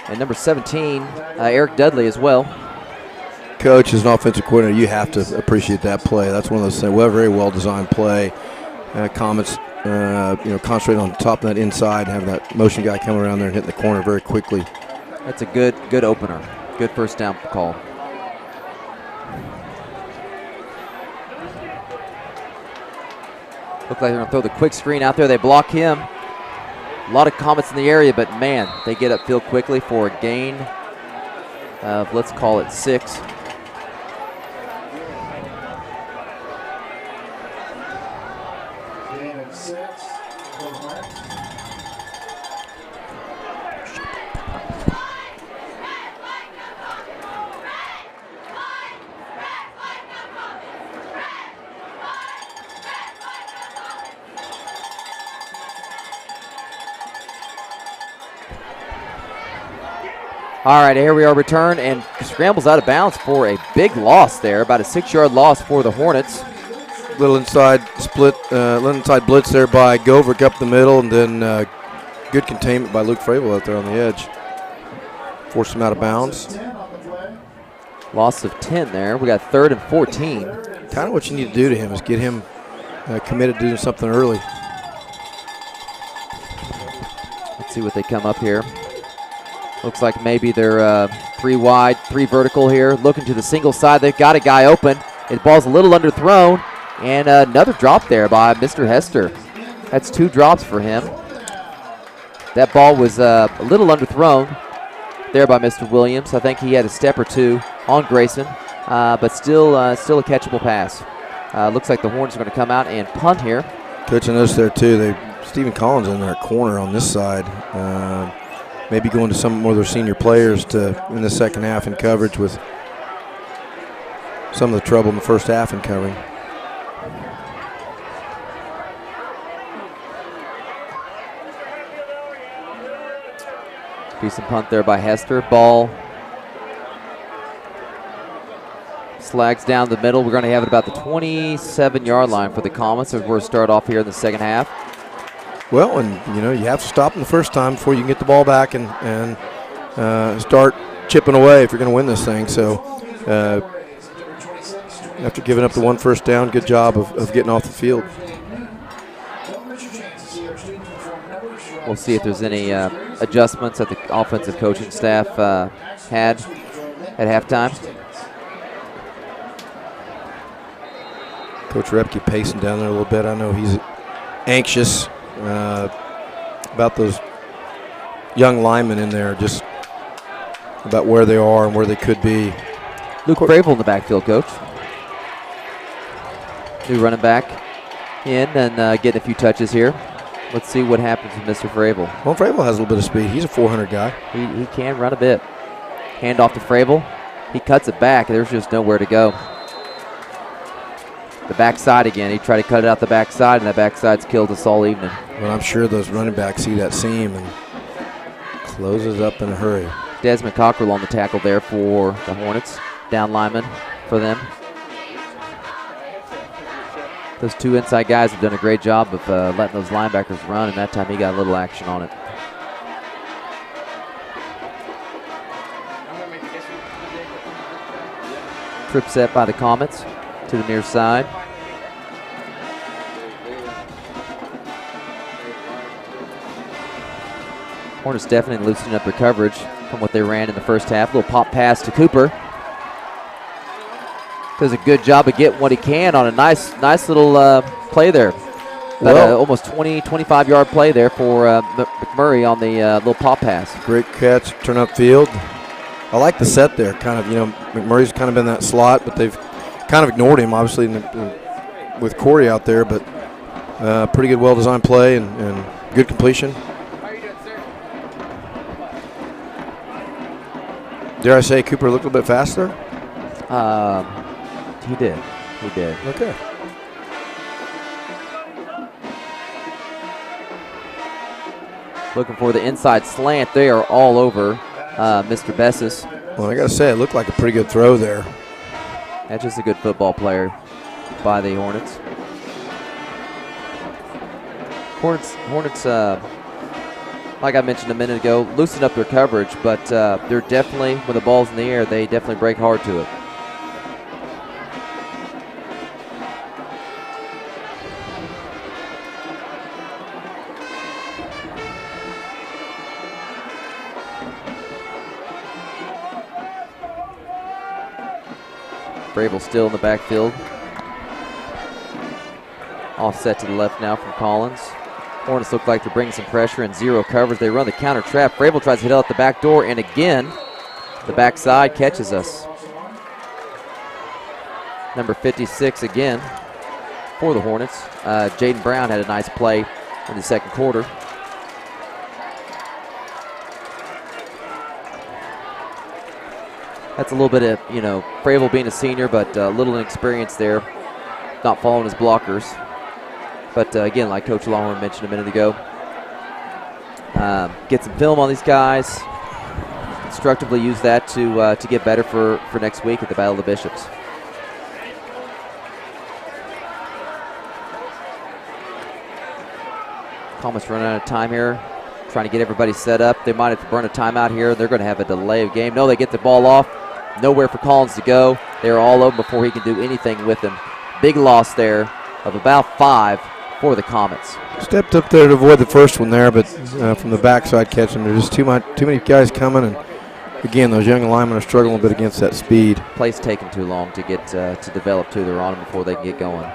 And number 17, Eric Dudley as well. Coach, as an offensive coordinator, you have to appreciate that play. That's one of those things. We have a very well-designed play. Comets, concentrate on the top of that inside, have that motion guy coming around there and hitting the corner very quickly. That's a good opener. Good first down call. Look like they're going to throw the quick screen out there. They block him. A lot of Comets in the area, but man, they get upfield quickly for a gain of, let's call it 6. Gain of 6. All right, here we are, return, and scrambles out of bounds for a big loss there, about a 6-yard loss for the Hornets. Little inside split, little inside blitz there by Goverick up the middle, and then good containment by Luke Fravel out there on the edge. Forced him out of bounds. Loss of 10 there. We got 3rd and 14. Kind of what you need to do to him is get him committed to doing something early. Let's see what they come up here. Looks like maybe they're 3 wide, 3 vertical here. Looking to the single side. They've got a guy open. His ball's a little underthrown. And another drop there by Mr. Hester. That's 2 drops for him. That ball was a little underthrown there by Mr. Williams. I think he had a step or 2 on Grayson, but still a catchable pass. Looks like the Horns are going to come out and punt here. Coach, I noticed there too, Stephen Collins in their corner on this side. Maybe going to some more of their senior players in the second half in coverage with some of the trouble in the first half in covering. Decent punt there by Hester. Ball slags down the middle. We're going to have it about the 27-yard line for the Comets as we're start off here in the second half. Well, and you have to stop them the first time before you can get the ball back and start chipping away if you're going to win this thing. So after giving up the 1 first down, good job of getting off the field. We'll see if there's any adjustments that the offensive coaching staff had at halftime. Coach Repke pacing down there a little bit. I know he's anxious about those young linemen in there, just about where they are and where they could be. Luke Fravel in the backfield, Coach. New running back in and getting a few touches here. Let's see what happens with Mr. Fravel. Well, Fravel has a little bit of speed. He's a 400 guy. He can run a bit. Hand off to Fravel. He cuts it back. There's just nowhere to go. The backside again. He tried to cut it out the backside, and that backside's killed us all evening. Well, I'm sure those running backs see that seam and closes up in a hurry. Desmond Cockrell on the tackle there for the Hornets. Down lineman for them. Those 2 inside guys have done a great job of letting those linebackers run, and that time he got a little action on it. Trip set by the Comets to the near side. Hornets definitely loosening up their coverage from what they ran in the first half. A little pop pass to Cooper. Does a good job of getting what he can on a nice little play there. About almost 20, 25-yard play there for McMurray on the little pop pass. Great catch, turn up field. I like the set there. Kind of, McMurray's kind of in that slot, but they've kind of ignored him, obviously, with Corey out there. But pretty good, well-designed play and good completion. Dare I say Cooper looked a little bit faster? He did. Okay. Looking for the inside slant. They are all over Mr. Bessis. Well, I got to say, it looked like a pretty good throw there. That's just a good football player by the Hornets. Hornets, like I mentioned a minute ago, loosen up their coverage, but they're definitely, when the ball's in the air, they definitely break hard to it. Vrabel still in the backfield. Offset to the left now from Collins. Hornets look like they're bringing some pressure and zero coverage. They run the counter trap. Vrabel tries to hit out the back door, and again, the backside catches us. Number 56 again for the Hornets. Jaden Brown had a nice play in the second quarter. That's a little bit of, Vrabel being a senior, but a little inexperience there, not following his blockers. But again, like Coach Longhorn mentioned a minute ago, get some film on these guys, constructively use that to get better for next week at the Battle of the Bishops. Almost running out of time here, trying to get everybody set up. They might have to burn a timeout here. They're going to have a delay of game. No, they get the ball off. Nowhere for Collins to go. They're all over before he can do anything with them. Big loss there of about 5 for the Comets. Stepped up there to avoid the first one there, but from the backside catching, there's just too many guys coming, and again, those young linemen are struggling a bit against that speed. Play's taking too long to get to develop too. They're on them before they can get going.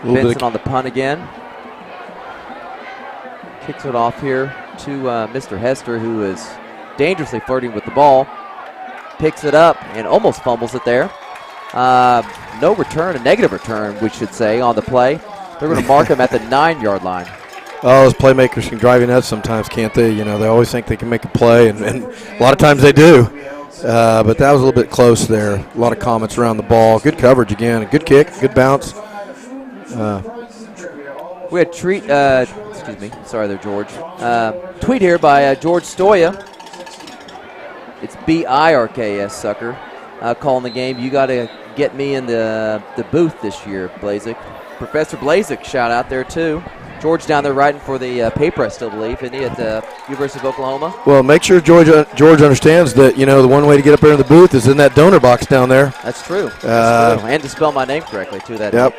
Benson on the punt again. Kicks it off here to Mr. Hester, who is dangerously flirting with the ball. Picks it up and almost fumbles it there. No return, a negative return, we should say, on the play. They're going to mark him at the 9-yard line. Oh, those playmakers can drive you nuts sometimes, can't they? They always think they can make a play, and a lot of times they do. But that was a little bit close there. A lot of comments around the ball. Good coverage again. A good kick, good bounce. We had excuse me, sorry there, George. Tweet here by George Stoya. It's BIRKS, sucker, calling the game. You got to get me in the booth this year, Blazik. Professor Blazik, shout out there too. George down there writing for the paper, I still believe, isn't he, at the University of Oklahoma? Well, make sure George understands that, the one way to get up there in the booth is in that donor box down there. That's true. That's true. And to spell my name correctly, too. Yep.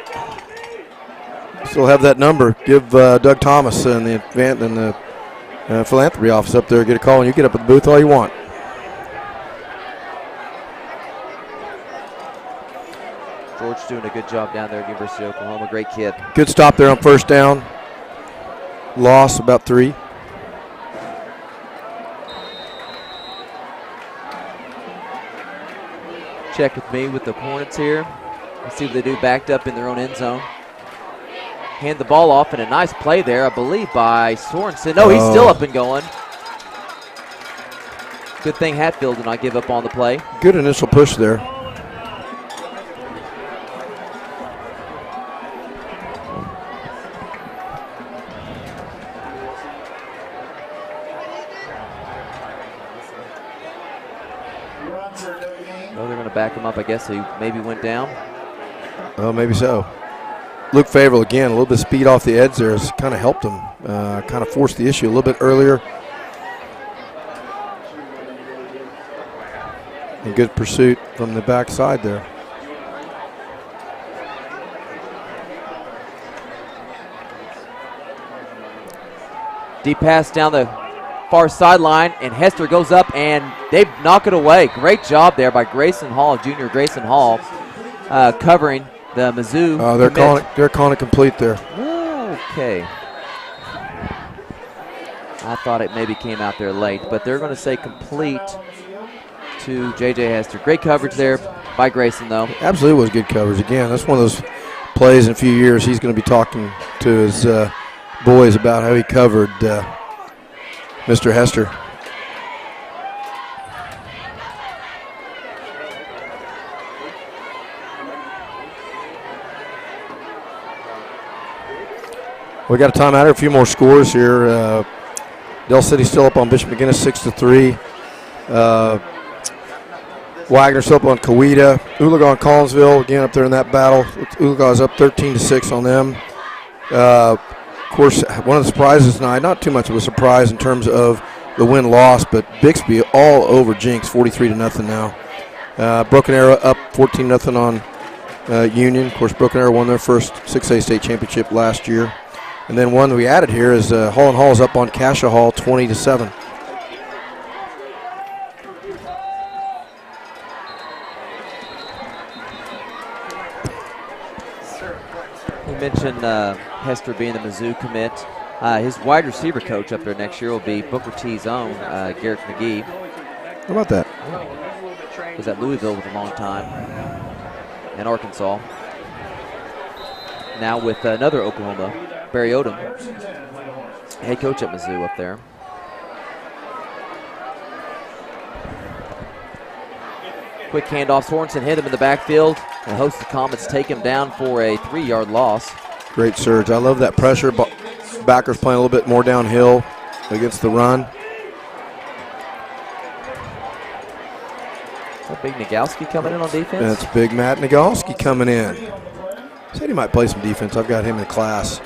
Still have that number. Give Doug Thomas and the philanthropy office up there, get a call, and you get up at the booth all you want. George doing a good job down there at University of Oklahoma. Great kid. Good stop there on first down. Loss about 3. Check with me with the Hornets here. Let's see what they do backed up in their own end zone. Hand the ball off, and a nice play there, I believe, by Sorensen. No, he's still up and going. Good thing Hatfield did not give up on the play. Good initial push there. Oh, they're going to back him up. I guess he maybe went down. Well, maybe so. Luke Favre, again, a little bit of speed off the edge there has kind of helped him, kind of forced the issue a little bit earlier. And good pursuit from the backside there. Deep pass down the far sideline, and Hester goes up, and they knock it away. Great job there by Grayson Hall, junior Grayson Hall, covering the Mizzou. Oh, they're calling it complete there. Okay. I thought it maybe came out there late, but they're going to say complete to J.J. Hester. Great coverage there by Grayson, though. Absolutely was good coverage. Again, that's one of those plays in a few years he's going to be talking to his boys about how he covered Mr. Hester. We got a timeout here, a few more scores here. Del City still up on Bishop McGinnis 6-3. Wagner still up on Coweta. Oologah and Collinsville again up there in that battle. Oologah is up 13-6 on them. Of course, one of the surprises tonight, not too much of a surprise in terms of the win-loss, but Bixby all over Jinx, 43-0 now. Broken Arrow up 14-0 on Union. Of course, Broken Arrow won their first 6A state championship last year. And then one we added here is Hall & Hall is up on Cassia Hall 20-7. You mentioned Hester being the Mizzou commit. His wide receiver coach up there next year will be Booker T's own Garrett McGee. How about that? Was at Louisville with a long time, and Arkansas. Now with another Oklahoma, Barry Odom, head coach at Mizzou up there. Quick handoff, Sorensen hit him in the backfield, and host of the Comets take him down for a 3-yard loss. Great surge. I love that pressure. Backers playing a little bit more downhill against the run. Is that Big Nagowski coming in on defense? That's Big Matt Nagowski coming in. Said he might play some defense. I've got him in class.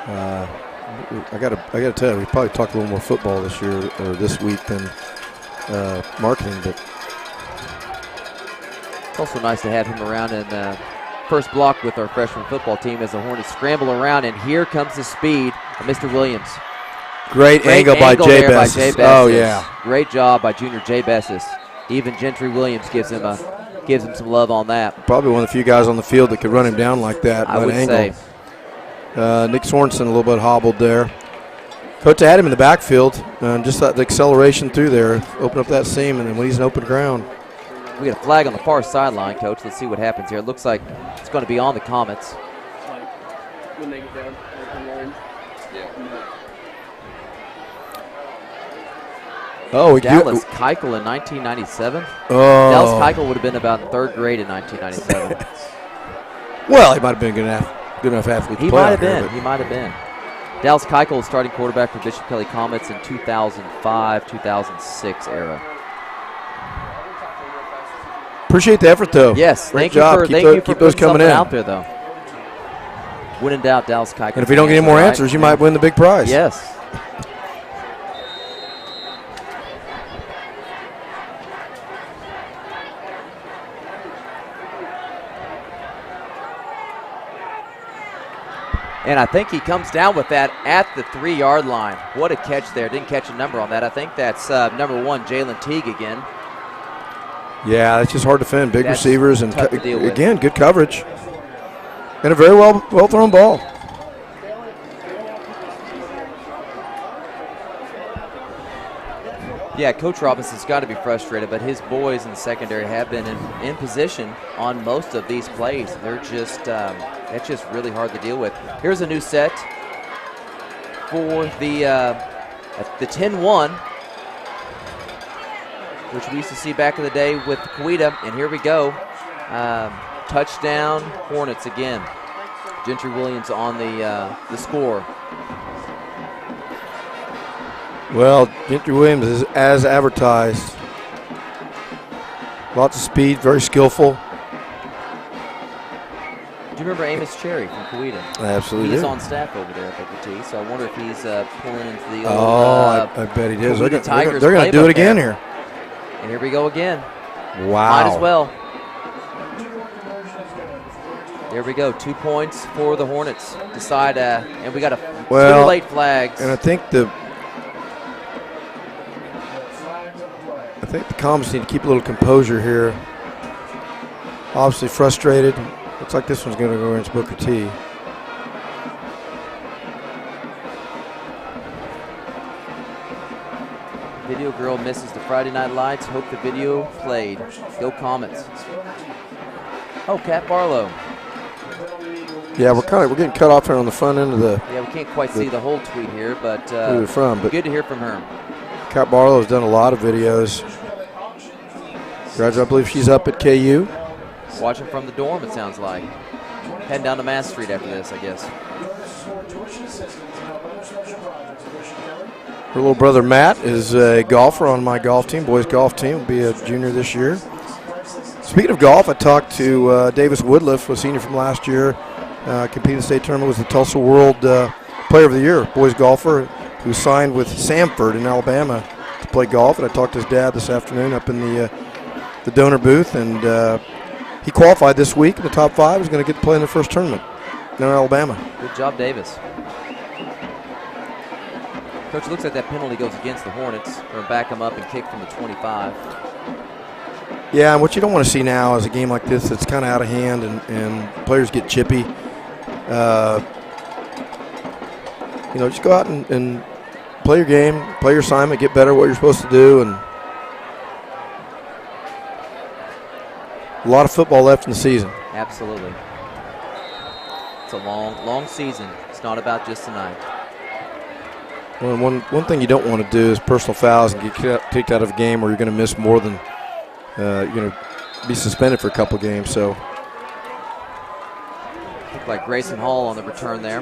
I got to tell you, we probably talked a little more football this year or this week than marketing, but it's also nice to have him around in the first block with our freshman football team as the Hornets scramble around, and here comes the speed of Mr. Williams. Great angle by Jay Bessis. Oh, yeah. Great job by junior Jay Bessis. Even Gentry Williams gives him some love on that. Probably one of the few guys on the field that could run him down like that. I would say. Nick Sorensen a little bit hobbled there. Coach had him in the backfield, just the acceleration through there, open up that seam, and then when he's in open ground. We got a flag on the far sideline, Coach. Let's see what happens here. It looks like it's going to be on the Comets. When they get down, Oh, Dallas Keuchel in 1997. Oh. Dallas Keuchel would have been about in third grade in 1997. Well, he might have been good enough athlete to He play might out have been. here, He might have been. Dallas Keuchel, starting quarterback for Bishop Kelly Comets in 2005-2006 era. Appreciate the effort, though. Yes, Great thank job. you for Keep those putting coming something in out there, though. When in doubt, Dallas Keuchel. And if we don't get any more answers, you might win the big prize. Yes. And I think he comes down with that at the 3-yard line. What a catch there. Didn't catch a number on that. I think that's number 1, Jalen Teague again. Yeah, it's just hard to defend. Big That's receivers and, tough to deal with. again, good coverage. And a very well thrown ball. Yeah, Coach Robinson's got to be frustrated, but his boys in the secondary have been in position on most of these plays. They're just, that's just really hard to deal with. Here's a new set for the 10-1, which we used to see back in the day with Coweta, and here we go. Touchdown Hornets again. Gentry Williams on the score. Well, Gentry Williams is as advertised. Lots of speed, very skillful. Do you remember Amos Cherry from Coweta? I absolutely He's do. on staff over there at Booker T, so I wonder if he's pulling into the Oh, old I bet he is. Coweta Tigers They're going to do playbook it again there. here. And here we go again. Wow. Might as well. There we go. 2 points for the Hornets. Decide, and we got two late flags. And I think the Comets need to keep a little composure here. Obviously frustrated. Looks like this one's going to go against Booker T. Video girl misses the Friday Night Lights. Hope the video played. Go Comets. Oh, Kat Barlow. Yeah, we're getting cut off here on the front end of the. Yeah, we can't quite see the whole tweet here, but, where they're from, but good to hear from her. Kat Barlow has done a lot of videos. Graduate, I believe she's up at KU. Watching from the dorm, it sounds like. Heading down to Mass Street after this, I guess. Her little brother Matt is a golfer on my golf team, boys golf team. Will be a junior this year. Speaking of golf, I talked to Davis Woodliff, a senior from last year. Competed in the state tournament, was the Tulsa World Player of the Year, boys golfer, who signed with Samford in Alabama to play golf. And I talked to his dad this afternoon up in the donor booth, and he qualified this week in the top 5. He's going to get to play in the first tournament in Alabama. Good job, Davis. Coach, it looks like that penalty goes against the Hornets. They're going to back them up and kick from the 25. Yeah, and what you don't want to see now is a game like this that's kind of out of hand and players get chippy. Just go out and play your game, play your assignment, get better at what you're supposed to do. And a lot of football left in the season. Absolutely. It's a long, long season. It's not about just tonight. Well, one thing you don't want to do is personal fouls and get kicked out of a game where you're going to miss more than you're going to be suspended for a couple games. So, looked like Grayson Hall on the return there.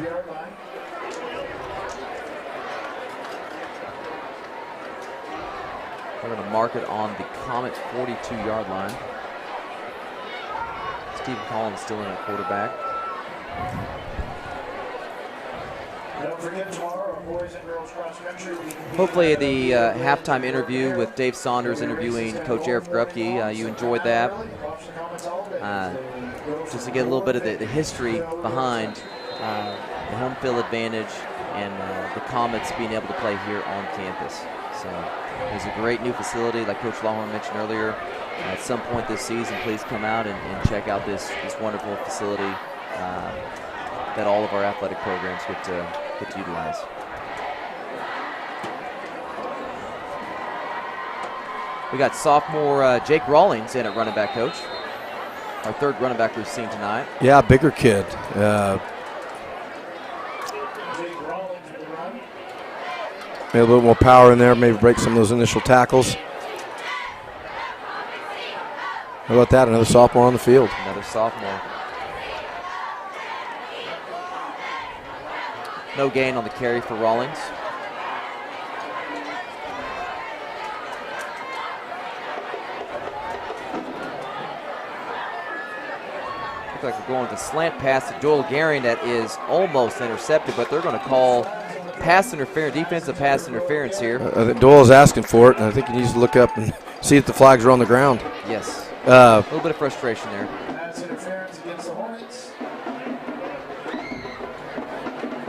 We're going to mark it on the Comet 42-yard line. Stephen Collins still in at quarterback. Don't forget tomorrow, boys and girls cross country. Hopefully the halftime interview with Dave Saunders interviewing Coach Eric Grupke, you enjoyed that. Just to get a little bit of the history behind the home field advantage and the Comets being able to play here on campus. So it's a great new facility, like Coach Lawhorn mentioned earlier. At some point this season, please come out and check out this wonderful facility that all of our athletic programs get to utilize. We got sophomore Jake Rawlings in at running back, Coach. Our third running back we've seen tonight. Yeah, bigger kid. Maybe a little more power in there, maybe break some of those initial tackles. How about that? Another sophomore on the field. Another sophomore. No gain on the carry for Rawlings. Looks like we're going with a slant pass to Doyle Garing that is almost intercepted, but they're going to call pass interference, defensive pass interference here. I think Doyle's asking for it, and I think he needs to look up and see if the flags are on the ground. Yes. A little bit of frustration there. Pass interference against the Hornets.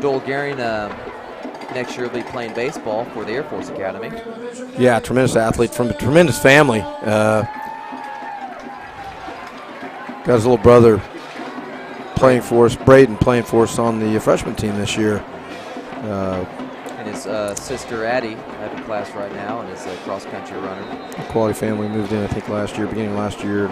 Doyle Garing next year will be playing baseball for the Air Force Academy. Yeah, tremendous athlete from a tremendous family. Got his little brother playing for us, Braden, playing for us on the freshman team this year. And his sister Addie having class right now and is a cross-country runner. A quality family moved in, I think, beginning of last year.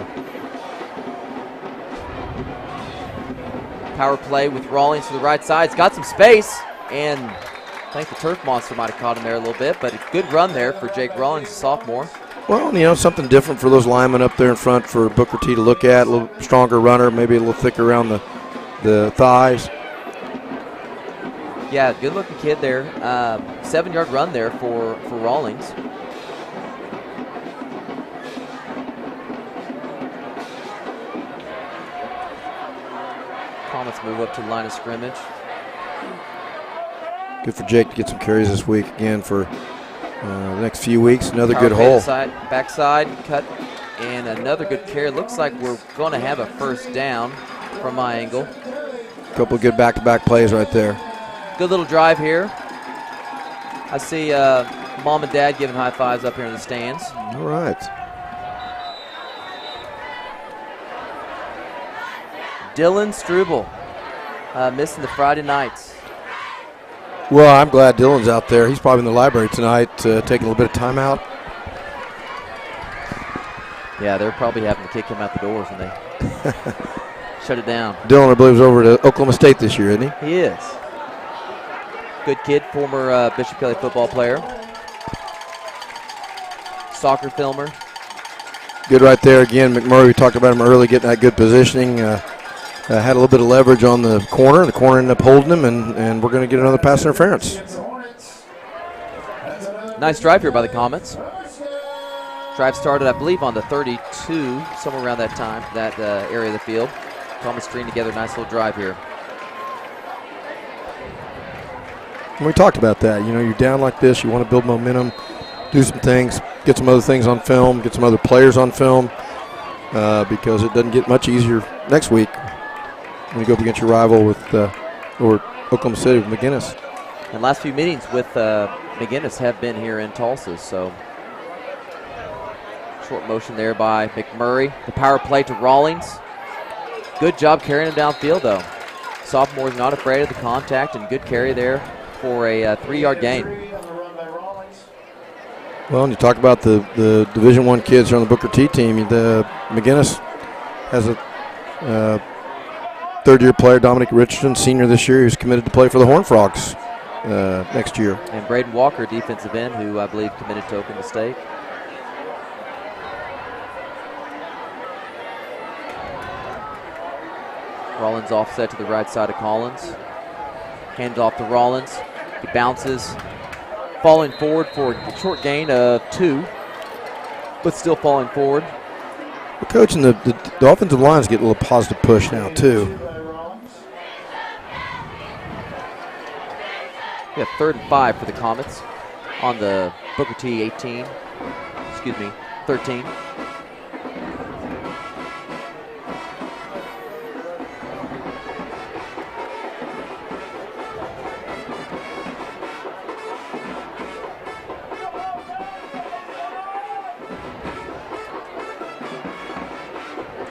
Power play with Rawlings to the right side. He's got some space, and I think the turf monster might have caught him there a little bit, but a good run there for Jake Rawlings, a sophomore. Well, something different for those linemen up there in front for Booker T to look at. A little stronger runner, maybe a little thicker around the thighs. Yeah, good-looking kid there. 7-yard run there for Rawlings. Comets move up to the line of scrimmage. Good for Jake to get some carries this week again for the next few weeks. Another Power good play to hole. the backside cut, and another good carry. Looks like we're going to have a first down from my angle. Couple of good back-to-back plays right there. Good little drive here. I see Mom and Dad giving high fives up here in the stands. All right. Dylan Struble missing the Friday nights. Well, I'm glad Dylan's out there. He's probably in the library tonight taking a little bit of time out. Yeah, they're probably having to kick him out the doors when they shut it down. Dylan, I believe, is over to Oklahoma State this year, isn't he? He is. Good kid, former Bishop Kelly football player. Soccer filmer. Good right there again. McMurray, we talked about him early, getting that good positioning. Had a little bit of leverage on the corner. The corner ended up holding him, and we're going to get another pass interference. Nice drive here by the Comets. Drive started, I believe, on the 32, somewhere around that time, that area of the field. Comets string together, nice little drive here. And we talked about that. You know, you're down like this, you want to build momentum, do some things, get some other things on film, get some other players on film, because it doesn't get much easier next week when you go up against your rival with or Oklahoma City with McGinnis. And last few meetings with McGinnis have been here in Tulsa, so short motion there by McMurray. The power play to Rawlings. Good job carrying him downfield, though. Sophomore's not afraid of the contact, and good carry there for a 3-yard gain. Well, and you talk about the Division I kids here on the Booker T team. The McGinnis has a third-year player, Dominic Richardson, senior this year, who's committed to play for the Horned Frogs next year. And Braden Walker, defensive end, who I believe committed to Oklahoma State. Rollins offset to the right side of Collins. Hands off to Rollins. He bounces, falling forward for a short gain of 2, but still falling forward. Well, Coach, and the offensive lines get a little positive push now, too. We have 3rd and 5 for the Comets on the Booker T 13.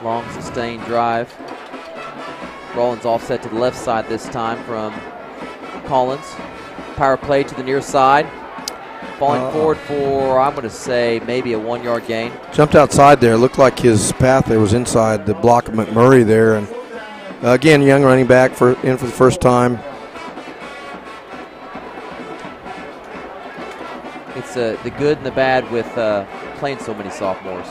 Long sustained drive. Rollins offset to the left side this time from Collins. Power play to the near side. Falling forward for, I'm going to say, maybe a 1-yard gain. Jumped outside there. Looked like his path there was inside the block of McMurray there. And again, young running back in for the first time. It's the good and the bad with playing so many sophomores.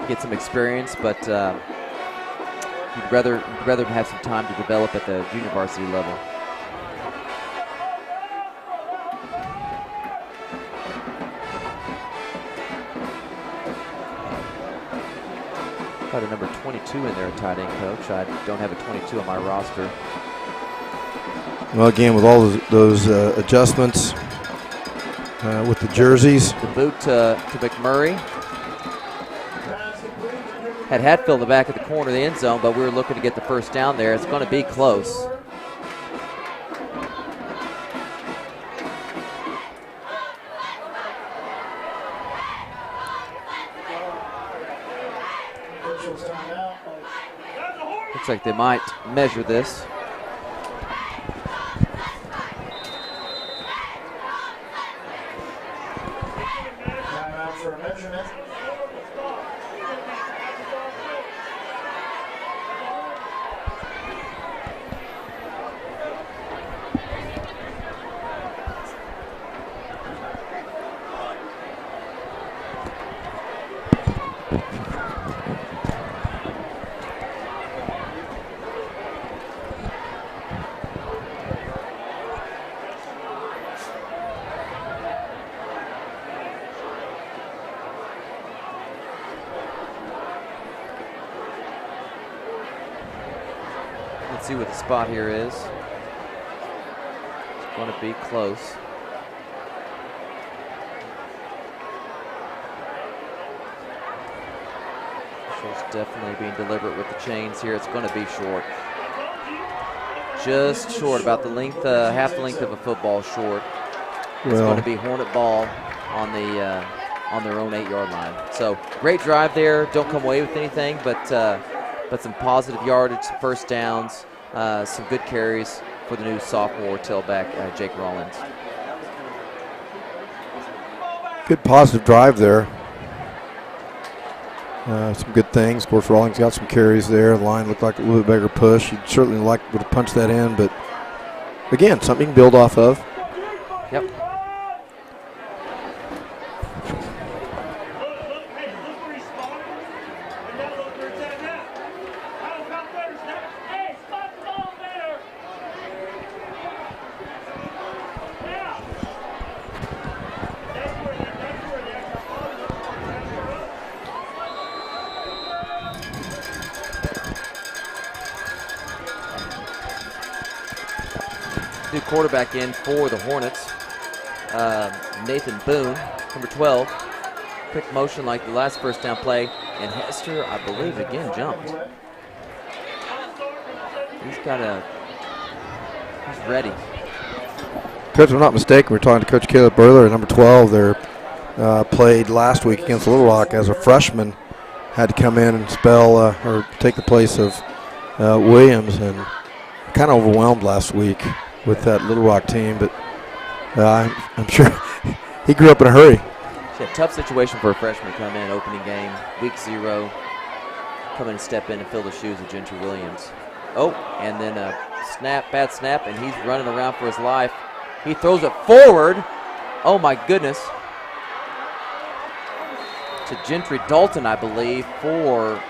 Get some experience, but you'd rather have some time to develop at the junior varsity level. Got a number 22 in there, a tight end coach. I don't have a 22 on my roster. Well, again, with all those adjustments with the jerseys. The boot to McMurray. Had Hatfield in the back of the corner of the end zone, but we were looking to get the first down there. It's going to be close. Looks like they might measure this. Timeout for a measurement. Let's see what the spot here is. It's going to be close. She's definitely being deliberate with the chains here. It's going to be short. Just short, about the length, half the length of a football short. It's going to be Hornet ball on the on their own 8-yard line. So great drive there. Don't come away with anything, but some positive yardage, some first downs, some good carries for the new sophomore tailback Jake Rollins. Good positive drive there. Some good things. Of course, Rawlings got some carries there. The line looked like a little bit bigger push. You'd certainly would have punched that in, but again, something you can build off of. Yep. New quarterback in for the Hornets, Nathan Boone, number 12. Quick motion like the last first down play, and Hester, I believe, again jumped. He's ready. Coach, if I'm not mistaken, we're talking to Coach Caleb Burler, number 12. They're played last week against Little Rock as a freshman. Had to come in and spell or take the place of Williams, and kind of overwhelmed last week with that Little Rock team, but I'm sure he grew up in a hurry. Yeah, tough situation for a freshman to come in, opening game, week 0, come in and step in and fill the shoes of Gentry Williams. Oh, and then a bad snap, and he's running around for his life. He throws it forward. Oh my goodness. To Gentry Dalton, I believe, for,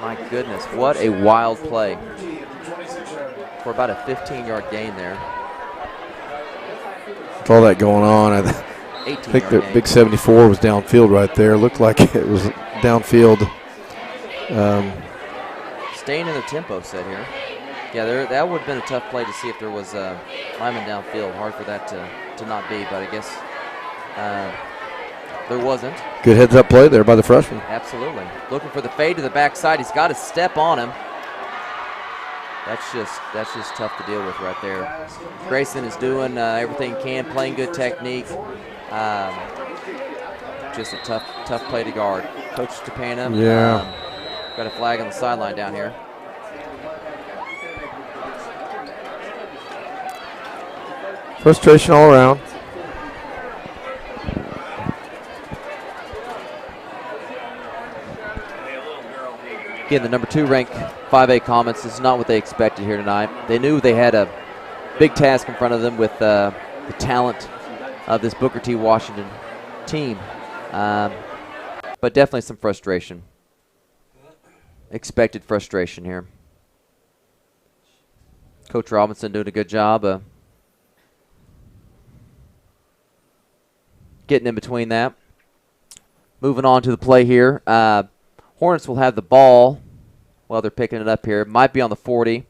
my goodness, what a wild play. For about a 15-yard gain there. With all that going on, I think the big 74 was downfield right there. Looked like it was downfield. Staying in the tempo set here. Yeah, that would have been a tough play to see if there was a lineman downfield. Hard for that to not be, but I guess there wasn't. Good heads-up play there by the freshman. Absolutely. Looking for the fade to the backside. He's got to step on him. That's just tough to deal with right there. Grayson is doing everything he can, playing good technique. Just a tough play to guard. Coach Stepana, got a flag on the sideline down here. Frustration all around. Again, the number 2 ranked 5A Comets. This is not what they expected here tonight. They knew they had a big task in front of them with the talent of this Booker T. Washington team. But definitely some frustration. Expected frustration here. Coach Robinson doing a good job getting in between that. Moving on to the play here. Hornets will have the ball while they're picking it up here. Might be on the 40.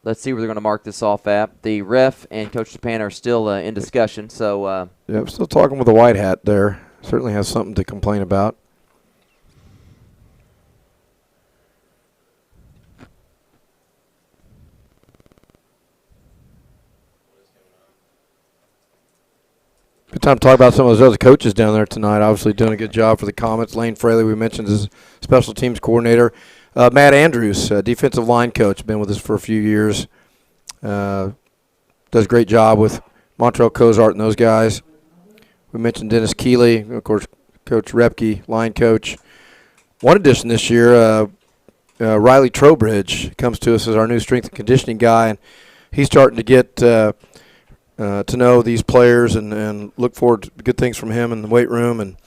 Let's see where they're going to mark this off at. The ref and Coach Japan are still in discussion. So yeah, I'm still talking with the white hat there. Certainly has something to complain about. Good time to talk about some of those other coaches down there tonight. Obviously doing a good job for the Comets. Lane Fraley, we mentioned, is special teams coordinator. Matt Andrews, defensive line coach, been with us for a few years. Does a great job with Montrell Cozart and those guys. We mentioned Dennis Keeley, of course, Coach Repke, line coach. One addition this year, Riley Trowbridge comes to us as our new strength and conditioning guy, and he's starting to get to know these players and look forward to good things from him in the weight room, and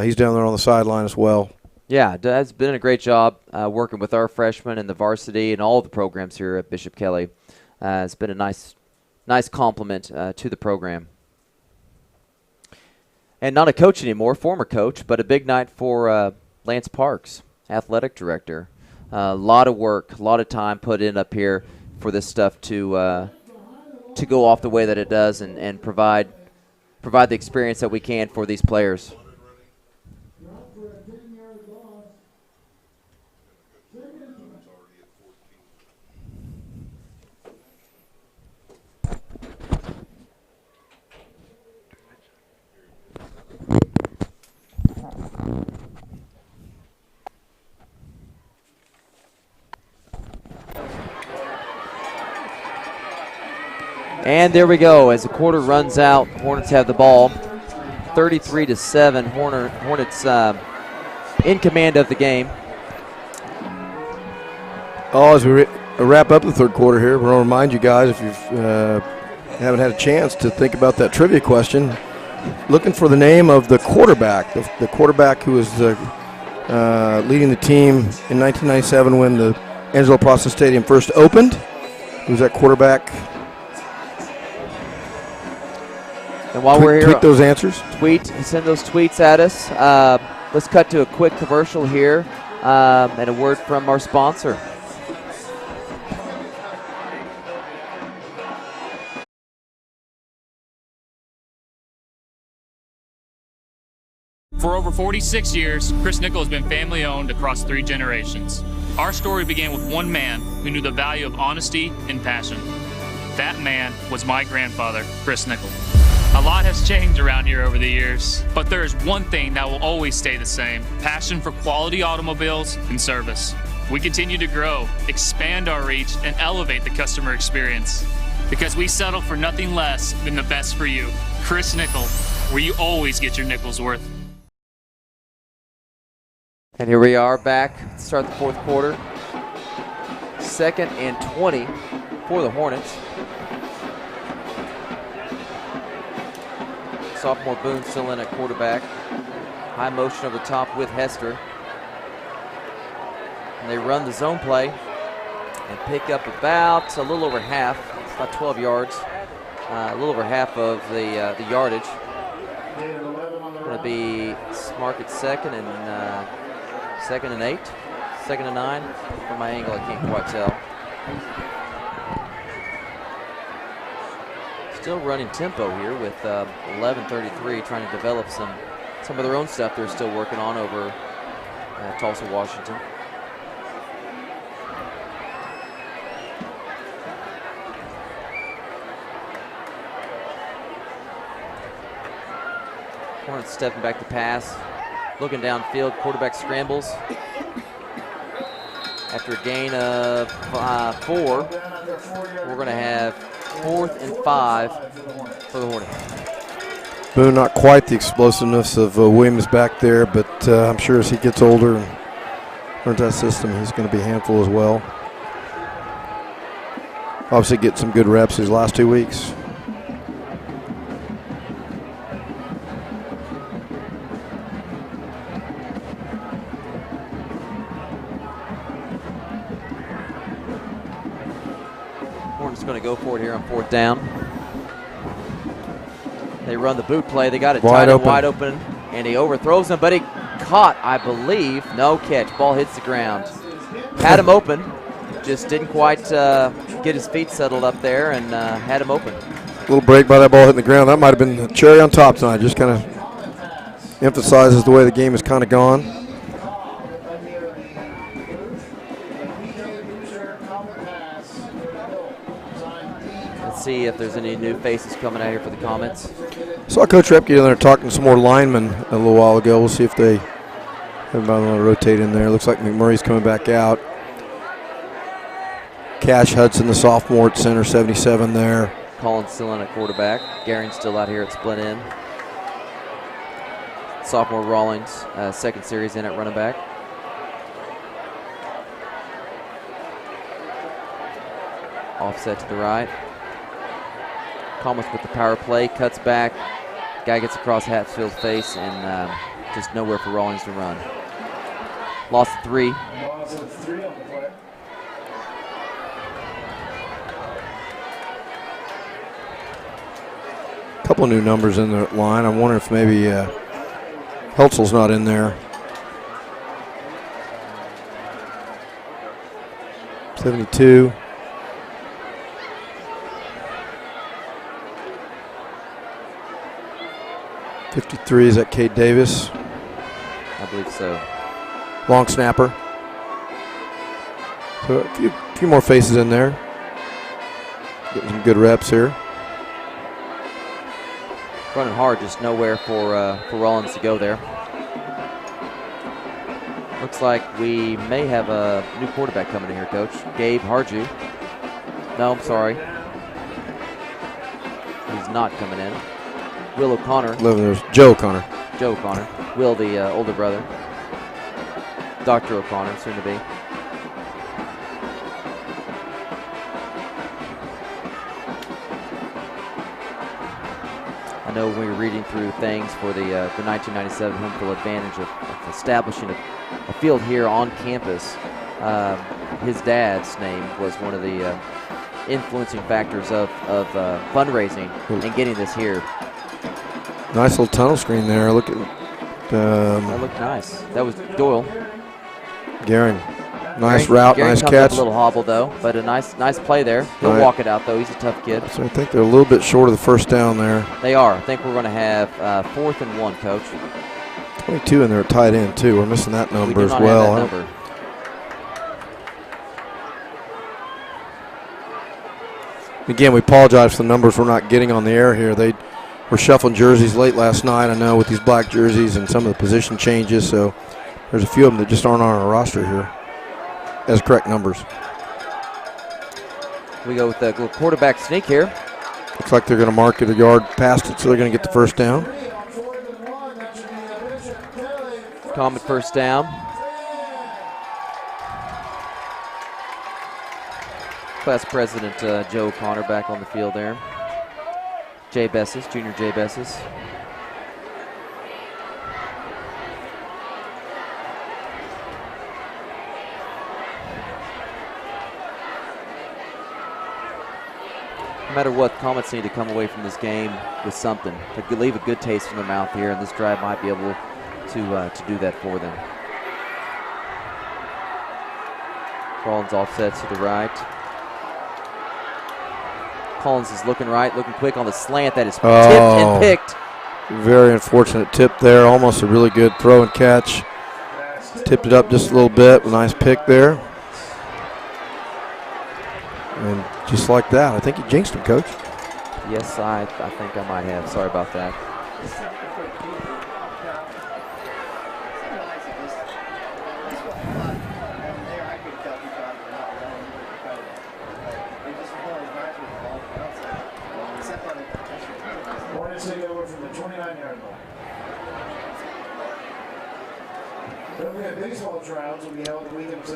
he's down there on the sideline as well. Yeah, Dad's been a great job working with our freshmen and the varsity and all the programs here at Bishop Kelly. It's been a nice compliment to the program. And not a coach anymore, former coach, but a big night for Lance Parks, athletic director. A lot of work, a lot of time put in up here for this stuff to go off the way that it does and provide the experience that we can for these players. And there we go. As the quarter runs out, Hornets have the ball. 33-7. Hornets in command of the game. As we wrap up the third quarter here, we'll remind you guys, if you haven't had a chance to think about that trivia question, looking for the name of the quarterback, the quarterback who was leading the team in 1997 when the Angelo Prassa Stadium first opened. Who's that quarterback? And while we're here, tweet those answers. Send those tweets at us. Let's cut to a quick commercial here and a word from our sponsor. For over 46 years, Chris Nickel has been family owned across 3 generations. Our story began with one man who knew the value of honesty and passion. That man was my grandfather, Chris Nickel. A lot has changed around here over the years, but there is one thing that will always stay the same: passion for quality automobiles and service. We continue to grow, expand our reach, and elevate the customer experience because we settle for nothing less than the best for you. Chris Nickel, where you always get your nickel's worth. And here we are back to start the fourth quarter. 2nd and 20 for the Hornets. Sophomore Boone still in at quarterback. High motion over the top with Hester. And they run the zone play and pick up about a little over half, about 12 yards, a little over half of the yardage. Going to be Mark at 2nd and 8, 2nd and 9. From my angle, I can't quite tell. Still running tempo here with 11:33, trying to develop some of their own stuff they're still working on over Tulsa, Washington. Hornets stepping back to pass, looking downfield, quarterback scrambles. After a gain of 4, we're going to have 4th and 5 for the Hornets. Boone, not quite the explosiveness of Williams back there, but I'm sure as he gets older and learns that system, he's going to be a handful as well. Obviously get some good reps these last 2 weeks. Going to go for it here on 4th down. They run the boot play. They got it wide open, and he overthrows him, but he caught, I believe. No catch. Ball hits the ground. Had him open. Just didn't quite get his feet settled up there and had him open. A little break by that ball hitting the ground. That might have been the cherry on top tonight. Just kind of emphasizes the way the game has kind of gone. See if there's any new faces coming out here for the comments. Saw Coach Repke in there talking to some more linemen a little while ago. We'll see if they have about to rotate in there. Looks like McMurray's coming back out. Cash Hudson, the sophomore at center, 77 there. Collins still in at quarterback. Garing's still out here at split end. Sophomore Rawlings, 2nd series in at running back. Offset to the right. Thomas with the power play, cuts back. Guy gets across Hatfield's face and just nowhere for Rawlings to run. Lost 3. Couple of new numbers in the line. I wonder if maybe Heltzel's not in there. 72. .53, is that Kate Davis? I believe so. Long snapper. So a few more faces in there. Getting some good reps here. Running hard, just nowhere for Rollins to go there. Looks like we may have a new quarterback coming in here, Coach. Gabe Harju. No, I'm sorry. He's not coming in. Will O'Connor. There's Joe O'Connor. Joe O'Connor. Will, the older brother. Dr. O'Connor, soon to be. I know when we were reading through things for the 1997 home field advantage of establishing a field here on campus, his dad's name was one of the influencing factors of fundraising and getting this here. Nice little tunnel screen there. Look at that looked nice. That was Doyle. Garing. Nice route, nice catch. A little hobble though, but a nice play there. He'll walk it out though. He's a tough kid. So I think they're a little bit short of the first down there. They are. I think we're going to have 4th and 1, Coach. 22 in there, tight end too. We're missing that number as well. Have that number. Again, we apologize for the numbers we're not getting on the air here. They were shuffling jerseys late last night, I know, with these black jerseys and some of the position changes. So there's a few of them that just aren't on our roster here as correct numbers. We go with the little quarterback sneak here. Looks like they're going to mark it a yard past it, so they're going to get the first down. Comet first down. Class President Joe O'Connor back on the field there. Jay Bessis, Junior Jay Bessis. No matter what, Comets need to come away from this game with something to leave a good taste in their mouth here, and this drive might be able to do that for them. Collins offsets to the right. Collins is looking right, looking quick on the slant. That is tipped and picked. Very unfortunate tip there. Almost a really good throw and catch. Tipped it up just a little bit. Nice pick there. And just like that, I think you jinxed him, Coach. Yes, I think I might have. Sorry about that.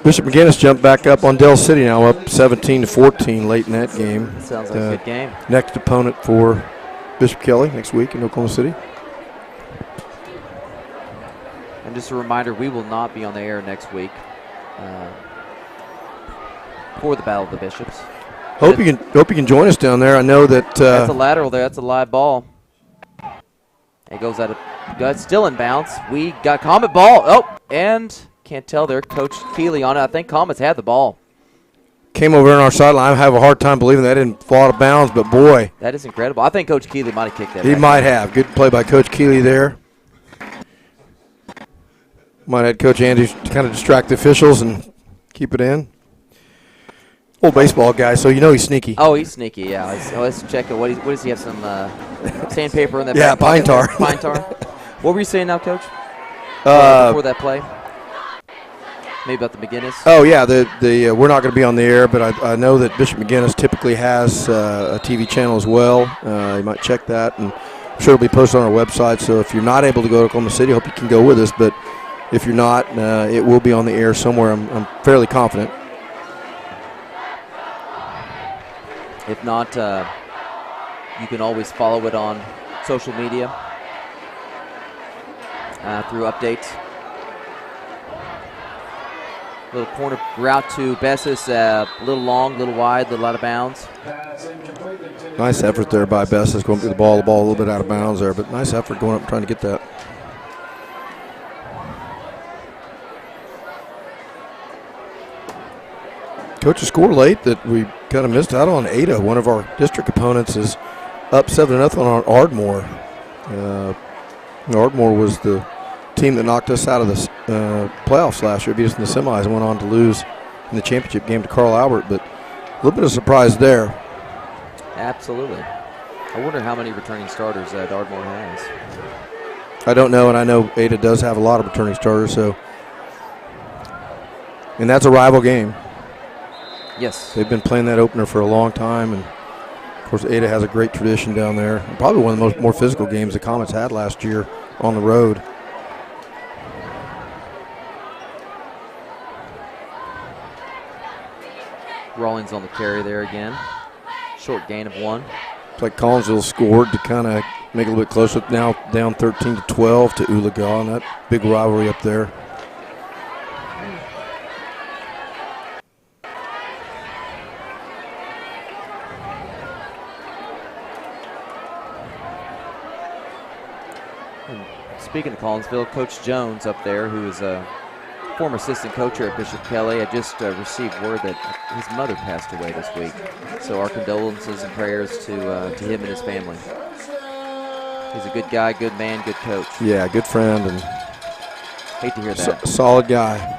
Bishop McGinnis jumped back up on Dell City now, up 17-14 late in that game. Sounds like a good game. Next opponent for Bishop Kelly next week in Oklahoma City. And just a reminder, we will not be on the air next week for the Battle of the Bishops. Hope you can join us down there. I know that that's a lateral there. That's a live ball. It goes out of gut, still in bounds. We got Comet ball. Oh, and can't tell there. Coach Keeley on it. I think Comets had the ball. Came over on our sideline. I have a hard time believing that didn't fall out of bounds, but boy. That is incredible. I think Coach Keeley might have kicked that. He might have. Good play by Coach Keeley there. Might have Coach Andy kind of distract the officials and keep it in. Old baseball guy, so you know he's sneaky. Oh, he's sneaky, yeah. Let's check it. What does he have, some sandpaper in that Yeah, pine tar. Pine tar. What were you saying now, Coach? Before that play? Maybe about the McGinnis? Oh, yeah. We're not going to be on the air, but I know that Bishop McGinnis typically has a TV channel as well. You might check that, and I'm sure it'll be posted on our website. So if you're not able to go to Oklahoma City, I hope you can go with us. But if you're not, it will be on the air somewhere. I'm fairly confident. If not, you can always follow it on social media through updates. Little corner route to Bessis, a little long, a little wide, a little out of bounds. Nice effort there by Bessis going through the ball a little bit out of bounds there, but nice effort going up and trying to get that. Coach, a score late that we kind of missed out on. Ada, one of our district opponents, is up 7-0 on Ardmore. Ardmore was the team that knocked us out of the playoffs last year, beat us in the semis, and went on to lose in the championship game to Carl Albert. But a little bit of surprise there. Absolutely. I wonder how many returning starters that Ardmore has. I don't know, and I know Ada does have a lot of returning starters, so. And that's a rival game. Yes. They've been playing that opener for a long time, and of course Ada has a great tradition down there. Probably one of the more physical games the Comets had last year on the road. Rawlings on the carry there again. Short gain of 1. It's like Collinsville scored to kind of make it a little bit closer. Now down 13-12 to Oologah, and that big rivalry up there. Speaking of Collinsville, Coach Jones up there, who is a former assistant coach here at Bishop Kelly, had just received word that his mother passed away this week. So our condolences and prayers to him and his family. He's a good guy, good man, good coach. Yeah, good friend, and hate to hear that. Solid guy.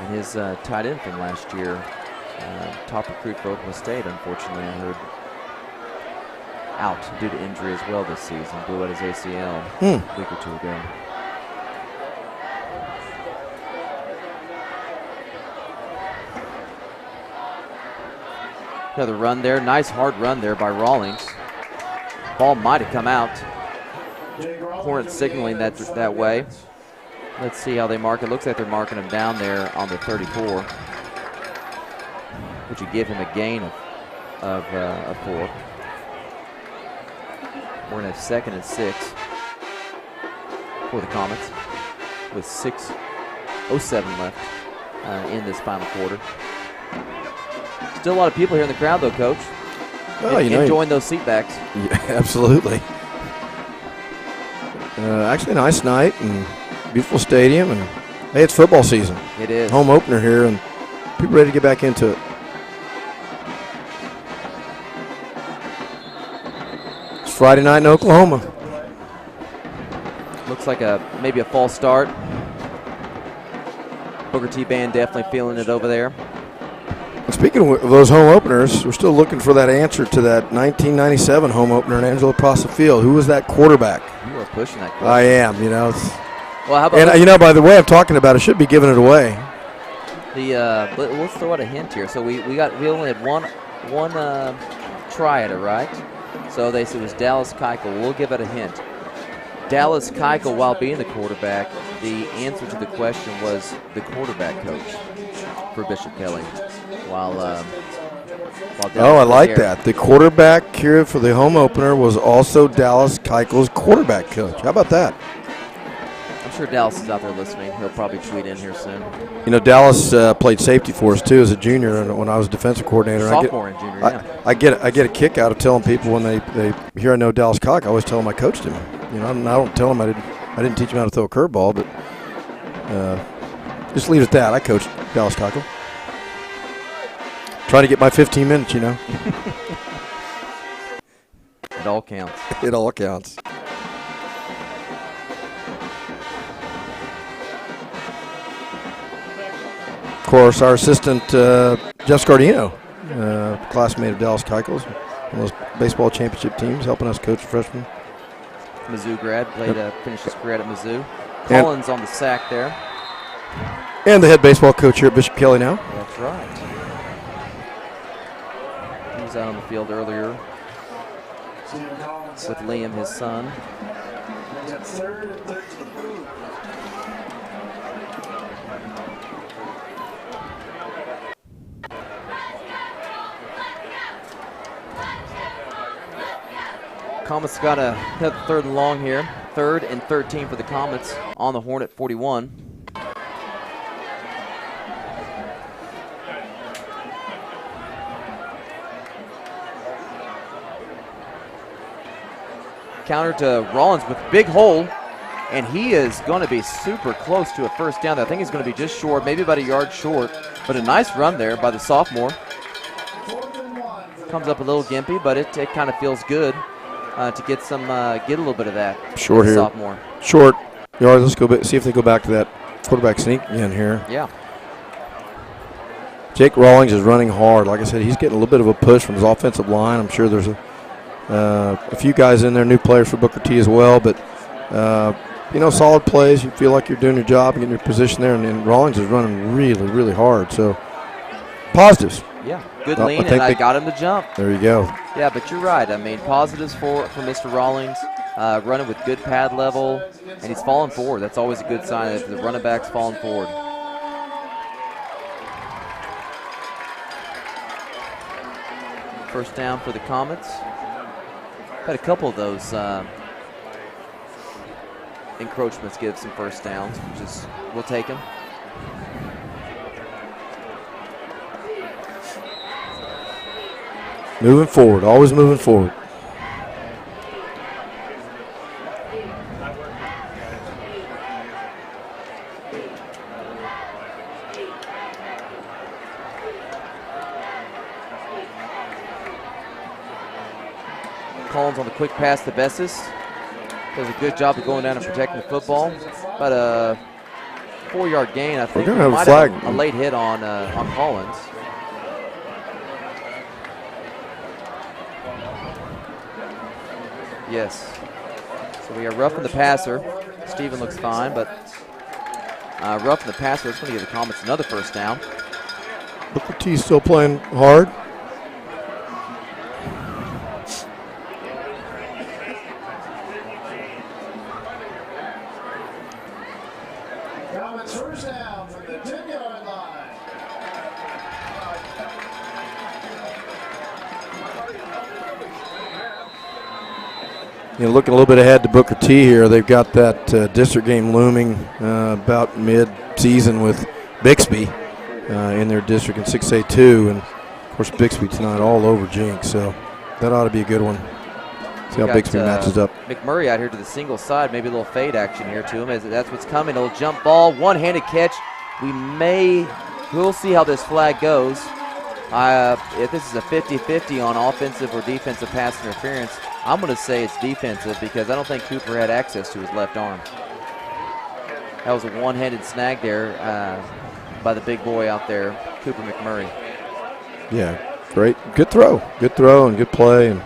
His tight end from last year, top recruit for Oklahoma State, unfortunately, I heard out due to injury as well this season. Blew out his ACL a week or 2 ago. Another run there. Nice hard run there by Rawlings. Ball might have come out. Hornets signaling that way. Let's see how they mark it. Looks like they're marking him down there on the 34, which would give him a gain of 4. We're going to have 2nd and 6 for the Comets with 6:07 left in this final quarter. Still a lot of people here in the crowd, though, Coach. Well, enjoying those seat backs. Yeah, absolutely. Actually, a nice night and beautiful stadium, and hey, it's football season. It is. Home opener here, and people ready to get back into it. It's Friday night in Oklahoma. Looks like maybe a false start. Booker T Band definitely feeling it over there. And speaking of those home openers, we're still looking for that answer to that 1997 home opener in Angelo Prassa Field. Who was that quarterback? You are pushing that question. I am, Well, how about and by the way I'm talking about, I should be giving it away. Let's throw out a hint here. So we only had one try at it, right? So they said it was Dallas Keuchel. We'll give it a hint. Dallas Keuchel, while being the quarterback, the answer to the question was the quarterback coach for Bishop Kelly. While I like that. The quarterback here for the home opener was also Dallas Keuchel's quarterback coach. How about that? I'm sure Dallas is out there listening. He'll probably tweet in here soon. Dallas played safety for us too as a junior, and when I was defensive coordinator. Sophomore and junior, yeah. I get a kick out of telling people when they hear I know Dallas Keuchel. I always tell them I coached him. I don't tell them I didn't teach him how to throw a curveball, but just leave it at that. I coached Dallas Keuchel. Trying to get my 15 minutes, It all counts. It all counts. Of course, our assistant, Jeff Scardino, classmate of Dallas Keuchel's, one of those baseball championship teams, helping us coach freshmen. Mizzou grad, finished his career at Mizzou. Collins on the sack there. And the head baseball coach here at Bishop Kelly now. That's right. He was out on the field earlier with Liam, his son. Comets got a 3rd and long here. 3rd and 13 for the Comets on the Hornet 41. counter to Rollins with big hole, and he is going to be super close to a first down. I think he's going to be just short, maybe about a yard short, but a nice run there by the sophomore. Comes up a little gimpy, but it kind of feels good to get a little bit of that. Short here. Sophomore. Short yard. Let's go see if they go back to that quarterback sneak again here. Yeah. Jake Rawlings is running hard. Like I said, he's getting a little bit of a push from his offensive line. I'm sure there's a few guys in there, new players for Booker T as well, but solid plays. You feel like you're doing your job and getting your position there, and Rawlings is running really, really hard. So positives. Yeah, good lean, and I got him to jump. There you go. Yeah, but you're right. I mean, positives for Mr. Rawlings, running with good pad level, and he's falling forward. That's always a good sign that the running back's falling forward. First down for the Comets. Had a couple of those encroachments give some first downs, which is, we'll take them. Moving forward, always moving forward. Collins on the quick pass to Bessis. Does a good job of going down and protecting the football. About a 4-yard gain, I think. We're going to have a flag. A late hit on Collins. Yes. So we are roughing the passer. Steven looks fine, but roughing the passer. It's going to give the Comets another first down. Booker T still playing hard. Comets first down from the 10-yard line. Looking a little bit ahead to Booker T here. They've got that district game looming about mid-season with Bixby in their district in 6A2. And, of course, Bixby tonight all over Jinx. So that ought to be a good one. See how Bixby matches up. McMurray out here to the single side. Maybe a little fade action here to him. As that's what's coming. A little jump ball. One-handed catch. We'll see how this flag goes. If this is a 50-50 on offensive or defensive pass interference, I'm going to say it's defensive because I don't think Cooper had access to his left arm. That was a one-handed snag there by the big boy out there, Cooper McMurray. Yeah, great. Good throw. Good throw and good play. And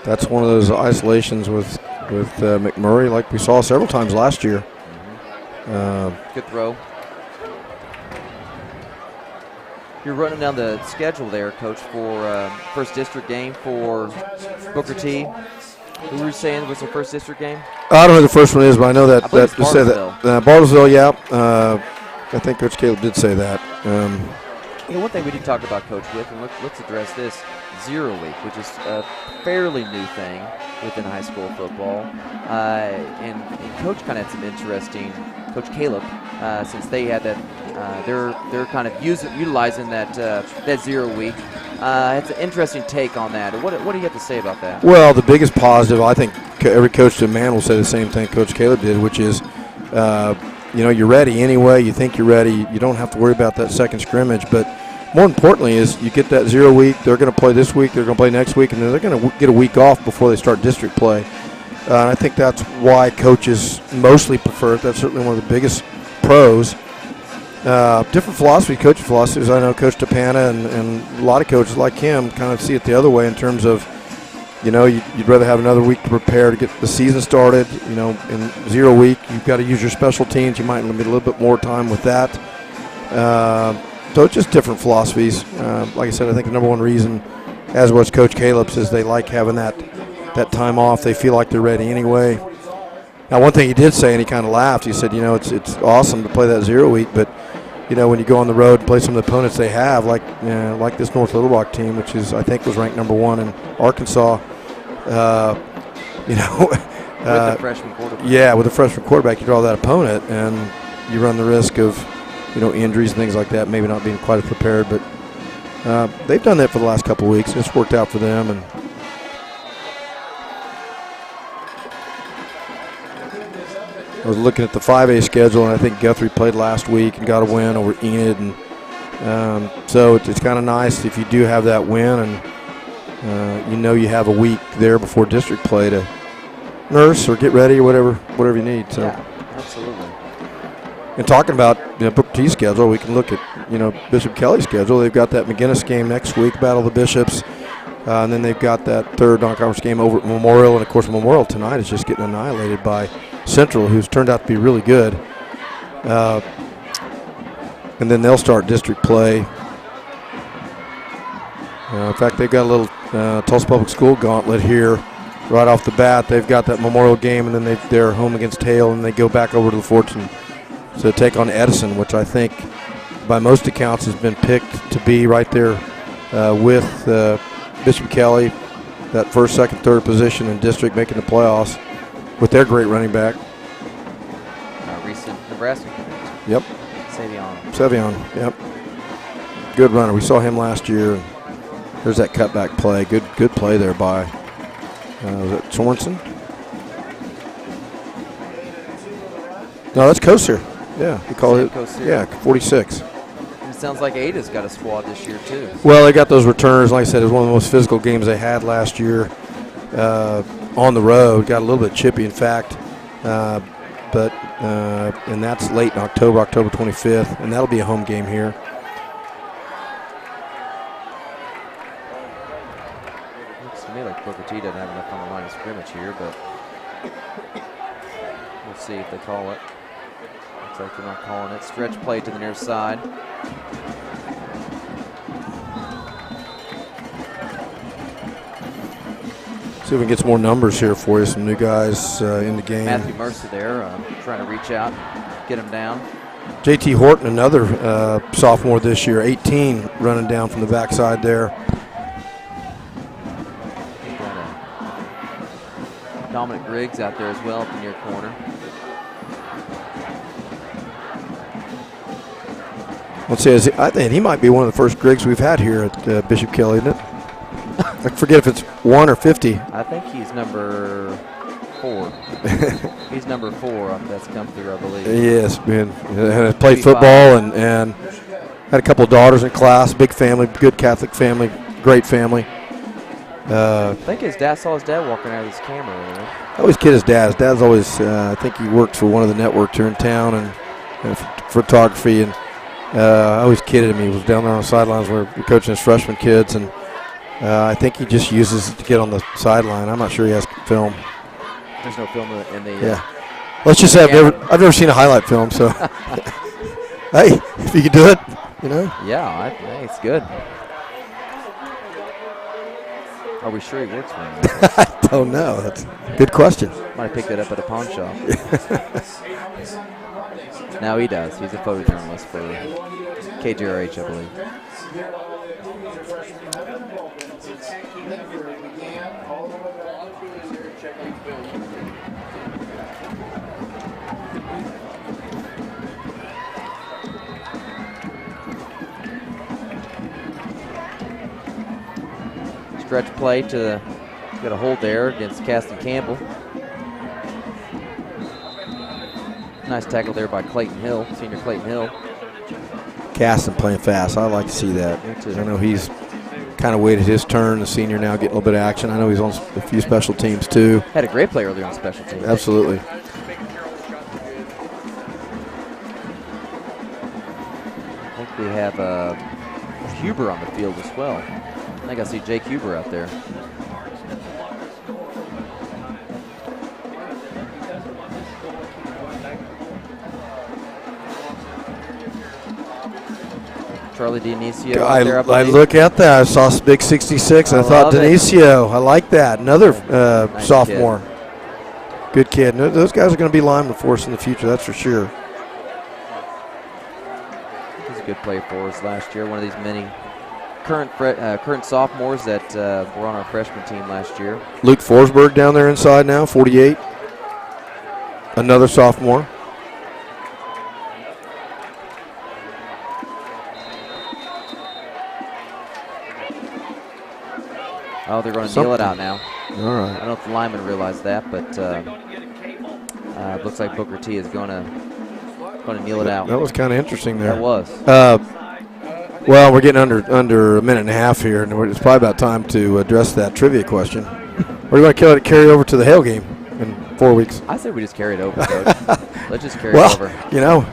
that's one of those isolations with McMurray like we saw several times last year. Mm-hmm. Good throw. You're running down the schedule there, Coach, for first district game for Booker T. Who were you saying was the first district game? I don't know who the first one is, but I know that. I just said that. Bartlesville, yeah. I think Coach Caleb did say that. One thing we did talk about, Coach, with, and let's address this, 0 week, which is a fairly new thing within high school football. And Coach kind of had some interesting, Coach Caleb, since they had that, they're kind of utilizing that 0 week. It's an interesting take on that. What do you have to say about that? Well, the biggest positive, I think every coach to a man will say the same thing Coach Caleb did, which is, you're ready anyway. You think you're ready. You don't have to worry about that second scrimmage. But more importantly is you get that 0 week. They're going to play this week. They're going to play next week. And then they're going to get a week off before they start district play. And I think that's why coaches mostly prefer it. That's certainly one of the biggest pros. Different philosophy, coaching philosophies. I know Coach Tapana and a lot of coaches like him kind of see it the other way in terms of, you'd rather have another week to prepare to get the season started. In 0 week, you've got to use your special teams. You might need a little bit more time with that. So it's just different philosophies. Like I said, I think the number one reason, as was Coach Caleb's, is they like having that time off. They feel like they're ready anyway. Now, one thing he did say, and he kind of laughed, he said, it's awesome to play that 0 week, but, when you go on the road and play some of the opponents they have, like this North Little Rock team, which I think was ranked number 1 in Arkansas, with the freshman quarterback. Yeah, with a freshman quarterback, you draw that opponent, and you run the risk of, injuries and things like that, maybe not being quite as prepared. But they've done that for the last couple of weeks. It's worked out for them. And I was looking at the 5A schedule, and I think Guthrie played last week and got a win over Enid, and so it's kind of nice if you do have that win, and you have a week there before district play to nurse or get ready or whatever you need. So. Yeah, absolutely. And talking about Booker T's schedule, we can look at Bishop Kelly's schedule. They've got that McGinnis game next week, Battle of the Bishops, and then they've got that third non-conference game over at Memorial, and of course Memorial tonight is just getting annihilated by Central, who's turned out to be really good. And then they'll start district play. In fact, they've got a little Tulsa Public School gauntlet here right off the bat. They've got that Memorial game, and then they're home against Hale, and they go back over to the Fortune to take on Edison, which I think by most accounts has been picked to be right there with Bishop Kelly, that first, second, third position in district, making the playoffs with their great running back. Recent Nebraska. Yep. Savion, yep. Good runner. We saw him last year. There's that cutback play. Good play there by, was that Sorensen? No, that's Kosir. Yeah, we call it. Kosir. Yeah, 46. And it sounds like Ada's got a squad this year too. Well, they got those returners. Like I said, it was one of the most physical games they had last year on the road. Got a little bit chippy, in fact, and that's late in October 25th, and that'll be a home game here. Looks to me like Booker T doesn't have enough on the line of scrimmage here, but we'll see if they call it. Looks like they're not calling it. Stretch play to the near side. See if we can get some more numbers here for you. Some new guys in the game. Matthew Mercer there, trying to reach out, get him down. JT Horton, another sophomore this year, 18, running down from the backside there. Dominic Griggs out there as well at the near corner. Let's see, I think he might be one of the first Griggs we've had here at Bishop Kelly, isn't it? I forget if it's 1 or 50. I think he's number 4. He's number 4 that's come through, I believe. Yes, man. Played football and had a couple of daughters in class. Big family, good Catholic family, great family. I think his dad saw his dad walking out of his camera. Right? I always kid his dad. His dad's always, I think he worked for one of the networks here in town and photography. And I always kidded him. He was down there on the sidelines where we're coaching his freshman kids, and I think he just uses it to get on the sideline. I'm not sure he has film. There's no film in the. Yeah. Let's just say I've never seen a highlight film, so hey, if you could do it, Yeah, I think it's good. Are we sure he works for him? I don't know. That's a good question. Might have picked it up at a pawn shop. Now he does. He's a photojournalist for KJRH, I believe. Stretch play to the, got a hold there against Caston Campbell. Nice tackle there by Clayton Hill, senior Clayton Hill. Caston playing fast. I like to see that. I know he's kind of waited his turn. The senior now getting a little bit of action. I know he's on a few special teams too. Had a great play earlier on special teams. Absolutely. I think we have Huber on the field as well. I think I see Jake Huber out there. Charlie Dionisio out there, I look at that. I saw big 66. I thought Dionisio. I like that. Another nice sophomore. Kid. Good kid. Those guys are going to be linemen for us in the future. That's for sure. He's a good player for us last year. One of these many current sophomores that were on our freshman team last year. Luke Forsberg down there inside now, 48. Another sophomore. Oh, they're going to kneel it out now. All right. I don't know if the linemen realize that, but Looks like Booker T is going to kneel it out. That was kind of interesting there. That was. Well, we're getting under a minute and a half here, and it's probably about time to address that trivia question. Or do you want to carry over to the Hale game in 4 weeks? I say we just carry it over, Coach. Let's just carry it over. Well, you know,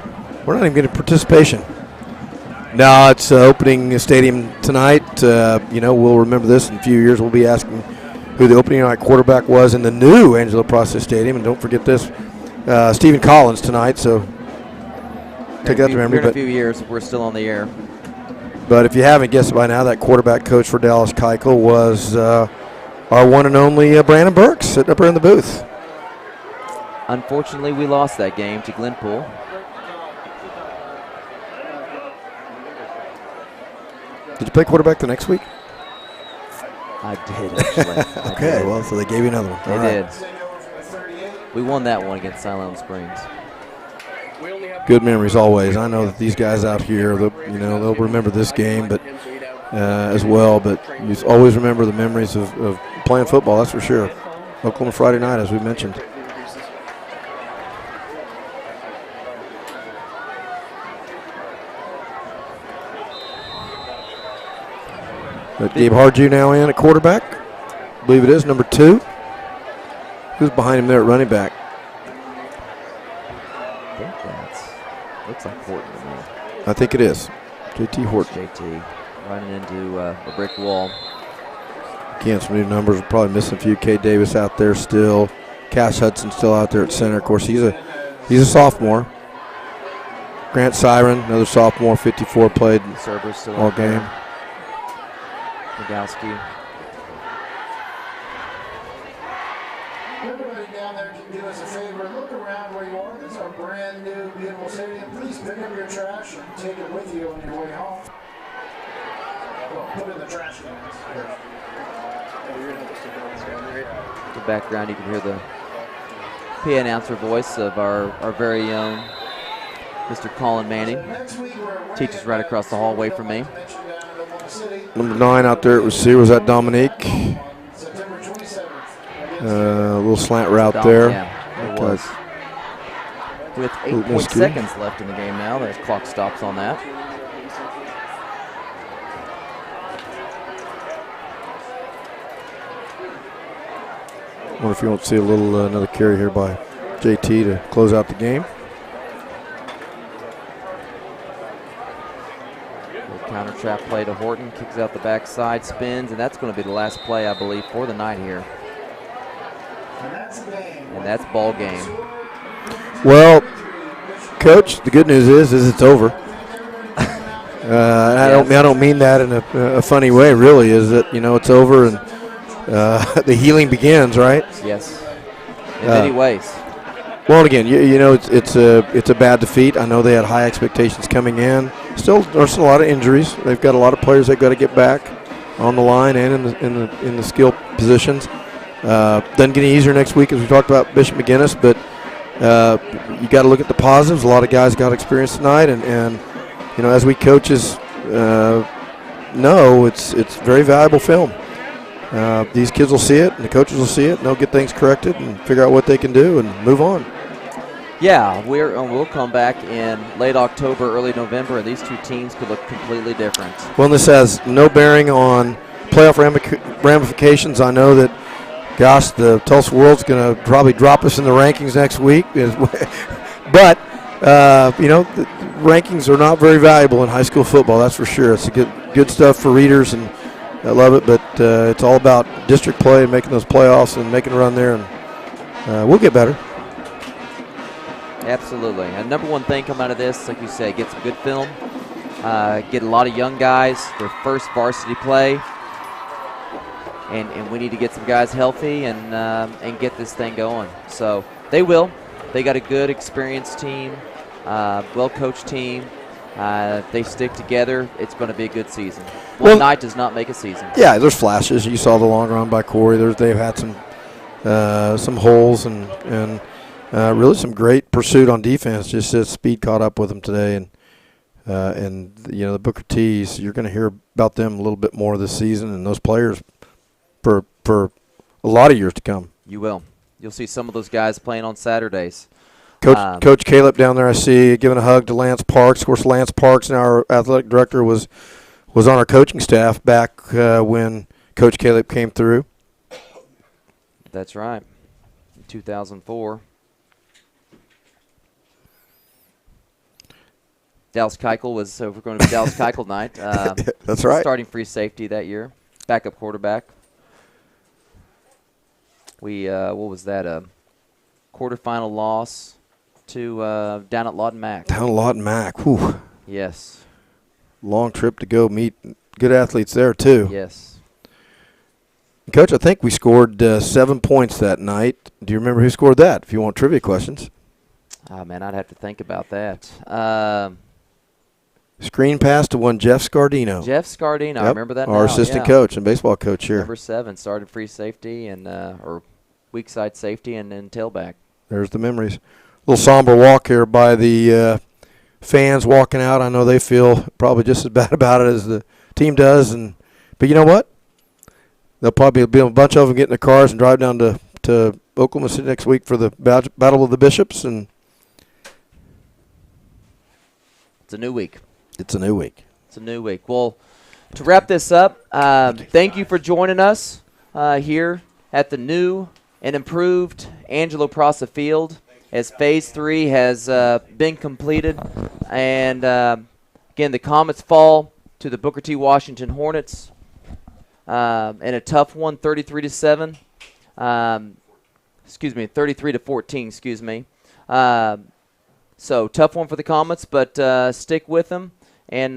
we're not even getting participation. No, it's opening stadium tonight. You know, we'll remember this in a few years. We'll be asking who the opening night quarterback was in the new Angelo Prassa Stadium. And don't forget this, Stephen Collins tonight. So take that to memory. In a few years, we're still on the air. But if you haven't guessed it by now, that quarterback coach for Dallas Keuchel was our one and only Brandon Burks sitting up there in the booth. Unfortunately, we lost that game to Glenpool. Did you play quarterback the next week? I did, actually. Okay, well, so they gave you another one. They did. We won that one against Silent Springs. Good memories always. I know that these guys out here, they'll remember this game, but as well. But you always remember the memories of playing football. That's for sure. Oklahoma Friday night, as we mentioned. But Gabe Hardew now in at quarterback. I believe it is number 2. Who's behind him there at running back? I think looks like Horton to me. I think it is. JT Horton. JT running into a brick wall. Again, some new numbers. We're probably missing a few. Cade Davis out there still. Cash Hudson still out there at center. Of course, he's a sophomore. Grant Siren, another sophomore, 54, played Cerberus still all game. Nagowski. Everybody down there can do us a favor. Look around where you are. This is our brand new, beautiful stadium. Please pick up your trash and take it with you on your way home. Well, put it in the trash cans. In the background, you can hear the PA announcer voice of our very own Mr. Colin Manning. Teaches right across the hallway from me. Number 9 out there at receiver, was that Dominique? A little slant route there. Yeah, it was. With 8 seconds left in the game now, the clock stops on that. I wonder if you won't see a little another carry here by JT to close out the game. Counter trap play to Horton, kicks out the backside, spins, and that's going to be the last play, I believe, for the night here. And that's ball game. Well, Coach, the good news is it's over. I don't mean that in a funny way. Really, is that it's over and the healing begins, right? Yes, in many ways. Well, again, it's a bad defeat. I know they had high expectations coming in. There's a lot of injuries. They've got a lot of players they've got to get back on the line and in the skill positions. Doesn't get any easier next week, as we talked about Bishop McGuinness, but you got to look at the positives. A lot of guys got experience tonight, and as we coaches know, it's very valuable film. These kids will see it, and the coaches will see it, and they'll get things corrected and figure out what they can do and move on. Yeah, we'll come back in late October, early November, and these two teams could look completely different. Well, and this has no bearing on playoff ramifications. I know that, gosh, the Tulsa World's going to probably drop us in the rankings next week. But, the rankings are not very valuable in high school football, that's for sure. It's good stuff for readers, and I love it, but it's all about district play and making those playoffs and making a run there, and we'll get better. Absolutely. And number one thing come out of this, like you say, get some good film, get a lot of young guys, their first varsity play, and we need to get some guys healthy and get this thing going. So they will. They got a good, experienced team, well-coached team. They stick together. It's going to be a good season. One night does not make a season. Yeah, there's flashes. You saw the long run by Corey. They've had some holes and really some great pursuit on defense. Just as speed caught up with them today, and the Booker T's. You're going to hear about them a little bit more this season, and those players for a lot of years to come. You will. You'll see some of those guys playing on Saturdays. Coach Caleb down there, I see, giving a hug to Lance Parks. Of course, Lance Parks, now our athletic director, was on our coaching staff back when Coach Caleb came through. That's right, 2004. Dallas Keuchel was, so we're going to Dallas Keuchel night. That's right. Starting free safety that year, backup quarterback. We, what was that, a quarterfinal loss to down at Lawton Mac. Down at Lawton Mac, whew. Yes. Long trip to go meet good athletes there, too. Yes. Coach, I think we scored 7 points that night. Do you remember who scored that, if you want trivia questions? Oh, man, I'd have to think about that. Screen pass to one Jeff Scardino. Jeff Scardino, yep. I remember that now. Our assistant coach and baseball coach here. Number 7, started free safety and or weak side safety and then tailback. There's the memories. A little somber walk here by the fans walking out. I know they feel probably just as bad about it as the team does. But you know what? There'll probably be a bunch of them get in the cars and drive down to Oklahoma City next week for the Battle of the Bishops. And it's a new week. It's a new week. It's a new week. Well, to wrap this up, thank you for joining us here at the new and improved Angelo Prassa Field as Phase 3 has been completed. And, again, the Comets fall to the Booker T. Washington Hornets in a tough one, 33-7. 33-14, excuse me. So tough one for the Comets, but stick with them. And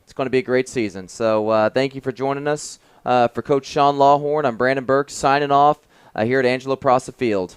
it's going to be a great season. So thank you for joining us. For Coach Sean Lawhorn, I'm Brandon Burke signing off here at Angelo Prassa Field.